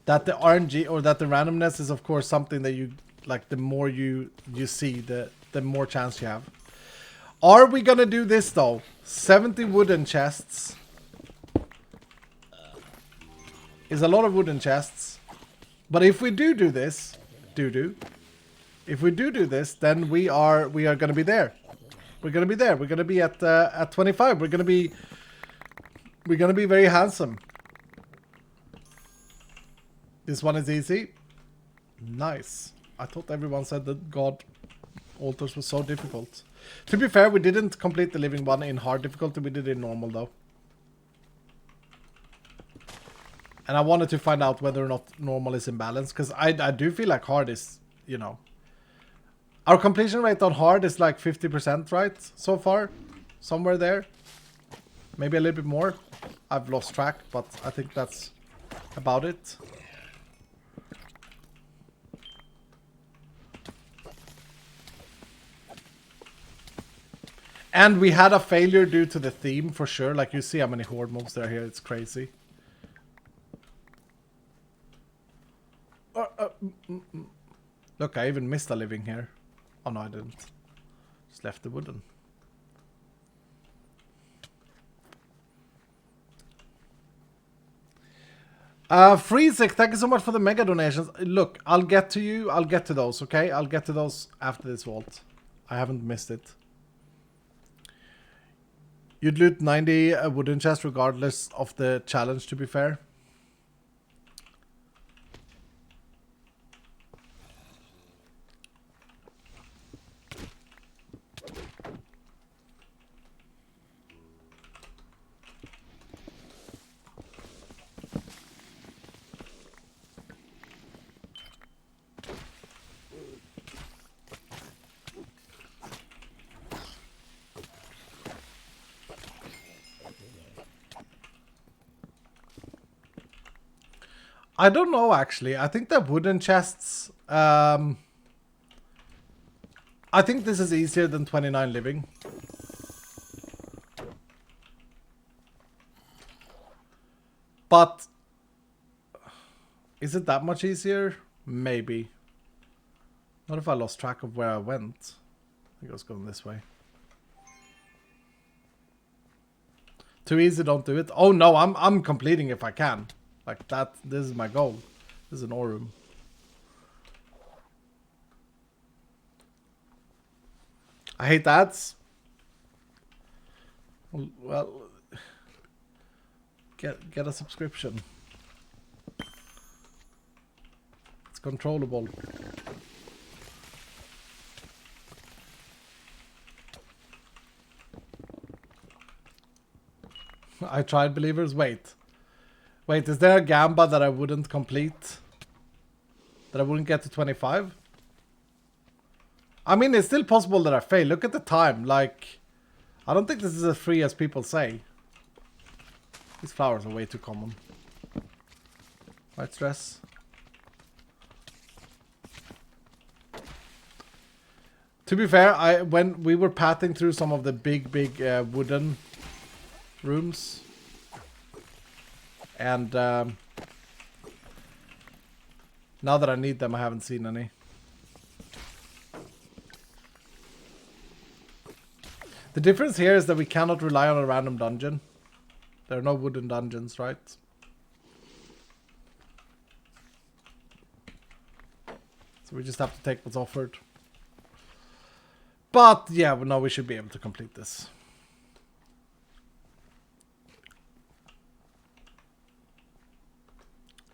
RNG or that the randomness is of course something that you, like, the more you see, the more chance you have. Are we gonna do this though? 70 wooden chests is a lot of wooden chests. But if we do this, if we do this, then we are gonna be there. We're gonna be there. We're gonna be at 25. We're gonna be very handsome. This one is easy. Nice. I thought everyone said that God altars was so difficult. To be fair, we didn't complete the living one in hard difficulty. We did it in normal though. And I wanted to find out whether or not normal is imbalanced, because I do feel like hard is, you know. Our completion rate on hard is like 50%, right? So far. Somewhere there. Maybe a little bit more. I've lost track, but I think that's about it. And we had a failure due to the theme for sure. Like, you see how many horde mobs there are here. It's crazy. Look, I even missed a living here. Oh no, I didn't. Just left the wooden. Freezik, thank you so much for the mega donations. Look, I'll get to you. I'll get to those, okay? I'll get to those after this vault. I haven't missed it. You'd loot 90 wooden chests regardless of the challenge, to be fair. I don't know, actually. I think the wooden chests... I think this is easier than 29 living. But... is it that much easier? Maybe. Not if I lost track of where I went. I think I was going this way. Too easy, don't do it. Oh no, I'm completing if I can. Like that, this is my goal. This is an ore room. I hate ads. Well, get a subscription. It's controllable. I tried, believers. Wait, is there a gamba that I wouldn't complete? That I wouldn't get to 25? I mean, it's still possible that I fail. Look at the time. Like, I don't think this is as free as people say. These flowers are way too common. White stress. To be fair, when we were pathing through some of the big wooden rooms, and now that I need them, I haven't seen any. The difference here is that we cannot rely on a random dungeon. There are no wooden dungeons, right? So we just have to take what's offered. But yeah, well, no, we should be able to complete this.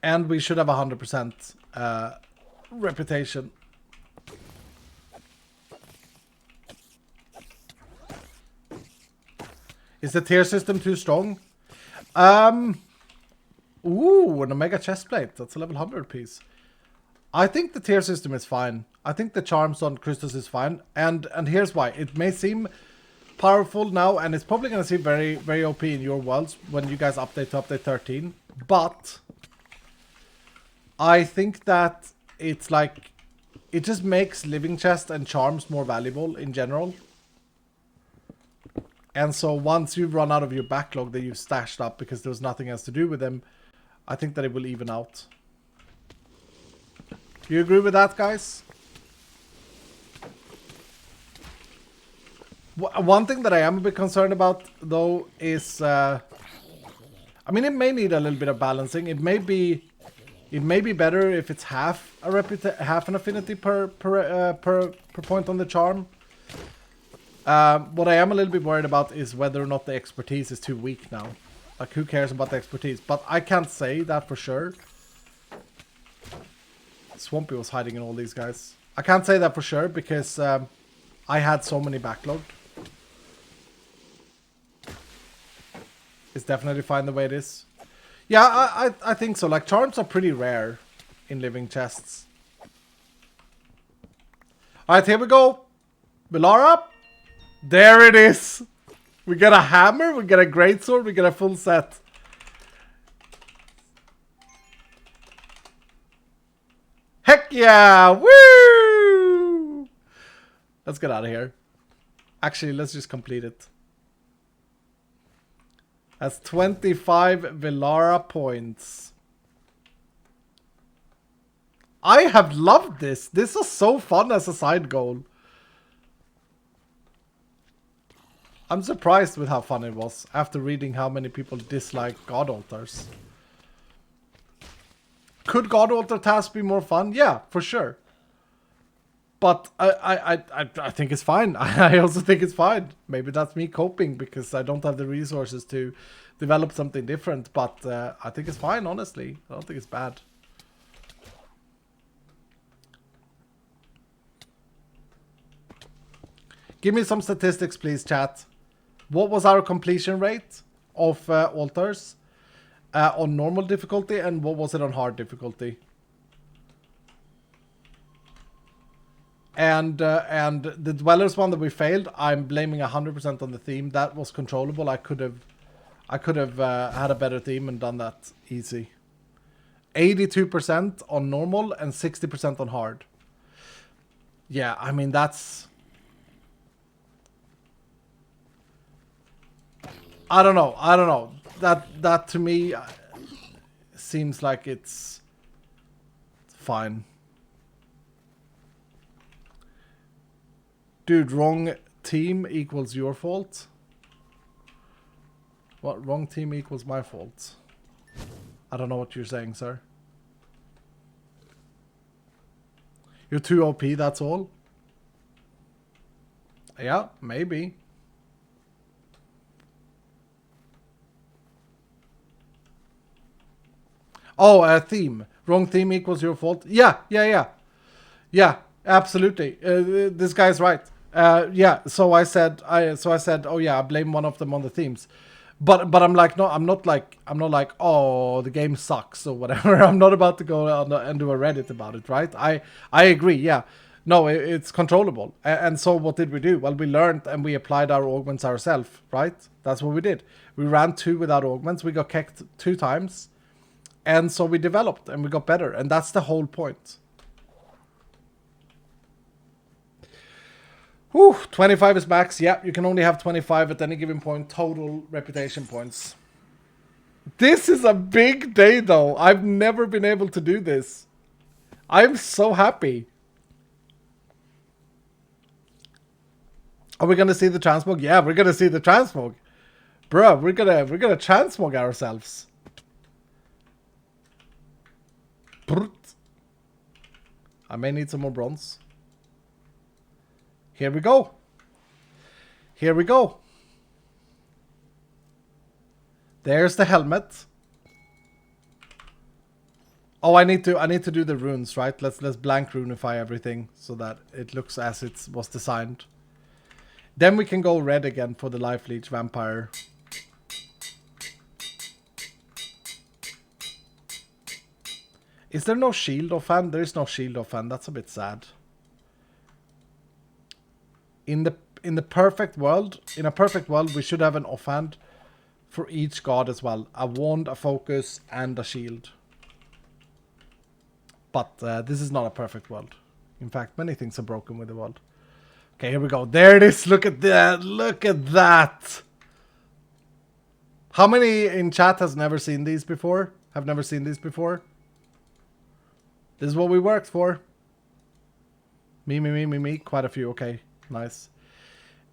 And we should have 100% reputation. Is the tier system too strong? Ooh, an Omega chestplate. That's a level 100 piece. I think the tier system is fine. I think the charms on Christos is fine. And here's why. It may seem powerful now, and it's probably going to seem very, very OP in your worlds when you guys update to update 13. But I think that it's like, it just makes living chest and charms more valuable in general. And so once you've run out of your backlog that you've stashed up because there was nothing else to do with them, I think that it will even out. Do you agree with that, guys? One thing that I am a bit concerned about, though, is... I mean, it may need a little bit of balancing. It may be better if it's half an affinity per point on the charm. What I am a little bit worried about is whether or not the expertise is too weak now. Like, who cares about the expertise? But I can't say that for sure. Swampy was hiding in all these guys. I can't say that for sure because I had so many backlogged. It's definitely fine the way it is. Yeah, I think so. Like, charms are pretty rare in living chests. Alright, here we go. VELARA. There it is. We get a hammer, we get a greatsword, we get a full set. Heck yeah! Woo! Let's get out of here. Actually, let's just complete it. That's 25 VELARA points. I have loved this. This was so fun as a side goal. I'm surprised with how fun it was after reading how many people dislike God Altars. Could God Altar tasks be more fun? Yeah, for sure. But I think it's fine. I also think it's fine. Maybe that's me coping because I don't have the resources to develop something different. But I think it's fine, honestly. I don't think it's bad. Give me some statistics, please, chat. What was our completion rate of altars on normal difficulty, and what was it on hard difficulty? And the Dwellers one that we failed, I'm blaming 100% on the theme. That was controllable. I could have had a better theme and done that easy. 82% on normal and 60% on hard. Yeah, I mean that's... I don't know. That to me seems like it's fine. Dude, wrong team equals your fault? What? Wrong team equals my fault? I don't know what you're saying, sir. You're too OP, that's all? Yeah, maybe. Oh, theme. Wrong theme equals your fault. Yeah, absolutely. This guy's right. Yeah. So I said, oh yeah, I blame one of them on the themes. But I'm like, no, I'm not like, oh, the game sucks or whatever. I'm not about to go on and do a Reddit about it, right? I agree. Yeah. No, it's controllable. And so what did we do? Well, we learned and we applied our augments ourselves, right? That's what we did. We ran 2 without augments. We got kicked 2 times. And so we developed and we got better. And that's the whole point. Whew, 25 is max. Yeah, you can only have 25 at any given point. Total reputation points. This is a big day, though. I've never been able to do this. I'm so happy. Are we going to see the transmog? Yeah, we're going to see the transmog. Bruh, we're gonna transmog ourselves. I may need some more bronze. Here we go. Here we go. There's the helmet. Oh, I need to do the runes, right? Let's blank runify everything so that it looks as it was designed. Then we can go red again for the Life Leech Vampire Is there no shield offhand? There is no shield offhand. That's a bit sad. In the perfect world, we should have an offhand for each god as well. A wand, a focus, and a shield. But this is not a perfect world. In fact, many things are broken with the world. Okay, here we go. There it is. Look at that. Look at that. How many in chat has never seen these before? Have never seen these before? This is what we worked for. Me. Quite a few. Okay, nice.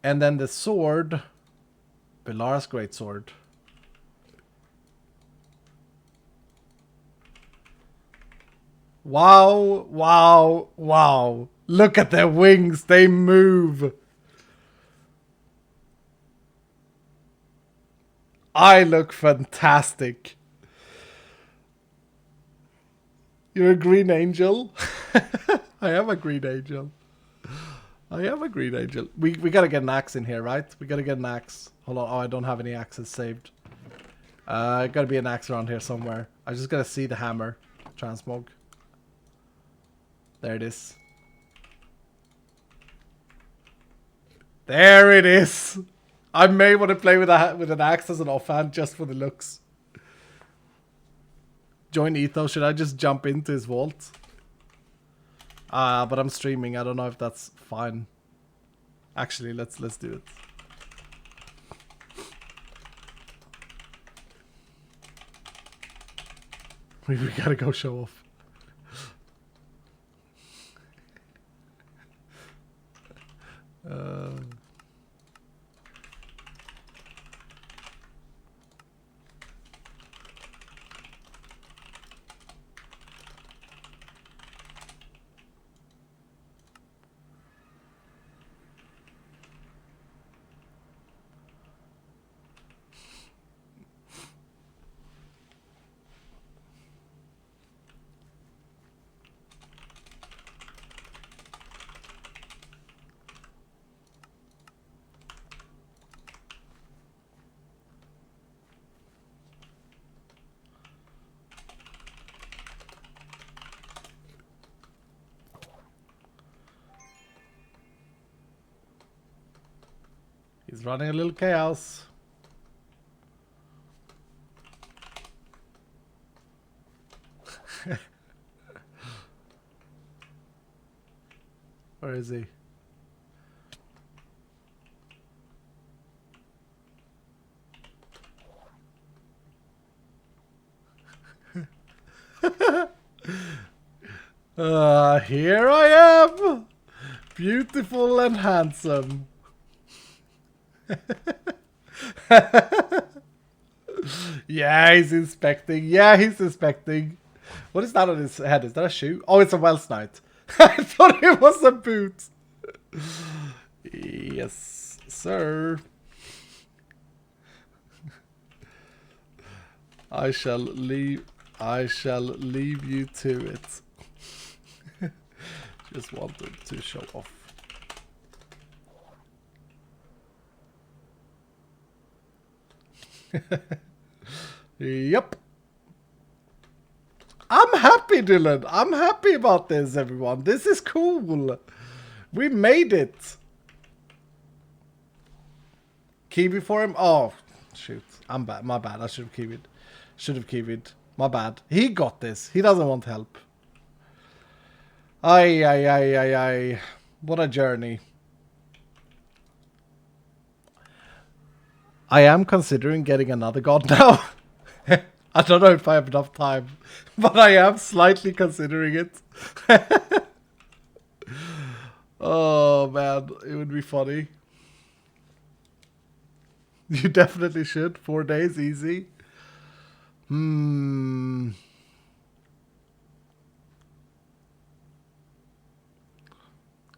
And then the sword. VELARA's great sword. Wow, wow, wow. Look at their wings. They move. I look fantastic. You're a green angel? I am a green angel. I am a green angel. We gotta get an axe in here, right? We gotta get an axe. Hold on. Oh, I don't have any axes saved. Gotta be an axe around here somewhere. I just gotta see the hammer. Transmog. There it is. There it is. I may want to play with an axe as an offhand just for the looks. Join Etho. Should I just jump into his vault? But I'm streaming. I don't know if that's fine. Actually, let's do it. We gotta go show off. He's running a little chaos. Where is he? Here I am! Beautiful and handsome. Yeah, he's inspecting. Yeah, he's inspecting. What is that on his head? Is that a shoe? Oh, it's a Welsh Knight. I thought it was a boot. Yes, sir. I shall leave you to it. Just wanted to show off. Yep. I'm happy, Dylan. I'm happy about this, everyone. This is cool. We made it. Kiwi for him? Oh, shoot. I'm bad. My bad. I should have kiwied. Should have kiwied. My bad. He got this. He doesn't want help. Ay. What a journey. I am considering getting another god now. I don't know if I have enough time, but I am slightly considering it. Oh man, it would be funny. You definitely should. 4 days, easy.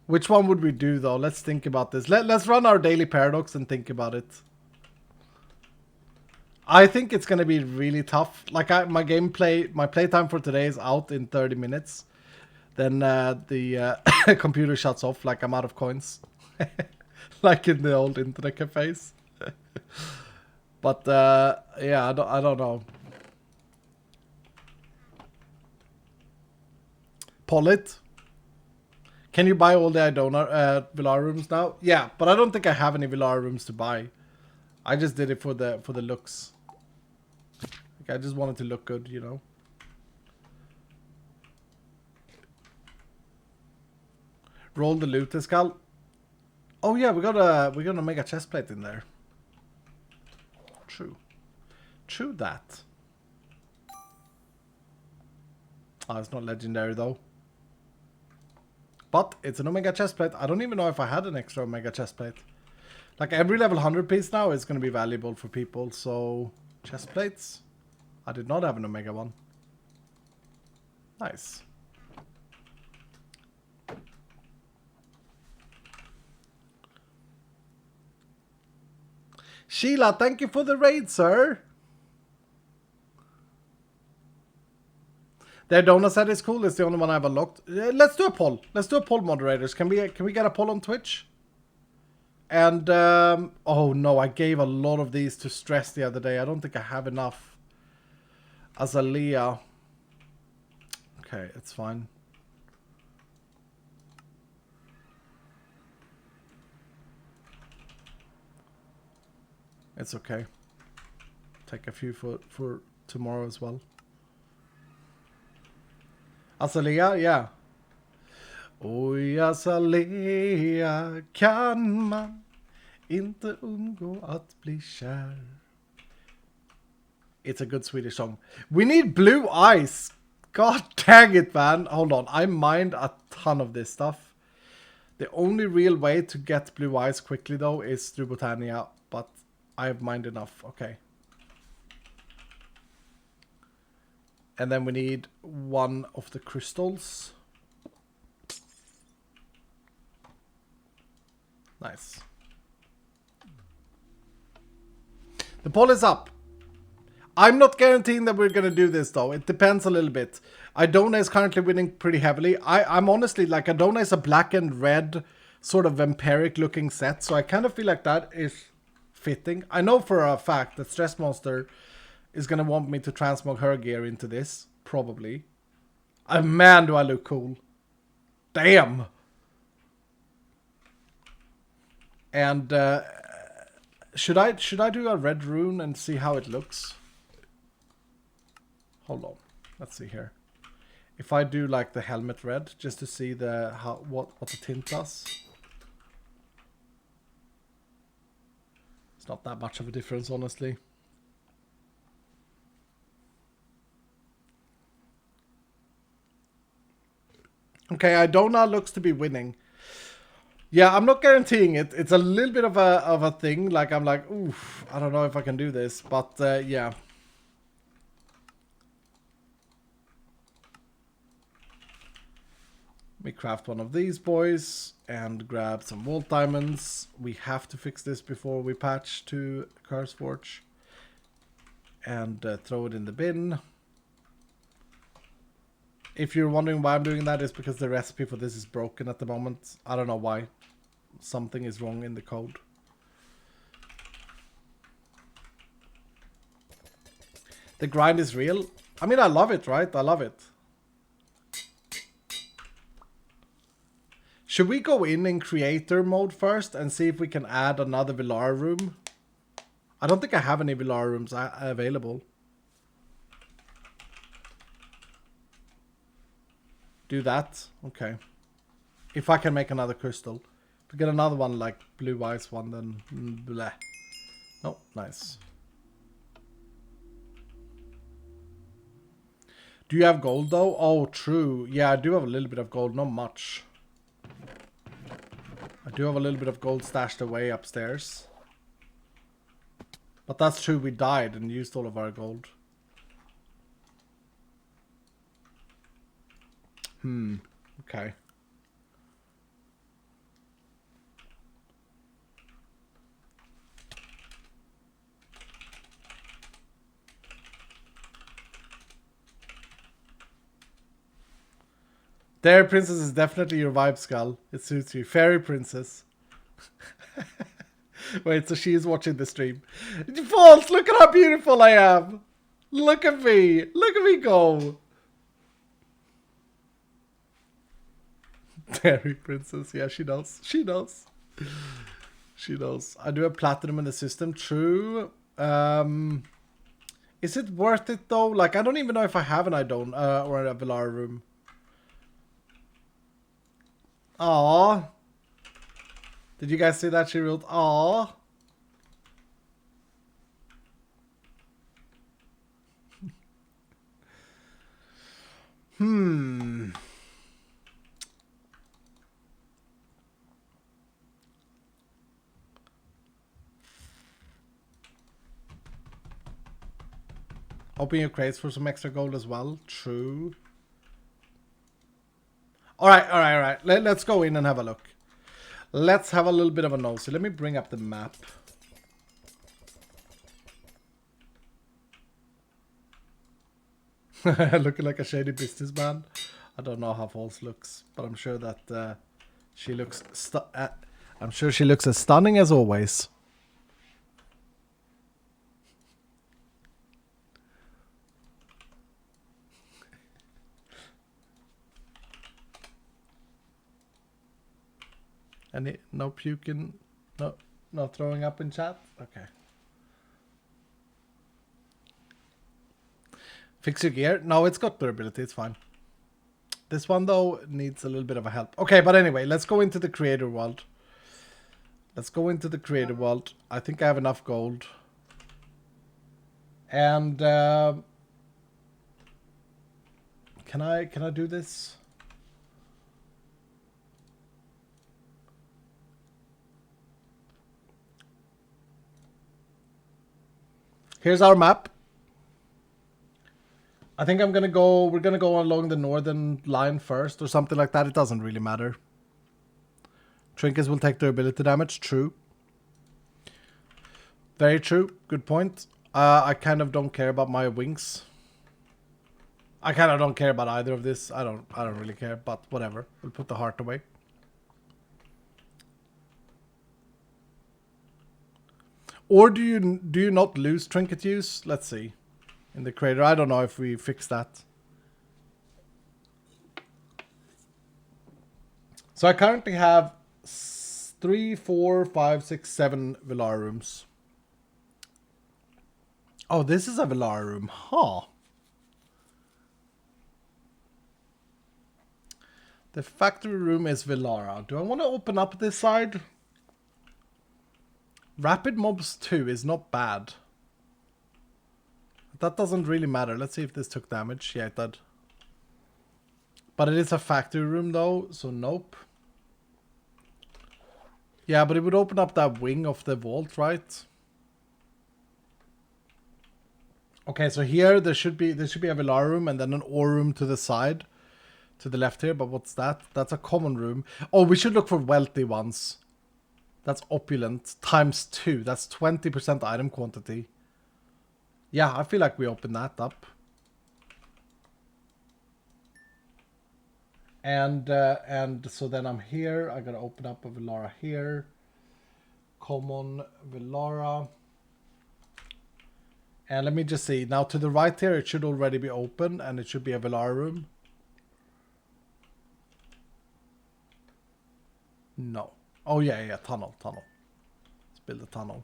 Which one would we do though? Let's think about this. Let's run our daily paradox and think about it. I think it's gonna be really tough. Like my playtime for today is out in 30 minutes. Then the computer shuts off. Like I'm out of coins, like in the old internet cafes. But yeah, I don't know. Pull it. Can you buy all the Idona VELARA rooms now? Yeah, but I don't think I have any VELARA rooms to buy. I just did it for the looks. Like, I just wanted to look good, you know. Roll the loot, Skull. Oh yeah, we got a mega chest plate in there. True. True that. Oh, it's not legendary though. But it's an Omega chestplate. I don't even know if I had an extra Omega chestplate. Like every level 100 piece now is going to be valuable for people. So, chestplates. I did not have an Omega one. Nice. Sheila, thank you for the raid, sir. The Idona set is cool. It's the only one I've unlocked. Let's do a poll. Let's do a poll, moderators. Can we get a poll on Twitch? And oh no, I gave a lot of these to Stress the other day. I don't think I have enough. Azalea. Okay, it's fine. It's okay. Take a few for tomorrow as well. Azalea, yeah. Oj, Azalea, kan man inte undgå att bli kär. It's a good Swedish song. We need blue eyes. God dang it, man. Hold on. I mined a ton of this stuff. The only real way to get blue eyes quickly, though, is through Botania. But I have mined enough. Okay. And then we need one of the crystals. Nice. The poll is up. I'm not guaranteeing that we're going to do this, though. It depends a little bit. Idona is currently winning pretty heavily. I'm honestly, like, Idona is a black and red sort of vampiric looking set. So I kind of feel like that is fitting. I know for a fact that Stress Monster is going to want me to transmog her gear into this. Probably. Man, do I look cool. Damn. And should I do a red rune and see how it looks? Hold on. Let's see here. If I do like the helmet red, just to see what the tint does. It's not that much of a difference, honestly. Okay, Idona looks to be winning. Yeah, I'm not guaranteeing it. It's a little bit of a thing. Like, I'm like, oof, I don't know if I can do this. But, yeah. We craft one of these boys and grab some Vault Diamonds. We have to fix this before we patch to Curseforge. And throw it in the bin. If you're wondering why I'm doing that, it's because the recipe for this is broken at the moment. I don't know why. Something is wrong in the code. The grind is real. I mean, I love it, right? I love it. Should we go in creator mode first and see if we can add another VELARA room? I don't think I have any VELARA rooms available. Do that. Okay. If I can make another crystal. If we get another one like blue eyes one, then bleh. No, nice. Do you have gold though? Oh, true. Yeah, I do have a little bit of gold. Not much. I do have a little bit of gold stashed away upstairs. But that's true. We died and used all of our gold. Okay. Dairy Princess is definitely your vibe, Skull. It suits you. Fairy Princess. Wait, so she is watching the stream. False! Look at how beautiful I am! Look at me! Look at me go! Dairy Princess. Yeah, she does. She does. She does. I do have platinum in the system. True. Is it worth it though? Like, I don't even know if I have an Idon or a Velara room. Aww. Did you guys see that? She wrote, aww. Open your crates for some extra gold as well. True. Alright. Let's go in and have a look. Let's have a little bit of a nosy. Let me bring up the map. Looking like a shady businessman. I don't know how False looks, but I'm sure that she looks. I'm sure she looks as stunning as always. No puking, no throwing up in chat. Okay. Fix your gear. No, it's got durability. It's fine. This one, though, needs a little bit of a help. Okay, but anyway, let's go into the creator world. Let's go into the creator world. I think I have enough gold. And can I do this? Here's our map. I think we're gonna go along the northern line first or something like that. It doesn't really matter. Trinkets will take durability damage. True. Very true. Good point. I kind of don't care about my wings. I kind of don't care about either of this. I don't really care, but whatever. We'll put the heart away. Or do you not lose trinket use? Let's see. In the crater, I don't know if we fix that. So I currently have 3, 4, 5, 6, 7 Velara rooms. Oh, this is a Velara room. Huh. The factory room is Velara. Do I want to open up this side? Rapid mobs 2 is not bad. That doesn't really matter. Let's see if this took damage. Yeah, it did. But it is a factory room though, so nope. Yeah, but it would open up that wing of the vault, right? Okay, so here there should be a Velara room and then an ore room to the side. To the left here, but what's that? That's a common room. Oh, we should look for wealthy ones. That's opulent. Times 2. That's 20% item quantity. Yeah, I feel like we open that up. And so then I'm here. I gotta open up a Velara here. Common Velara. And let me just see. Now to the right here, it should already be open and it should be a Velara room. No. Oh yeah, tunnel. Let's build a tunnel.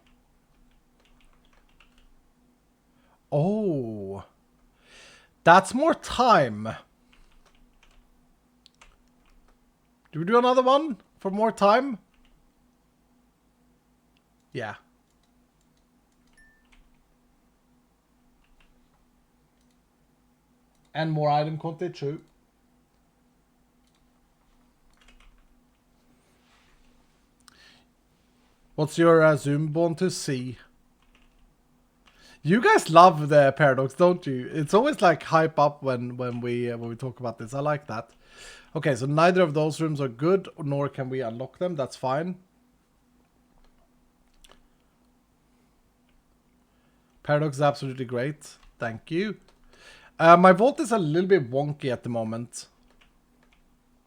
Oh. That's more time. Do we do another one for more time? Yeah. And more item quantity, true. What's your zoom bond to see? You guys love the paradox, don't you? It's always like hype up when we talk about this. I like that. Okay, so neither of those rooms are good, nor can we unlock them. That's fine. Paradox is absolutely great. Thank you. My vault is a little bit wonky at the moment.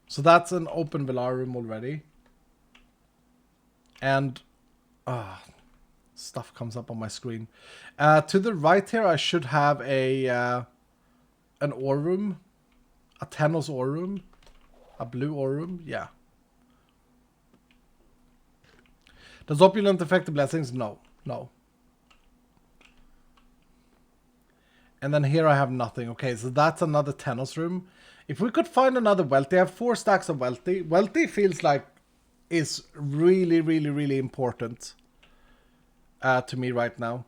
So that's an open Velara room already. And stuff comes up on my screen. To the right here, I should have an ore room. A Tenos ore room. A blue ore room? Yeah. Does opulent affect the blessings? No. No. And then here I have nothing. Okay, so that's another Tenos room. If we could find another wealthy, I have 4 stacks of wealthy. Wealthy feels like is really, really, really important to me right now.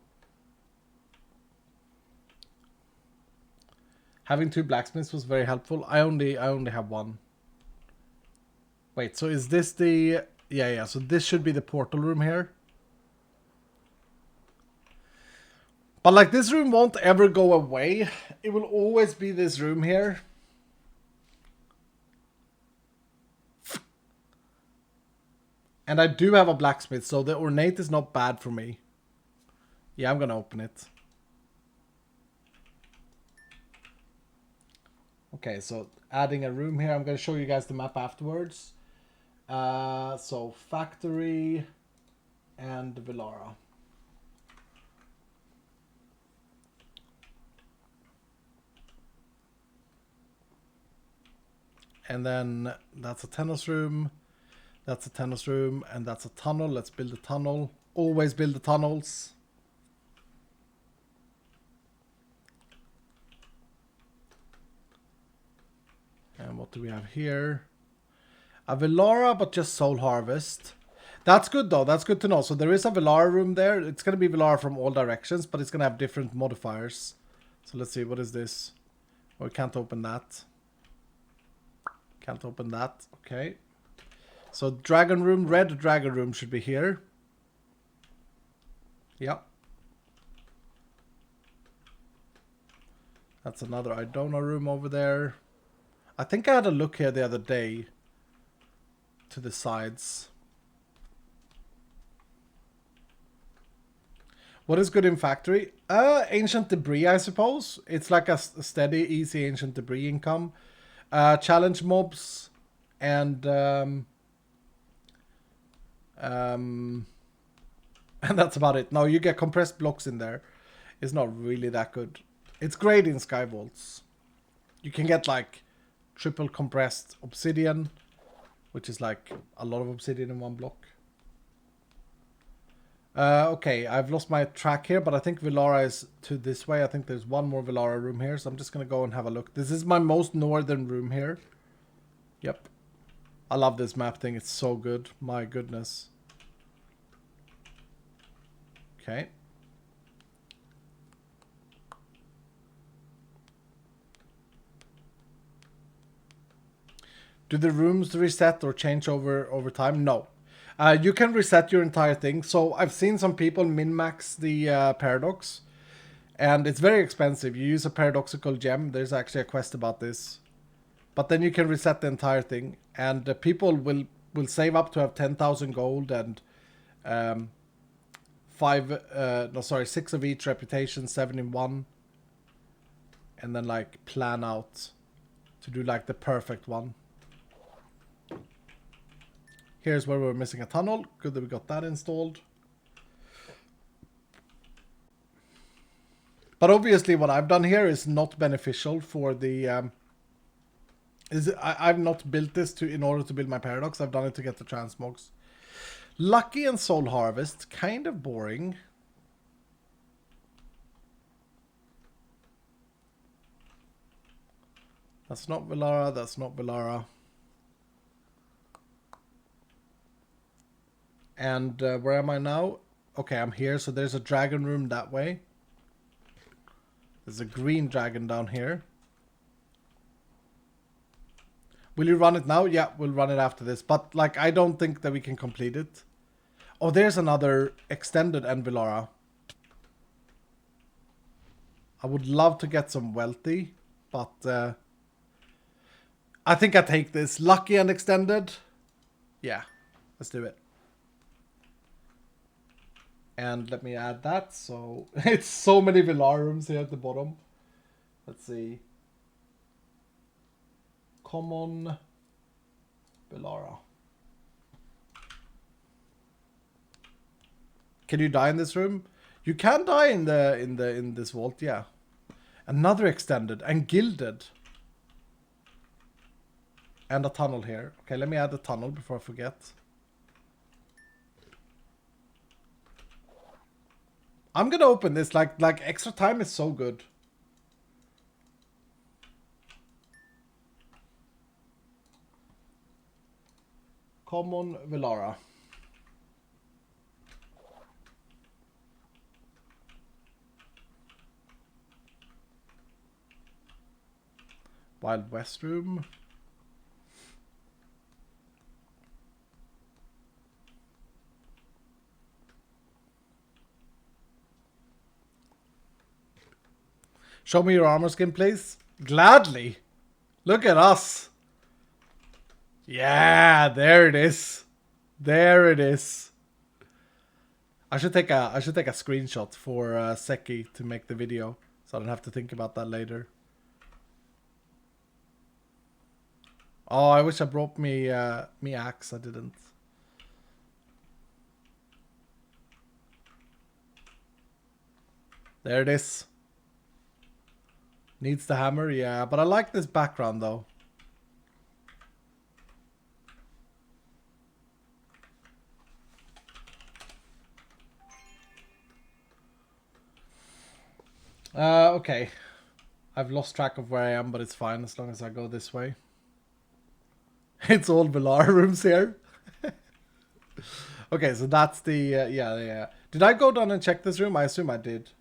Having 2 blacksmiths was very helpful. I only have 1. Wait, so is this the... Yeah, so this should be the portal room here. But like this room won't ever go away. It will always be this room here. And I do have a blacksmith, so the ornate is not bad for me. Yeah, I'm gonna open it. Okay, so adding a room here. I'm gonna show you guys the map afterwards. So factory and VELARA. And then that's a Tenos room. That's a Tenos room, and that's a tunnel. Let's build a tunnel. Always build the tunnels. And what do we have here? A VELARA, but just soul harvest. That's good though. That's good to know. So there is a VELARA room there. It's going to be VELARA from all directions, but it's going to have different modifiers. So let's see. What is this? Oh, we can't open that. Can't open that. Okay. So dragon room, red dragon room should be here. Yep. That's another Idona room over there. I think I had a look here the other day to the sides. What is good in factory? Ancient debris, I suppose. It's like a steady, easy ancient debris income. Challenge mobs and that's about it. No, you get compressed blocks in there. It's not really that good. It's great in Sky Vaults. You can get like triple compressed obsidian, which is like a lot of obsidian in one block. Okay, I've lost my track here, but I think VELARA is to this way. I think there's one more VELARA room here, so I'm just going to go and have a look. This is my most northern room here. Yep. I love this map thing. It's so good. My goodness. Okay. Do the rooms reset or change over time? No. You can reset your entire thing. So I've seen some people min-max the paradox. And it's very expensive. You use a paradoxical gem. There's actually a quest about this. But then you can reset the entire thing. And people will save up to have 10,000 gold and 6 of each reputation, 7 in 1. And then like plan out to do like the perfect one. Here's where we're missing a tunnel. Good that we got that installed. But obviously what I've done here is not beneficial for the... I've not built this in order to build my paradox. I've done it to get the transmogs. Lucky and soul harvest. Kind of boring. That's not VELARA. That's not VELARA. And where am I now? Okay, I'm here. So there's a dragon room that way. There's a green dragon down here. Will you run it now? Yeah, we'll run it after this. But like, I don't think that we can complete it. Oh, there's another extended and VELARA. I would love to get some wealthy, but I think I take this. Lucky and extended. Yeah, let's do it. And let me add that. So it's so many VELARA rooms here at the bottom. Let's see. Common VELARA. Can you die in this room? You can die in this vault, yeah. Another extended and gilded. And a tunnel here. Okay, let me add a tunnel before I forget. I'm gonna open this, like extra time is so good. Common VELARA. Wild West room. Show me your armor skin, please. Gladly. Look at us. Yeah, there it is. There it is. I should take a screenshot for Seki to make the video, so I don't have to think about that later. Oh, I wish I brought me me axe. I didn't. There it is. Needs the hammer, yeah, but I like this background though. Okay. I've lost track of where I am, but it's fine as long as I go this way. It's all VELARA rooms here. Okay, so that's the... yeah. Did I go down and check this room? I assume I did.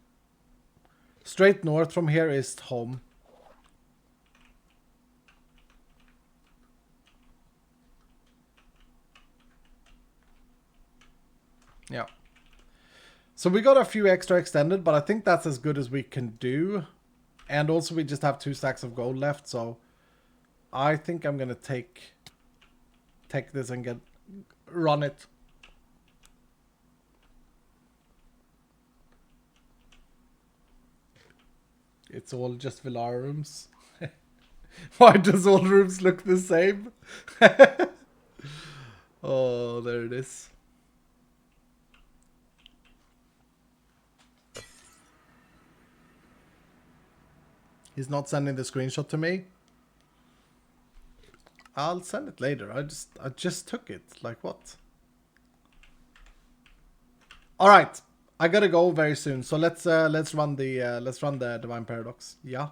Straight north from here is home. Yeah. So we got a few extra extended, but I think that's as good as we can do. And also we just have 2 stacks of gold left, so I think I'm gonna take this and run it. It's all just VELARA rooms. Why does all rooms look the same? Oh, there it is. He's not sending the screenshot to me. I'll send it later. I just took it. Like what? All right, I gotta go very soon. So let's run the Divine Paradox. Yeah.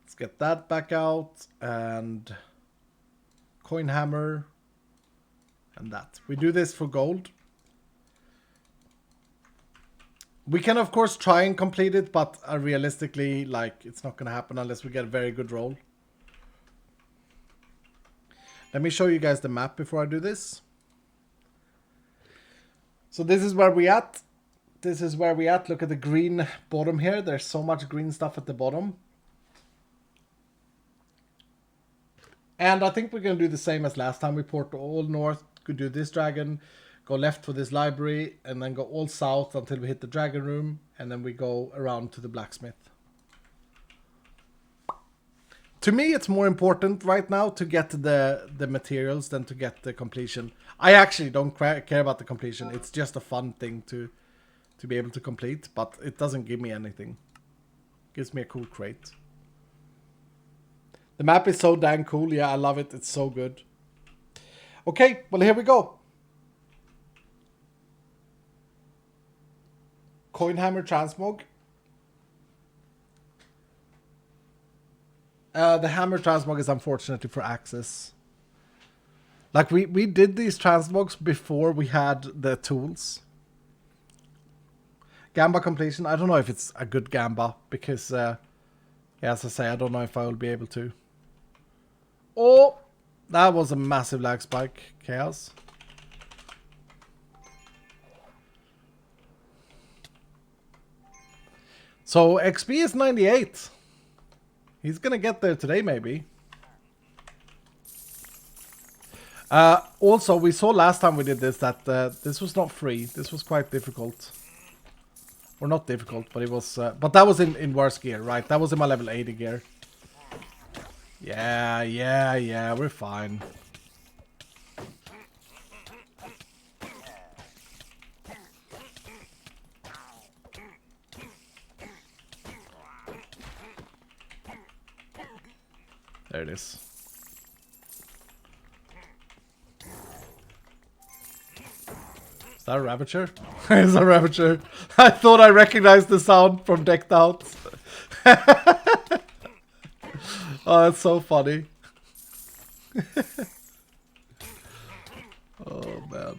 Let's get that back out and coin hammer and that. We do this for gold. We can of course try and complete it, but realistically, like, it's not gonna happen unless we get a very good roll. Let me show you guys the map before I do this. So this is where we at. This is where we at. Look at the green bottom here. There's so much green stuff at the bottom. And I think we're gonna do the same as last time. We port all north, could do this dragon, go left for this library, and then go all south until we hit the dragon room, and then we go around to the blacksmith. To me, it's more important right now to get the materials than to get the completion. I actually don't care about the completion. It's just a fun thing to be able to complete, but it doesn't give me anything. It gives me a cool crate. The map is so dang cool. Yeah, I love it. It's so good. Okay, well, here we go. Coinhammer transmog. The hammer transmog is unfortunately for access. Like we did these transmogs before we had the tools. Gamba completion. I don't know if it's a good Gamba because, yeah, as I say, I don't know if I will be able to. Oh, that was a massive lag spike. Chaos. So XP is 98. He's gonna get there today, maybe. Also, we saw last time we did this that this was not free. This was quite difficult. Or not difficult, but it was... but that was in worse gear, right? That was in my level 80 gear. Yeah, we're fine. There it is. that a Ravager? It's a Ravager. I thought I recognized the sound from Decked Out. Oh, that's so funny. Oh, man.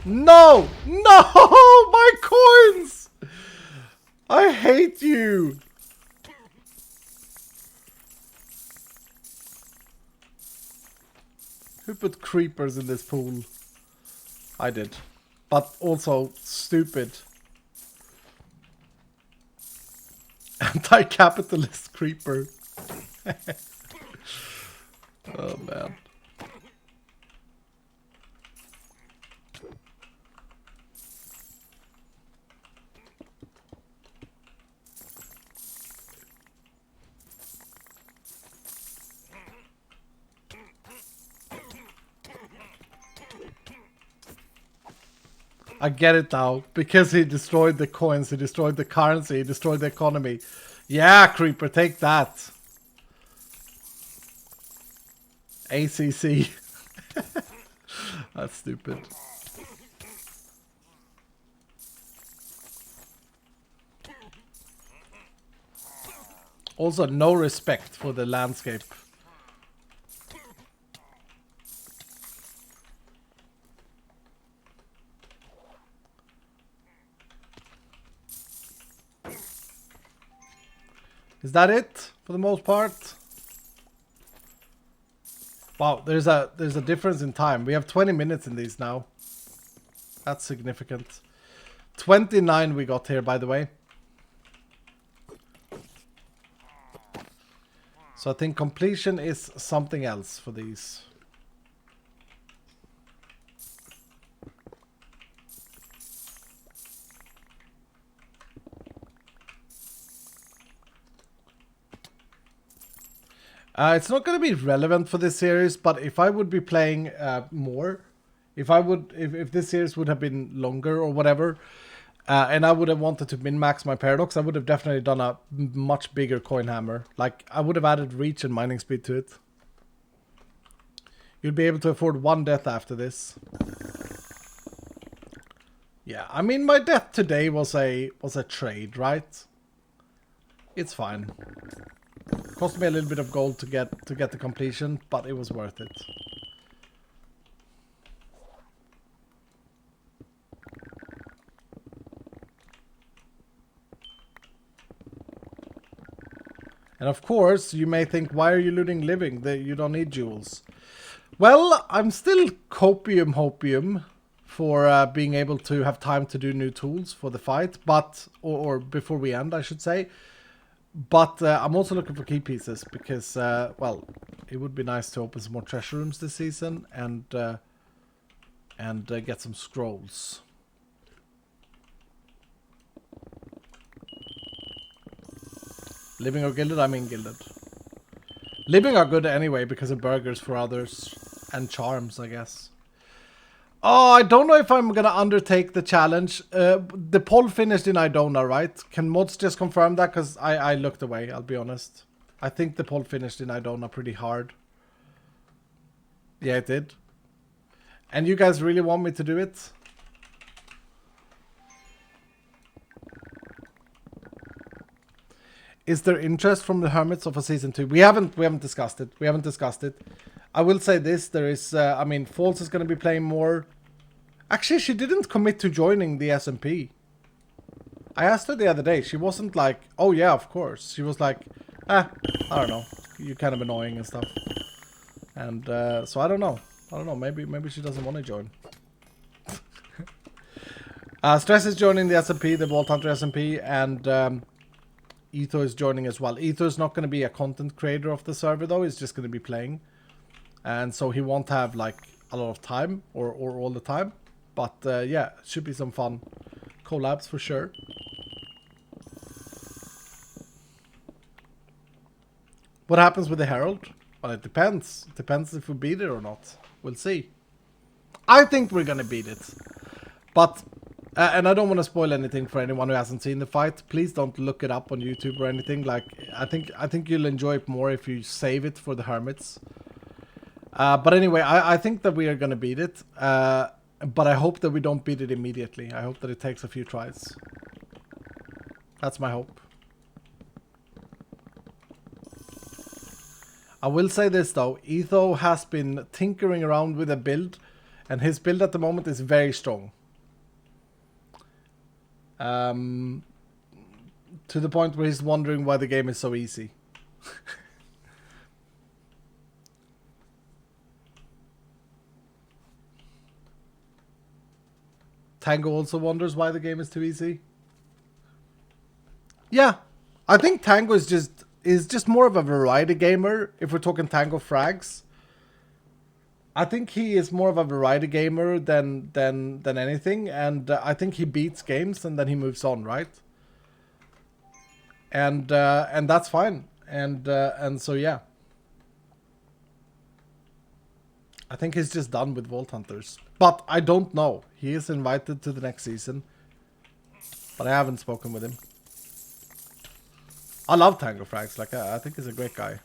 No! No! My coins! I hate you! Who put creepers in this pool? I did. But also stupid. Anti-capitalist creeper. Oh man. I get it now. Because he destroyed the coins, he destroyed the currency, he destroyed the economy. Yeah, Creeper, take that. ACC. That's stupid. Also, no respect for the landscape. Is that it for the most part? Wow, there's a difference in time. We have 20 minutes in these now. That's significant. 29 we got here, by the way. So I think completion is something else for these. It's not going to be relevant for this series, but if I would be playing more, if this series would have been longer or whatever, and I would have wanted to min-max my paradox, I would have definitely done a much bigger coin hammer. Like, I would have added reach and mining speed to it. You'll be able to afford one death after this. Yeah, I mean, my death today was a trade, right? It's fine. Cost me a little bit of gold to get the completion, but it was worth it. And of course, you may think, why are you looting living? That you don't need jewels. Well, I'm still hopium for being able to have time to do new tools for the fight, but or before we end, I should say. But I'm also looking for key pieces because, well, it would be nice to open some more treasure rooms this season and get some scrolls. Living or gilded? I mean gilded. Living are good anyway because of burgers for others and charms, I guess. Oh, I don't know if I'm gonna undertake the challenge. The poll finished in Idona, right? Can mods just confirm that? Because I looked away, I'll be honest. I think the poll finished in Idona pretty hard. Yeah, it did. And you guys really want me to do it? Is there interest from the Hermits of a Season 2? We haven't discussed it. We haven't discussed it. I will say this, there is, I mean, Falls is going to be playing more. Actually, she didn't commit to joining the SMP. I asked her the other day. She wasn't like, oh yeah, of course. She was like, I don't know. You're kind of annoying and stuff. And so I don't know. Maybe she doesn't want to join. Stress is joining the SMP, the Vault Hunters SMP, and Etho is joining as well. Etho is not going to be a content creator of the server though. He's just going to be playing. And so he won't have like a lot of time or all the time. But yeah, should be some fun collabs for sure. What happens with the Herald? Well, it depends. It depends if we beat it or not. We'll see. I think we're gonna beat it. But And I don't want to spoil anything for anyone who hasn't seen the fight. Please don't look it up on YouTube or anything. Like, I think you'll enjoy it more if you save it for the hermits. But anyway, I think that we are gonna beat it. But I hope that we don't beat it immediately. I hope that it takes a few tries. That's my hope. I will say this though, Etho has been tinkering around with a build, and his build at the moment is very strong. To the point where he's wondering why the game is so easy. Tango also wonders why the game is too easy. Yeah, I think Tango is just more of a variety gamer. If we're talking Tango frags, I think he is more of a variety gamer than anything, and I think he beats games and then he moves on, right? And that's fine. And so yeah, I think he's just done with Vault Hunters, but I don't know. He is invited to the next season, but I haven't spoken with him. I love Tango frags. Like I think he's a great guy.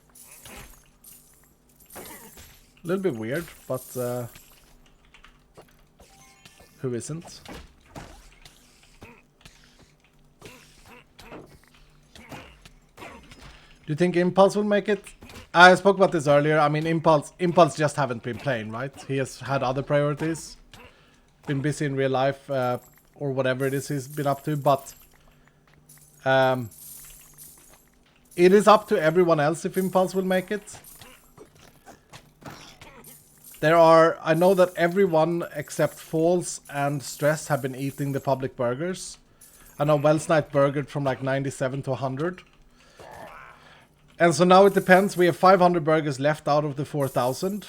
A little bit weird, but who isn't? Do you think Impulse will make it? I spoke about this earlier. I mean, Impulse just haven't been playing, right? He has had other priorities, been busy in real life, or whatever it is he's been up to. But it is up to everyone else if Impulse will make it. I know that everyone except Falls and Stress have been eating the public burgers. I know Wellsnight burgered from like 97 to 100. And so now it depends. We have 500 burgers left out of the 4,000.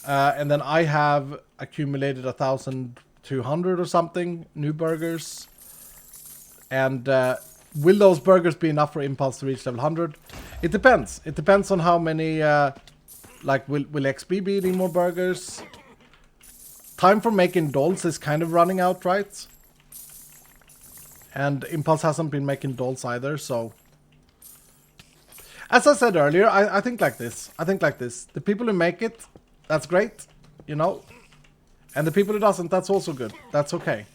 And then I have accumulated 1,200 or something new burgers. And will those burgers be enough for Impulse to reach level 100? It depends. It depends on how many... like, will XP be eating more burgers? Time for making dolls is kind of running out, right? And Impulse hasn't been making dolls either, so... As I said earlier, I think like this. I think like this. The people who make it, that's great, you know? And the people who doesn't, that's also good. That's okay.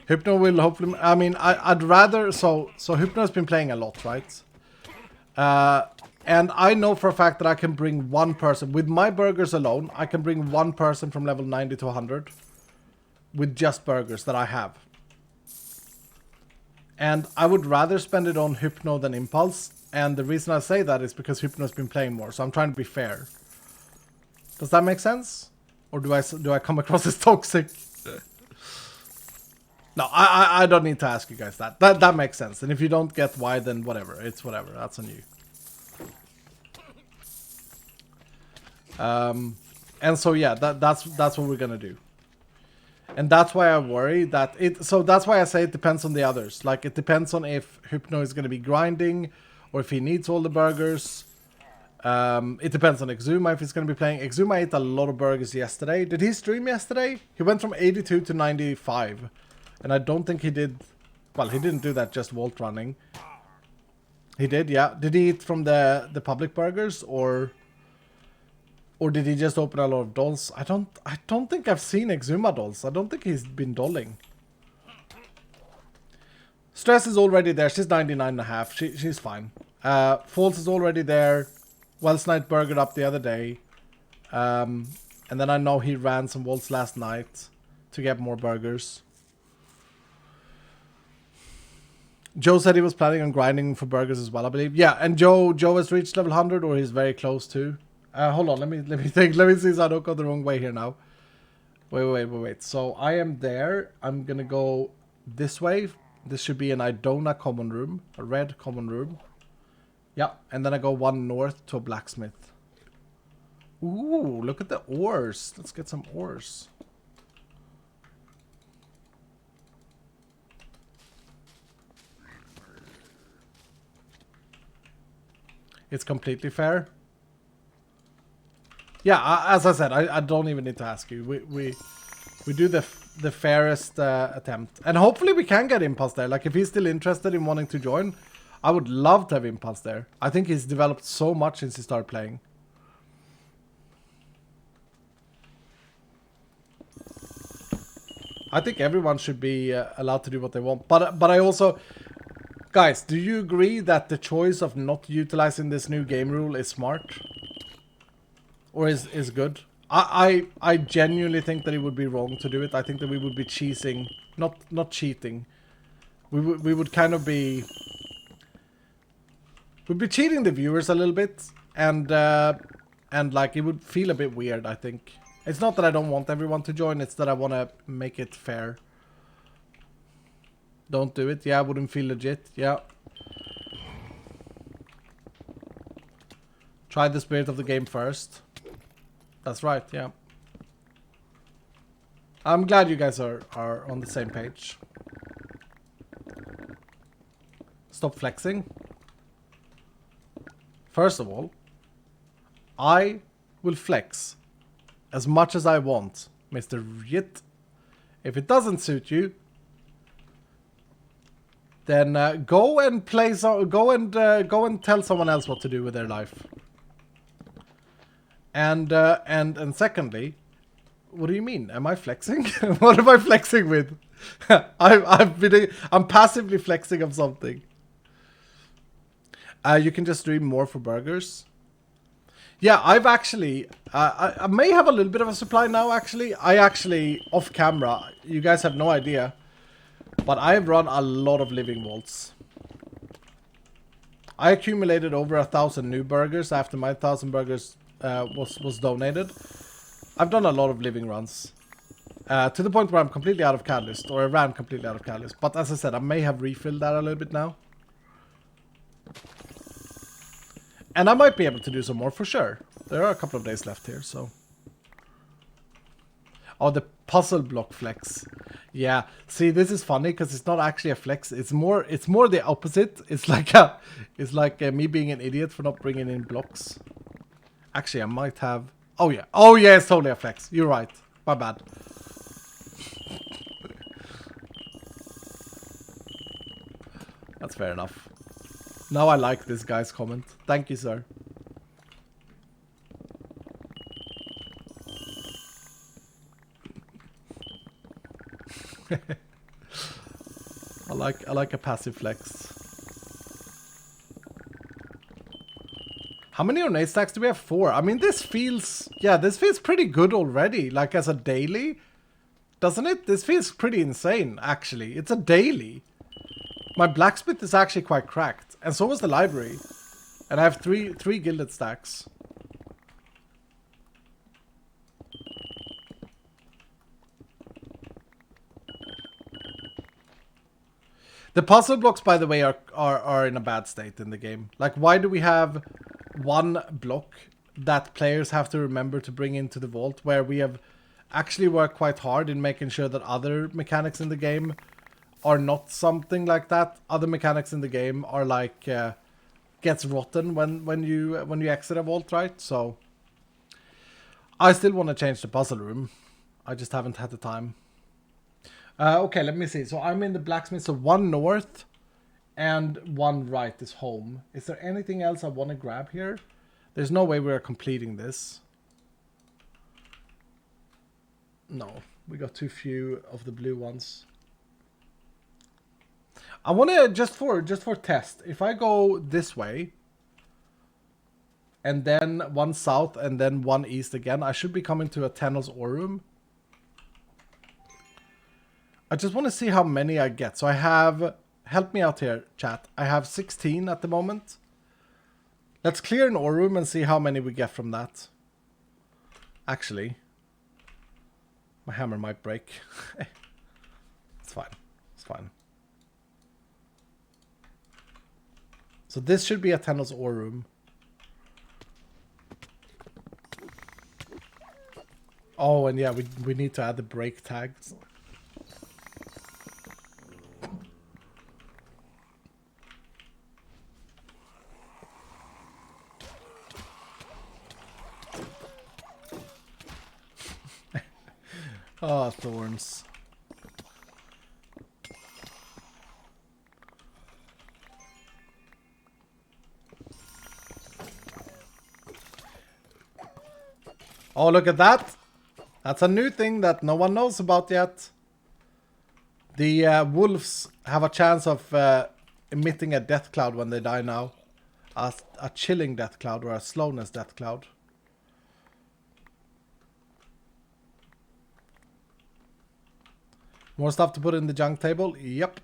Hypno will hopefully... I mean, I'd rather... So Hypno has been playing a lot, right? And I know for a fact that I can bring one person. With my burgers alone, I can bring one person from level 90 to 100. With just burgers that I have. And I would rather spend it on Hypno than Impulse. And the reason I say that is because Hypno has been playing more. So I'm trying to be fair. Does that make sense? Or do I come across as toxic? No, I don't need to ask you guys that. That makes sense. And if you don't get why, then whatever. It's whatever. That's on you. And so yeah, that's what we're gonna do. And that's why I worry that it... So that's why I say it depends on the others. Like, it depends on if Hypno is gonna be grinding, or if he needs all the burgers. It depends on Exuma if he's gonna be playing. Exuma ate a lot of burgers yesterday. Did he stream yesterday? He went from 82 to 95. And I don't think he did... Well, he didn't do that just vault running. He did, yeah. Did he eat from the public burgers, or did he just open a lot of dolls? I don't think I've seen Exuma dolls. I don't think he's been dolling. Stress is already there. She's 99.5. She's fine. False is already there. Wellsnight burgered up the other day. And then I know he ran some vaults last night to get more burgers. Joe said he was planning on grinding for burgers as well, I believe. Yeah, and Joe has reached level 100, or he's very close to. Hold on, let me think. Let me see so I don't go the wrong way here now. Wait. So I am there. I'm gonna go this way. This should be an Idona common room, a red common room. Yeah, and then I go one north to a blacksmith. Ooh, look at the ores. Let's get some ores. it's completely fair. Yeah, as I said, I don't even need to ask you. We do the fairest attempt. And hopefully we can get Impulse there. Like, if he's still interested in wanting to join, I would love to have Impulse there. I think he's developed so much since he started playing. I think everyone should be allowed to do what they want. But I also... Guys, do you agree that the choice of not utilizing this new game rule is smart? Or is good? I genuinely think that it would be wrong to do it. I think that we would be cheating, not cheating. We would kind of be... We'd be cheating the viewers a little bit, and like it would feel a bit weird, I think. It's not that I don't want everyone to join, it's that I want to make it fair. Don't do it. Yeah, wouldn't feel legit. Yeah. Try the spirit of the game first. That's right, yeah. I'm glad you guys are on the same page. Stop flexing. First of all, I will flex as much as I want, Mr. Yit. If it doesn't suit you, then go and play. Go and tell someone else what to do with their life. And secondly, what do you mean? Am I flexing? What am I flexing with? I'm passively flexing of something. You can just stream more for burgers. Yeah, I've actually... I may have a little bit of a supply now, actually. I actually, off camera, you guys have no idea, but I've run a lot of living vaults. I accumulated over 1,000 new burgers after my 1,000 burgers was donated. I've done a lot of living runs. To the point where I'm completely out of catalyst, or I ran completely out of catalyst. But as I said, I may have refilled that a little bit now. And I might be able to do some more for sure. There are a couple of days left here, so... Oh, the puzzle block flex. Yeah, see, this is funny because it's not actually a flex. It's more the opposite. It's like me being an idiot for not bringing in blocks. Actually, I might have... Oh yeah, it's totally a flex. You're right. My bad. That's fair enough. Now I like this guy's comment. Thank you, sir. I like a passive flex. How many ornate stacks do we have? 4. I mean, this feels pretty good already. Like as a daily, doesn't it? This feels pretty insane. Actually, it's a daily. My blacksmith is actually quite cracked, and so is the library. And I have three gilded stacks. The puzzle blocks, by the way, are in a bad state in the game. Like, why do we have one block that players have to remember to bring into the vault, where we have actually worked quite hard in making sure that other mechanics in the game are not something like that. Other mechanics in the game are like gets rotten when you exit a vault, right? So I still want to change the puzzle room. I just haven't had the time. Okay, let me see. So I'm in the blacksmith. So 1 north and 1 right is home. Is there anything else I want to grab here? There's no way we're completing this. No, we got too few of the blue ones. I want to, just for test, if I go this way, and then 1 south, and then 1 east again, I should be coming to a Tenno's ore room. I just want to see how many I get. So I have, help me out here, chat. I have 16 at the moment. Let's clear an ore room and see how many we get from that. Actually, my hammer might break. It's fine. It's fine. So this should be a Tenno's ore room. Oh, and yeah, we need to add the break tags. Oh, thorns. Oh, look at that. That's a new thing that no one knows about yet. The wolves have a chance of emitting a death cloud when they die now. A chilling death cloud or a slowness death cloud. More stuff to put in the junk table? Yep.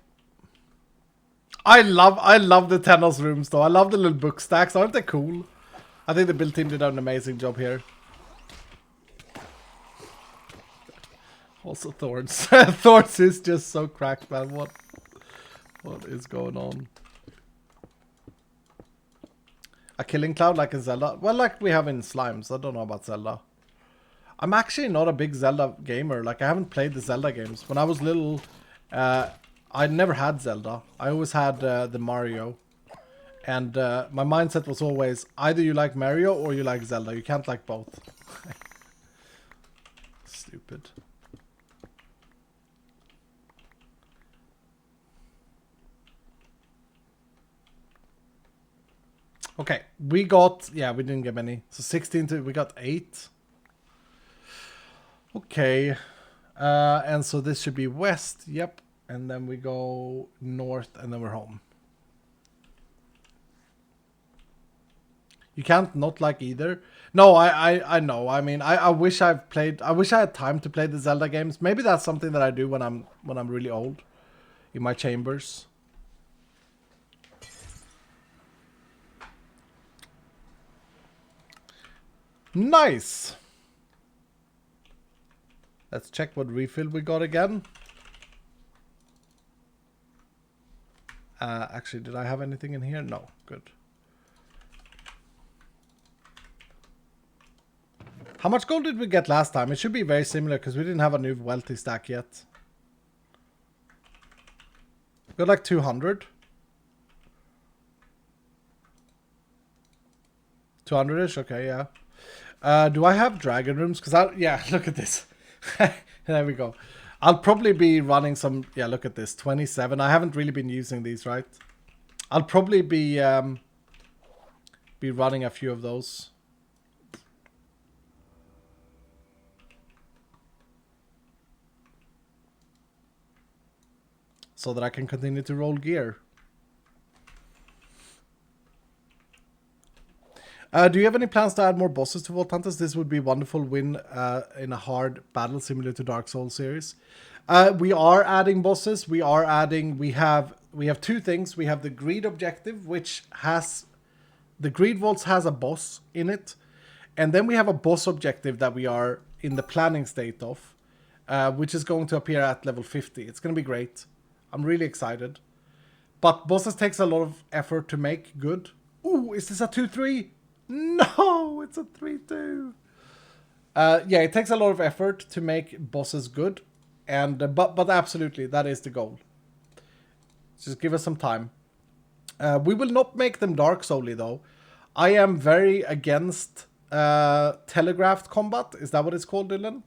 I love the Tenos rooms though. I love the little book stacks. Aren't they cool? I think the build team did an amazing job here. Also Thorns. Thorns is just so cracked, man. What is going on? A killing cloud like in Zelda? Well, like we have in Slimes. I don't know about Zelda. I'm actually not a big Zelda gamer. Like, I haven't played the Zelda games. When I was little, I never had Zelda. I always had the Mario. And my mindset was always, either you like Mario or you like Zelda. You can't like both. Stupid. Okay, we got... Yeah, we didn't get many. So 16 to... We got 8. Okay. And so this should be west. Yep. And then we go north and then we're home. You can't not like either. No, I know. I mean, I wish I had time to play the Zelda games. Maybe that's something that I do when I'm really old in my chambers. Nice. Let's check what refill we got again. Actually, did I have anything in here? No. Good. How much gold did we get last time? It should be very similar because we didn't have a new wealthy stack yet. We got like 200. 200-ish? Okay, yeah. Do I have dragon rooms? Because yeah, look at this. There we go. I'll probably be running some... Yeah, look at this. 27. I haven't really been using these, right? I'll probably be running a few of those. So that I can continue to roll gear. Do you have any plans to add more bosses to Vault Hunters? This would be a wonderful win in a hard battle similar to Dark Souls series. We are adding bosses. We have two things. We have the greed objective, which has the greed vaults has a boss in it, and then we have a boss objective that we are in the planning state of, which is going to appear at level 50. It's going to be great. I'm really excited. But bosses takes a lot of effort to make good. Ooh, is this a 2-3? No, it's a 3-2. Yeah, it takes a lot of effort to make bosses good, and but absolutely that is the goal. Just give us some time. We will not make them Dark Soul-y though. I am very against telegraphed combat. Is that what it's called, Dylan?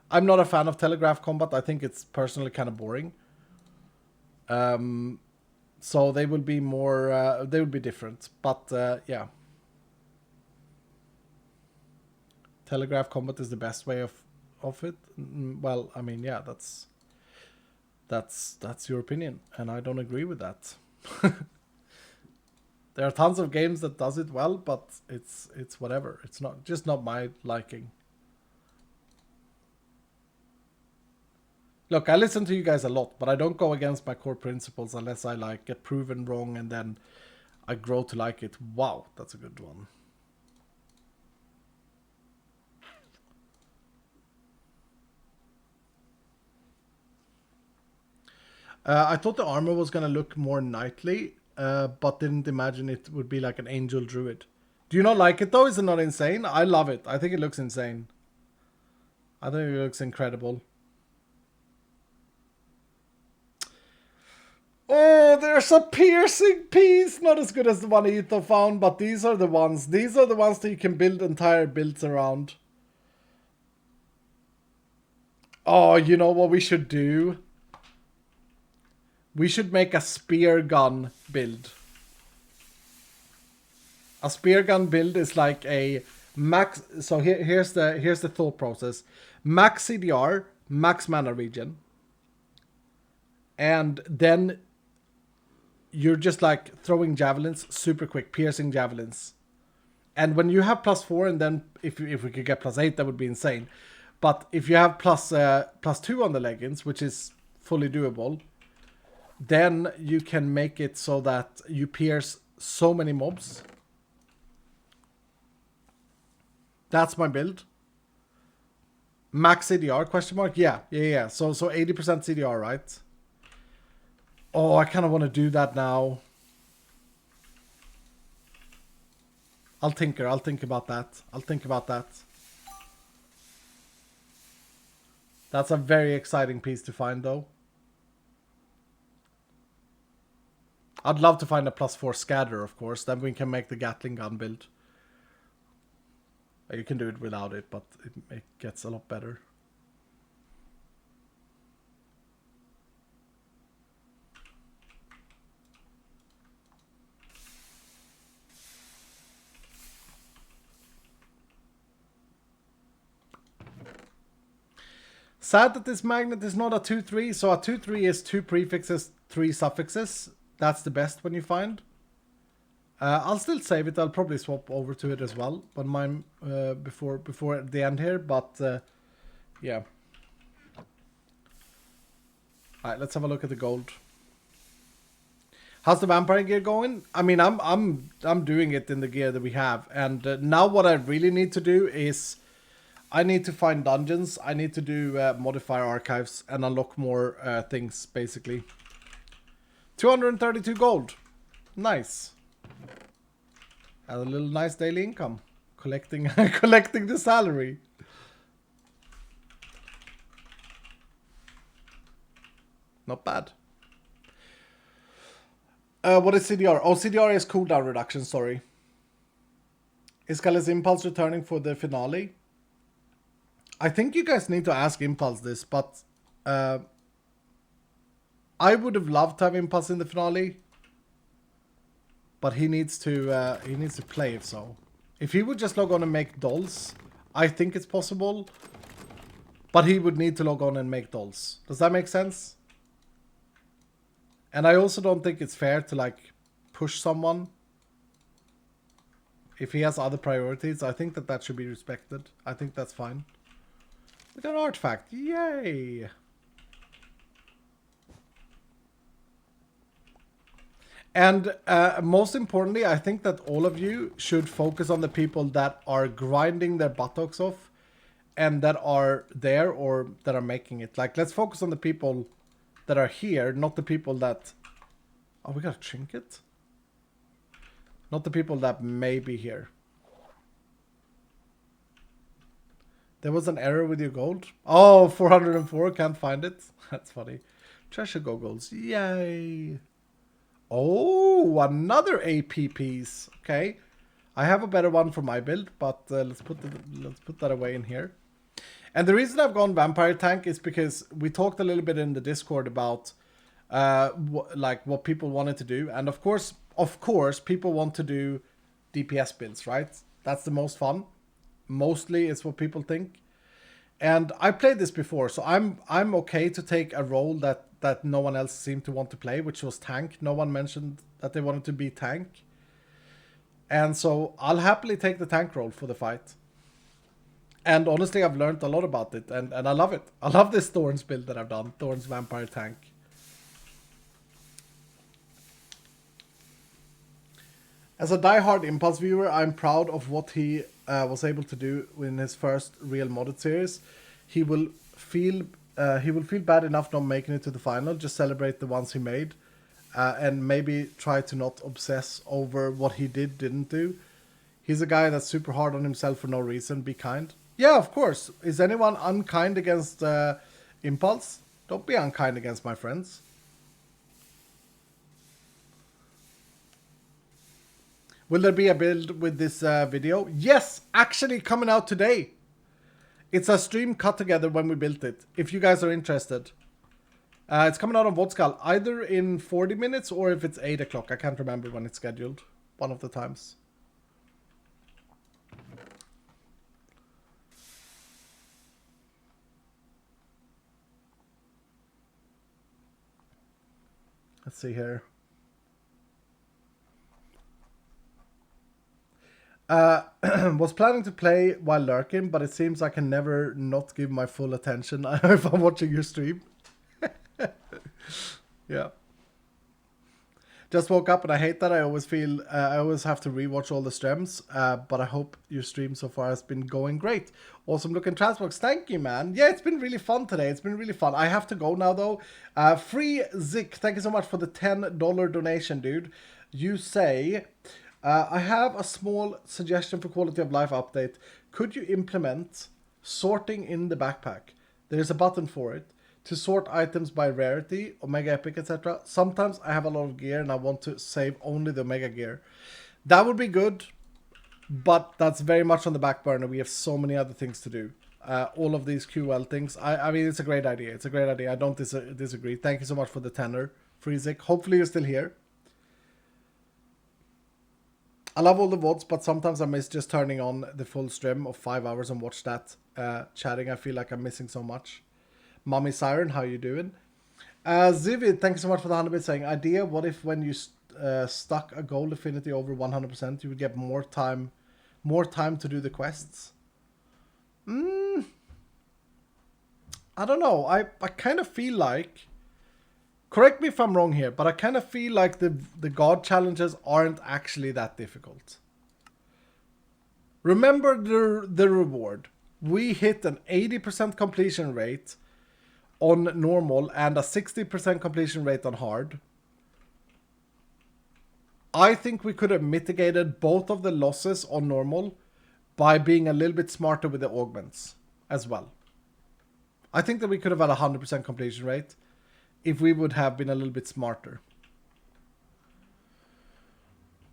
I'm not a fan of telegraphed combat. I think it's personally kind of boring. So they will be more. They will be different, but yeah. Telegraph combat is the best way of it. Well, I mean, yeah, that's your opinion, and I don't agree with that. There are tons of games that does it well, but it's whatever. It's not my liking. Look, I listen to you guys a lot, but I don't go against my core principles unless I like get proven wrong and then I grow to like it. Wow, that's a good one. I thought the armor was going to look more knightly, but didn't imagine it would be like an angel druid. Do you not like it though? Is it not insane? I love it. I think it looks insane. I think it looks incredible. Oh, there's a piercing piece! Not as good as the one Ito found, but these are the ones. These are the ones that you can build entire builds around. Oh, you know what we should do? We should make a spear gun build. A spear gun build is like a max. So here's the thought process: max CDR, max mana regen, and then you're just like throwing javelins, super quick, piercing javelins. And when you have +4, and then if we could get +8, that would be insane. But if you have +2 on the leggings, which is fully doable, then you can make it so that you pierce so many mobs. That's my build. Max CDR, question mark? Yeah. So 80% CDR, right? Oh, I kind of want to do that now. I'll think about that. That's a very exciting piece to find, though. I'd love to find a +4 scatter, of course. Then we can make the Gatling gun build. You can do it without it, but it gets a lot better. Sad that this magnet is not a 2-3. So a 2-3 is 2 prefixes, 3 suffixes. That's the best when you find. I'll still save it. I'll probably swap over to it as well, but mine before the end here. But yeah. All right, let's have a look at the gold. How's the vampire gear going? I mean, I'm doing it in the gear that we have, and now what I really need to do is I need to find dungeons. I need to do modifier archives and unlock more things, basically. 232 gold. Nice. Had a little nice daily income. Collecting the salary. Not bad. What is CDR? Oh, CDR is cooldown reduction, sorry. Is Kale's Impulse returning for the finale? I think you guys need to ask Impulse this, but I would have loved to have Impulse in the finale. But he needs to play it, so. If he would just log on and make dolls, I think it's possible. But he would need to log on and make dolls. Does that make sense? And I also don't think it's fair to like push someone. If he has other priorities, I think that should be respected. I think that's fine. We got an artifact. Yay! And most importantly, I think that all of you should focus on the people that are grinding their buttocks off and that are there or that are making it. Like, let's focus on the people that are here, not the people that... Oh, we got a trinket? Not the people that may be here. There was an error with your gold. Oh, 404, can't find it. That's funny. Treasure goggles, yay! Oh, another AP piece. Okay, I have a better one for my build, but let's put that away in here. And the reason I've gone vampire tank is because we talked a little bit in the Discord about what people wanted to do, and of course, people want to do DPS builds, right? That's the most fun. Mostly, it's what people think. And I played this before, so I'm okay to take a role that no one else seemed to want to play, which was tank. No one mentioned that they wanted to be tank. And so I'll happily take the tank role for the fight. And honestly, I've learned a lot about it, and I love it. I love this Thorns build that I've done, Thorns Vampire Tank. As a die-hard Impulse viewer, I'm proud of what he was able to do in his first real modded series. He will feel bad enough not making it to the final. Just celebrate the ones he made, and maybe try to not obsess over what he didn't do. He's a guy that's super hard on himself for no reason. Be kind. Yeah, of course. Is anyone unkind against Impulse? Don't be unkind against my friends. Will there be a build with this video? Yes, actually coming out today. It's a stream cut together when we built it. If you guys are interested. It's coming out on VOD either in 40 minutes or if it's 8 o'clock. I can't remember when it's scheduled. One of the times. Let's see here. Was planning to play while lurking, but it seems I can never not give my full attention if I'm watching your stream. Yeah. Just woke up and I hate that. I always feel I always have to rewatch all the streams. But I hope your stream so far has been going great. Awesome looking Transbox. Thank you, man. Yeah, it's been really fun today. It's been really fun. I have to go now though. Free Zik, thank you so much for the $10 donation, dude. You say, I have a small suggestion for quality of life update. Could you implement sorting in the backpack? There's a button for it. To sort items by rarity, Omega Epic, etc. Sometimes I have a lot of gear and I want to save only the Omega gear. That would be good, but that's very much on the back burner. We have so many other things to do. All of these QL things. I mean, it's a great idea. It's a great idea. I don't disagree. Thank you so much for the tenner, Freezik. Hopefully you're still here. I love all the VODs, but sometimes I miss just turning on the full stream of 5 hours and watch that chatting. I feel like I'm missing so much. Mommy Siren, how you doing? Zivid, thank you so much for the 100 bits saying, idea, what if when you stuck a gold affinity over 100%, you would get more time to do the quests? I don't know. I kind of feel like, correct me if I'm wrong here, but I kind of feel like the god challenges aren't actually that difficult. Remember the reward. We hit an 80% completion rate on normal and a 60% completion rate on hard. I think we could have mitigated both of the losses on normal by being a little bit smarter with the augments as well. I think that we could have had a 100% completion rate if we would have been a little bit smarter.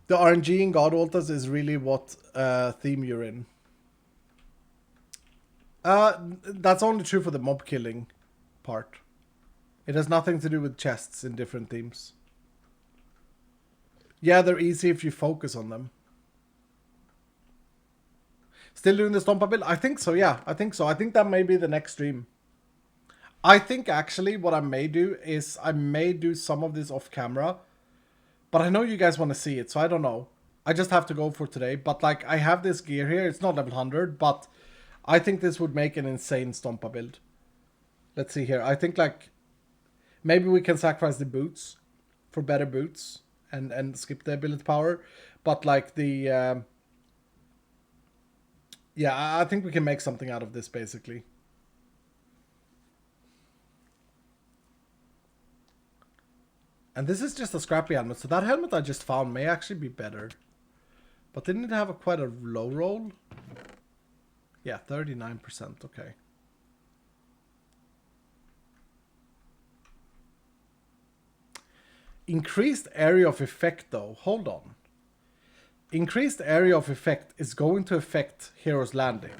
The RNG in God Altars is really what theme you're in. That's only true for the mob killing part. It has nothing to do with chests in different themes. Yeah, they're easy if you focus on them. Still doing the Stompa build? I think so, yeah. I think so. I think that may be the next stream. I think actually what I may do is I may do some of this off camera. But I know you guys want to see it, so I don't know. I just have to go for today. But like, I have this gear here. It's not level 100, but I think this would make an insane Stompa build. Let's see here. I think like maybe we can sacrifice the boots for better boots and skip the ability power. But like the yeah, I think we can make something out of this basically. And this is just a scrappy helmet. So that helmet I just found may actually be better. But didn't it have quite a low roll? Yeah, 39%. Okay. Increased area of effect though. Hold on. Increased area of effect is going to affect Hero's Landing.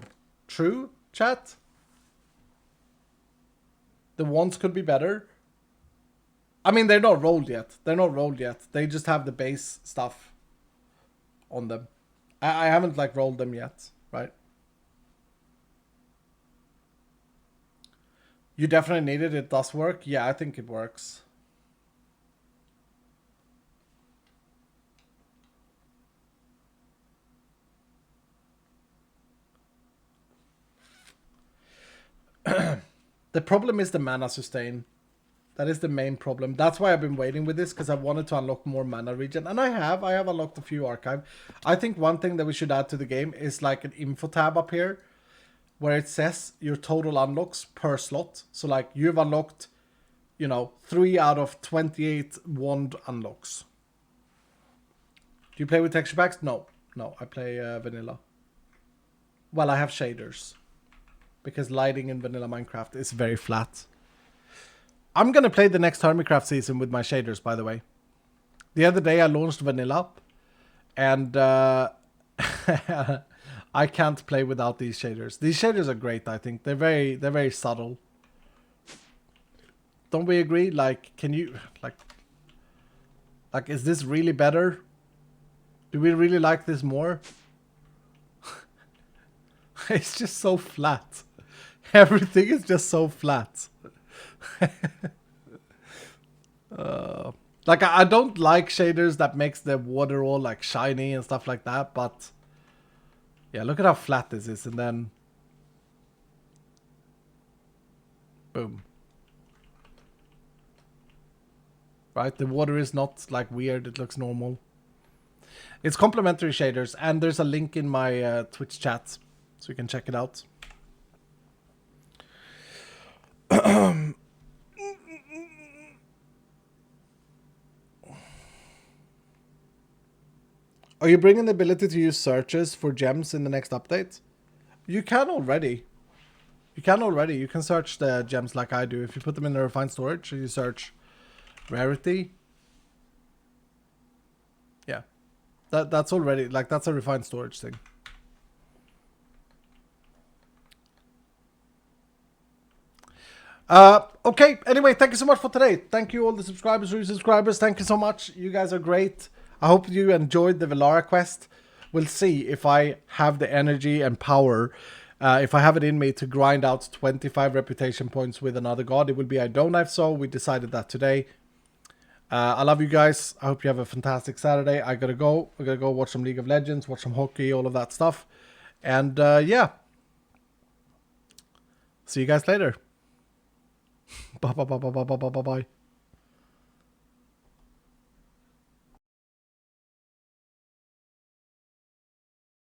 True, chat? The ones could be better. I mean, they're not rolled yet. They're not rolled yet. They just have the base stuff on them. I haven't like rolled them yet, right? You definitely need it. It does work. Yeah, I think it works. The problem is the mana sustain. That is the main problem. That's why I've been waiting with this, because I wanted to unlock more mana regen. And I have unlocked a few archive. I think one thing that we should add to the game is like an info tab up here, where it says your total unlocks per slot. So like you've unlocked, you know, 3 out of 28 wand unlocks. Do you play with texture packs? No, I play vanilla. Well, I have shaders, because lighting in vanilla Minecraft is very flat. I'm going to play the next Hermitcraft season with my shaders, by the way. The other day I launched vanilla, and I I can't play without these shaders. These shaders are great, I think. They're very subtle. Don't we agree? Like, can you like is this really better? Do we really like this more? It's just so flat. Everything is just so flat. Like, I don't like shaders that makes the water all like shiny and stuff like that, but yeah, look at how flat this is, and then boom. Right, the water is not like weird, it looks normal. It's complementary shaders, and there's a link in my Twitch chat, so you can check it out. Are you bringing the ability to use searches for gems in the next update? You can already. You can search the gems like I do. If you put them in the refined storage, you search rarity. Yeah. That's already, like, that's a refined storage thing. Okay, anyway, thank you so much for today. Thank you all the subscribers, resubscribers. Thank you so much. You guys are great. I hope you enjoyed the VELARA quest. We'll see if I have the energy and power, if I have it in me to grind out 25 reputation points with another god. It will be I don't have, so we decided that today. I love you guys. I hope you have a fantastic Saturday. I gotta go. I gotta go watch some League of Legends, watch some hockey, all of that stuff. And yeah. See you guys later. Bye.